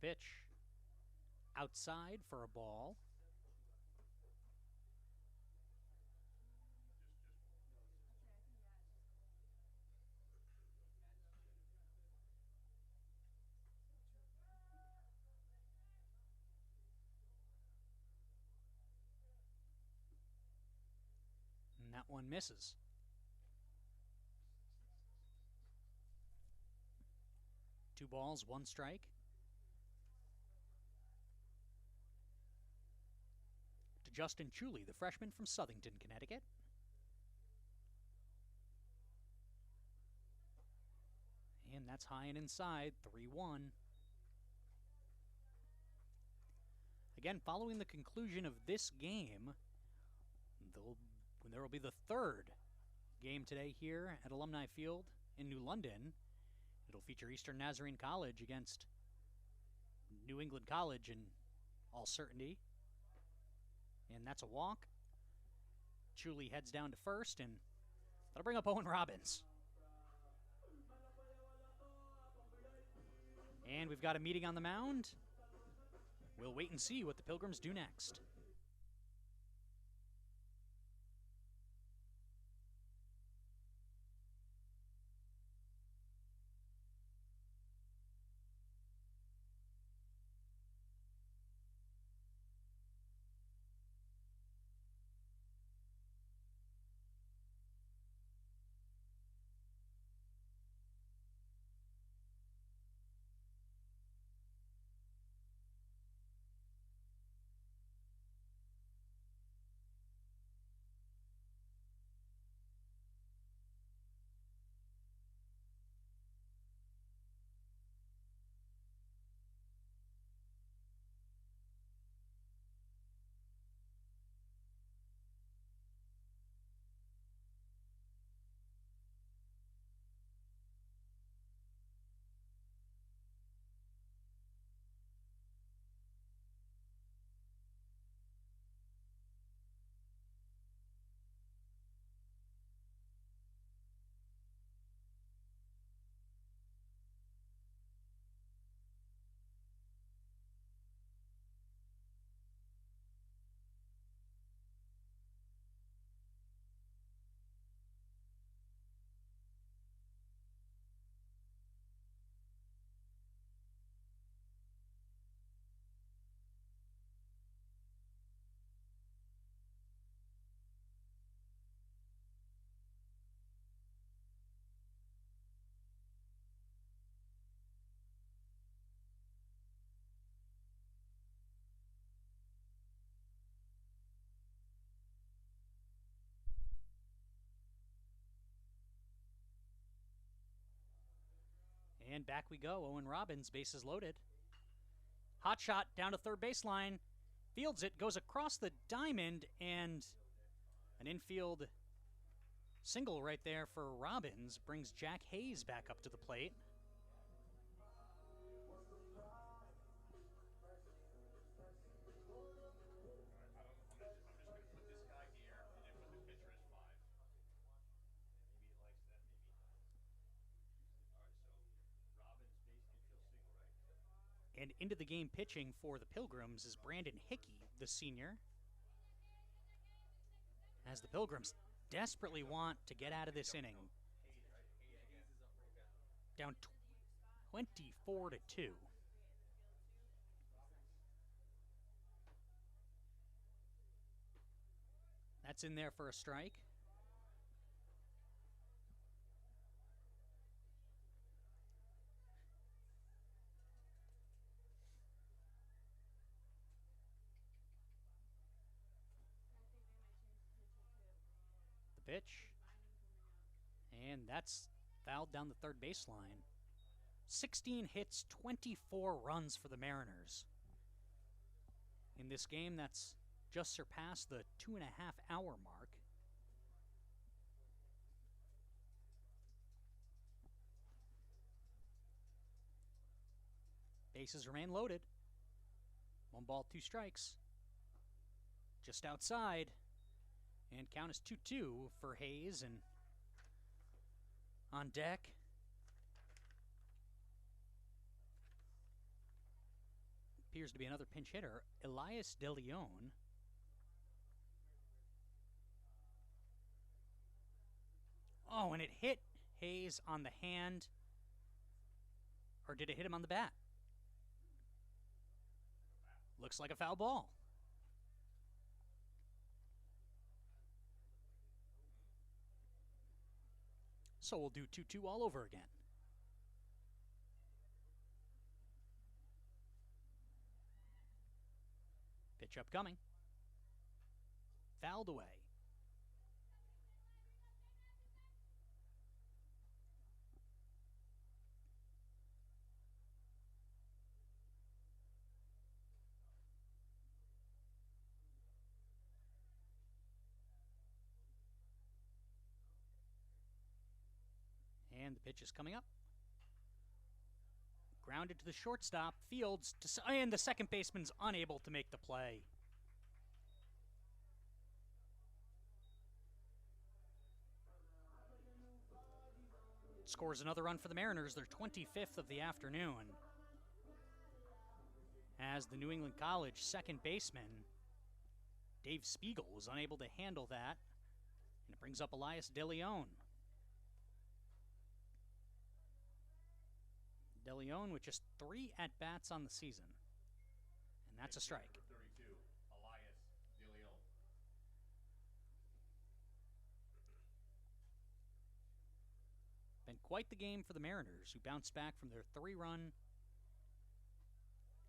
The pitch outside for a ball. And that one misses. Two balls, 1 strike. To Justin Chuli, the freshman from Southington, Connecticut. And that's high and inside, 3-1. Again, following the conclusion of this game, there will be the 3rd game today here at Alumni Field in New London. It'll feature Eastern Nazarene College against New England College in all certainty. And that's a walk. Chuli heads down to first, and that'll bring up Owen Robbins. And we've got a meeting on the mound. We'll wait and see what the Pilgrims do next. And back we go. Owen Robbins, bases loaded. Hot shot down to third baseline. Fields it, goes across the diamond, and an infield single right there for Robbins brings Jack Hayes back up to the plate. And into the game pitching for the Pilgrims is Brandon Hickey, the senior. As the Pilgrims desperately want to get out of this inning. Down 24-2. That's in there for a strike. The pitch. And that's fouled down the third baseline. 16 hits, 24 runs for the Mariners. In this game, that's just surpassed the 2.5-hour mark. Bases remain loaded. 1 ball, 2 strikes. Just outside. And count is 2-2 for Hayes. And on deck, appears to be another pinch hitter, Elias De Leon. Oh, and it hit Hayes on the hand. Or did it hit him on the bat? Looks like a foul ball. So we'll do 2-2 all over again. Pitch upcoming. Fouled away. And the pitch is coming up. Grounded to the shortstop. Fields, and the second baseman's unable to make the play. Scores another run for the Mariners, their 25th of the afternoon. As the New England College second baseman, Dave Spiegel, was unable to handle that. And it brings up Elias De Leon. De Leon with just 3 at-bats on the season. And that's a strike. Number 32, Elias De Leon. Been quite the game for the Mariners, who bounced back from their 3-run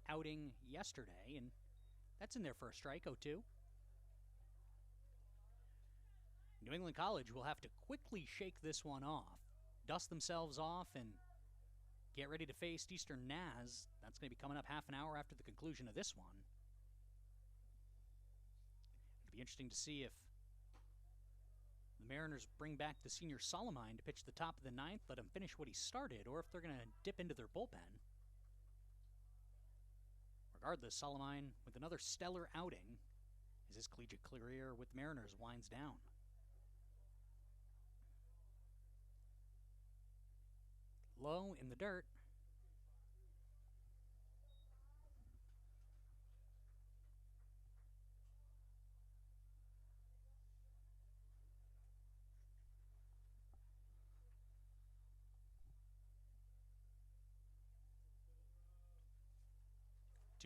outing yesterday, and that's in there for a strike, 0-2. New England College will have to quickly shake this one off, dust themselves off, and get ready to face Eastern Naz. That's going to be coming up half an hour after the conclusion of this one. It'll be interesting to see if the Mariners bring back the senior Solomine to pitch the top of the 9th, let him finish what he started, or if they're going to dip into their bullpen. Regardless, Solomine with another stellar outing as his collegiate career with the Mariners winds down. Low in the dirt.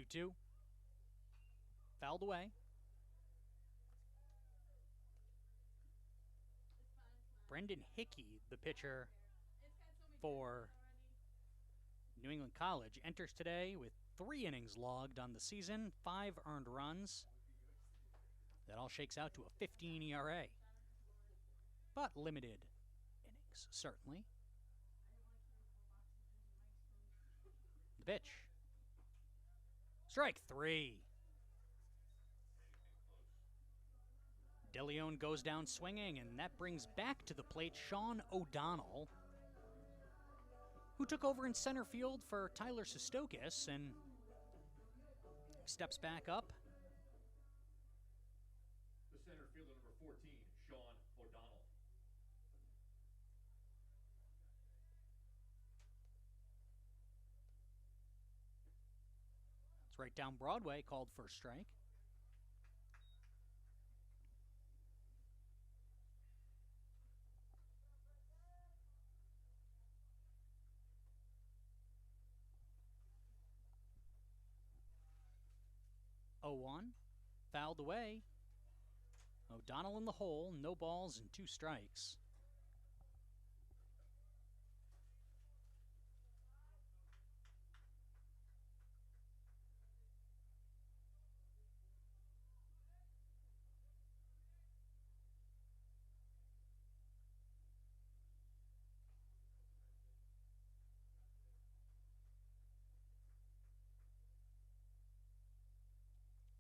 Two. Fouled away. Brendan Hickey, the pitcher for New England College, enters today with 3 innings logged on the season, 5 earned runs. That all shakes out to a 15 ERA. But limited innings, certainly. pitch. Strike 3. DeLeon goes down swinging, and that brings back to the plate Sean O'Donnell, who took over in center field for Tyler Sestokis and steps back up. The center fielder, number 14, Sean O'Donnell. It's right down Broadway, called for a strike. Oh, 1, fouled away. O'Donnell in the hole, no balls and 2 strikes.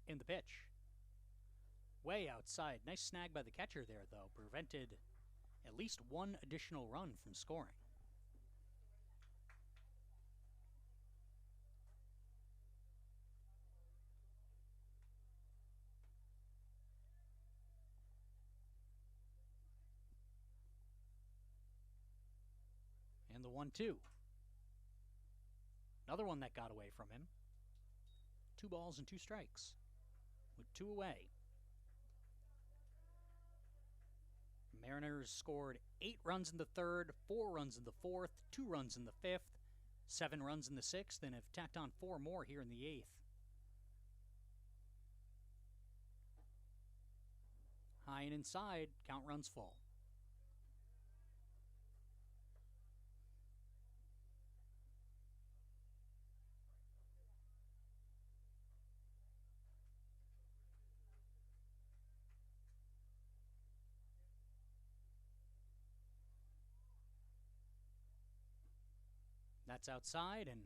In the pitch. Way outside. Nice snag by the catcher there, though. Prevented at least 1 additional run from scoring. And the 1-2. Another one that got away from him. 2 balls and 2 strikes with 2 away. Mariners scored 8 runs in the 3rd, 4 runs in the 4th, 2 runs in the 5th, 7 runs in the 6th, and have tacked on 4 more here in the 8th. High and inside, count runs full. That's outside, and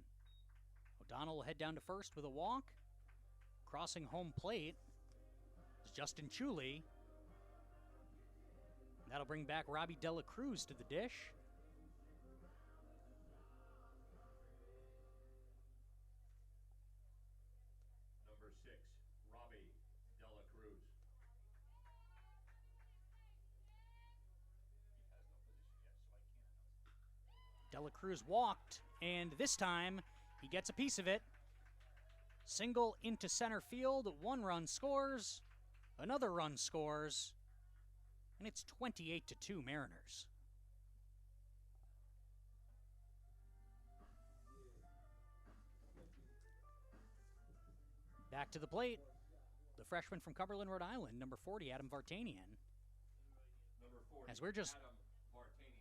O'Donnell will head down to first with a walk. Crossing home plate is Justin Chuli. That'll bring back Robbie Dela Cruz to the dish. Number 6, Robbie Dela Cruz. Dela Cruz walked, and this time he gets a piece of it. Single into center field, 1 run scores, another run scores, and it's 28-2 Mariners. Back to the plate, the freshman from Cumberland, Rhode Island, number 40, Adam Vartanian. Number 40, As we're just Adam Vartanian.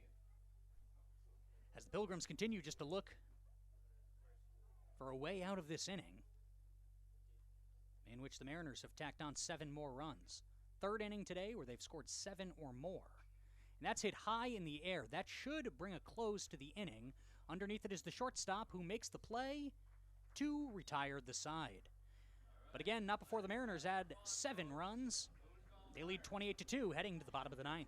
As the Pilgrims continue just to look for a way out of this inning, in which the Mariners have tacked on 7 more runs. 3rd inning today where they've scored 7 or more. And that's hit high in the air. That should bring a close to the inning. Underneath it is the shortstop who makes the play to retire the side. But again, not before the Mariners add 7 runs. They lead 28-2 heading to the bottom of the 9th.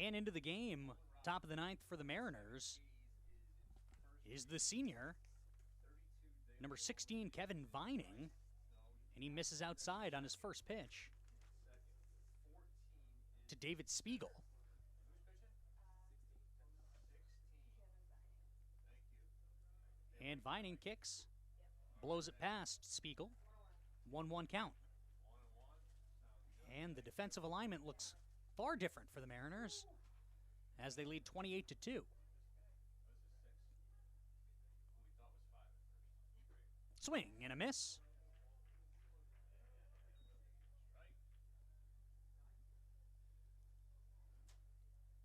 And into the game, top of the ninth for the Mariners, is the senior, number 16, Kevin Vining, and he misses outside on his first pitch to David Spiegel. And Vining kicks, blows it past Spiegel, 1-1 count. And the defensive alignment looks far different for the Mariners as they lead 28-2. Swing and a miss.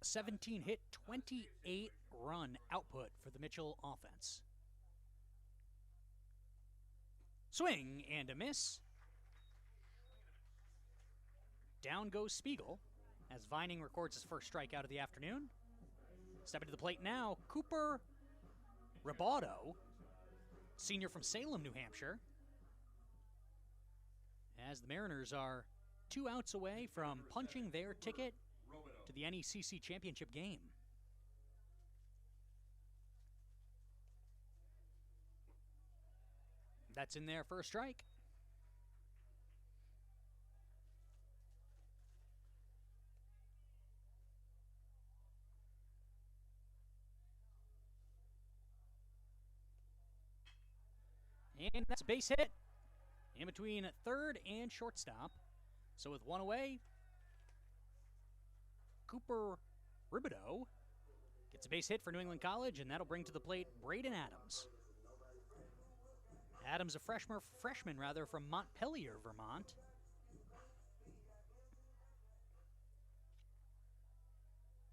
A 17-hit, 28-run output for the Mitchell offense. Swing and a miss. Down goes Spiegel as Vining records his first strikeout of the afternoon. Stepping to the plate now, Cooper Roboto, senior from Salem, New Hampshire, as the Mariners are 2 outs away from punching their ticket to the NECC championship game. That's in there for a strike. And that's a base hit in between third and shortstop. So with one away, Cooper Ribideau gets a base hit for New England College, and that'll bring to the plate Braden Adams. Adams, a freshman from Montpelier, Vermont.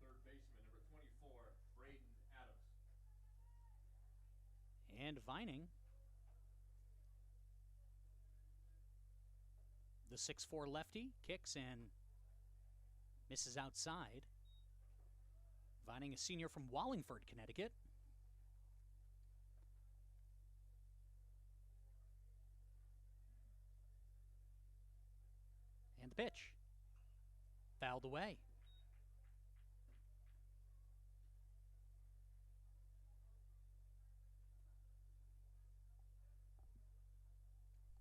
Third baseman, number 24, Braden Adams. And Vining, the 6'4" lefty, kicks and misses outside. Vining, a senior from Wallingford, Connecticut. And the pitch. Fouled away.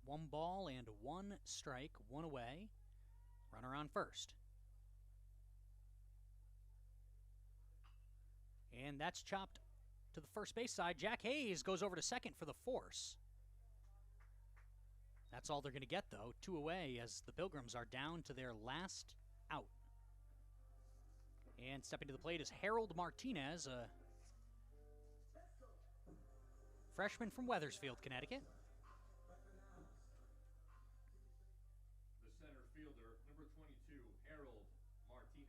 One ball and one strike, one away. Runner on first. And that's chopped to the first base side. Jack Hayes goes over to second for the force. That's all they're going to get, though. 2 away as the Pilgrims are down to their last out. And stepping to the plate is Harold Martinez, a freshman from Wethersfield, Connecticut. The center fielder, number 22, Harold Martinez.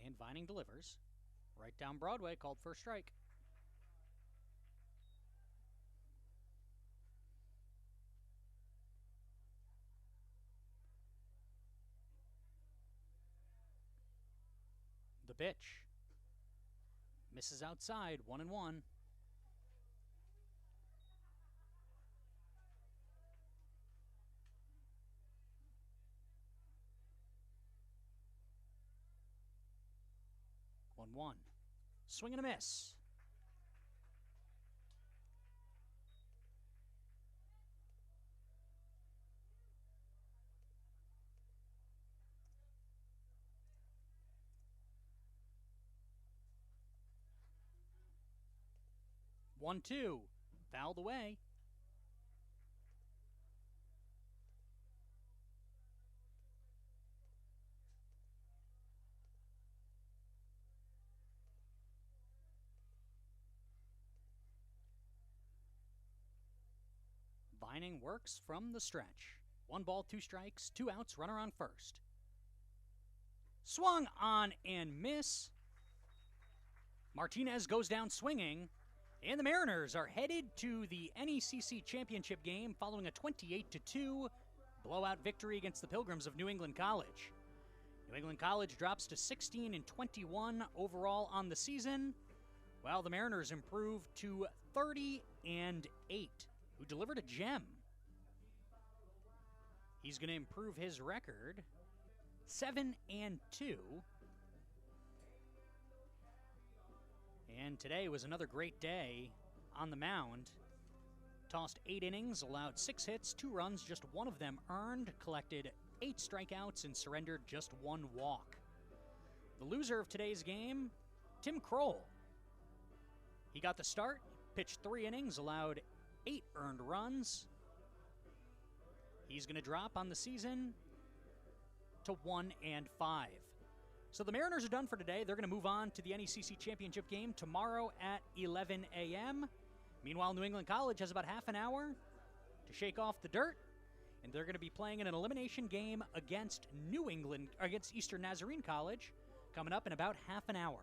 And Vining delivers. Right down Broadway, called for a strike. The pitch. Misses outside, 1-1. One. Swing and a miss. One, two. Fouled away. Vining works from the stretch. 1 ball, 2 strikes, 2 outs, runner on first. Swung on and miss. Martinez goes down swinging, and the Mariners are headed to the NECC championship game following a 28-2 blowout victory against the Pilgrims of New England College. New England College drops to 16-21 overall on the season, while the Mariners improve to 30-8. who delivered a gem. He's going to improve his record 7-2. And today was another great day on the mound. Tossed 8 innings, allowed 6 hits, 2 runs, just 1 of them earned, collected 8 strikeouts, and surrendered just 1 walk. The loser of today's game, Tim Kroll. He got the start, pitched 3 innings, allowed 8 earned runs. He's going to drop on the season to 1-5. So the Mariners are done for today. They're going to move on to the NECC Championship game tomorrow at 11 a.m. Meanwhile, New England College has about half an hour to shake off the dirt, and they're going to be playing in an elimination game against Eastern Nazarene College coming up in about half an hour.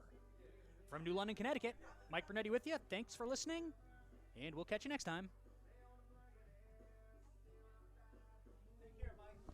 From New London, Connecticut, Mike Bernetti with you. Thanks for listening, and we'll catch you next time.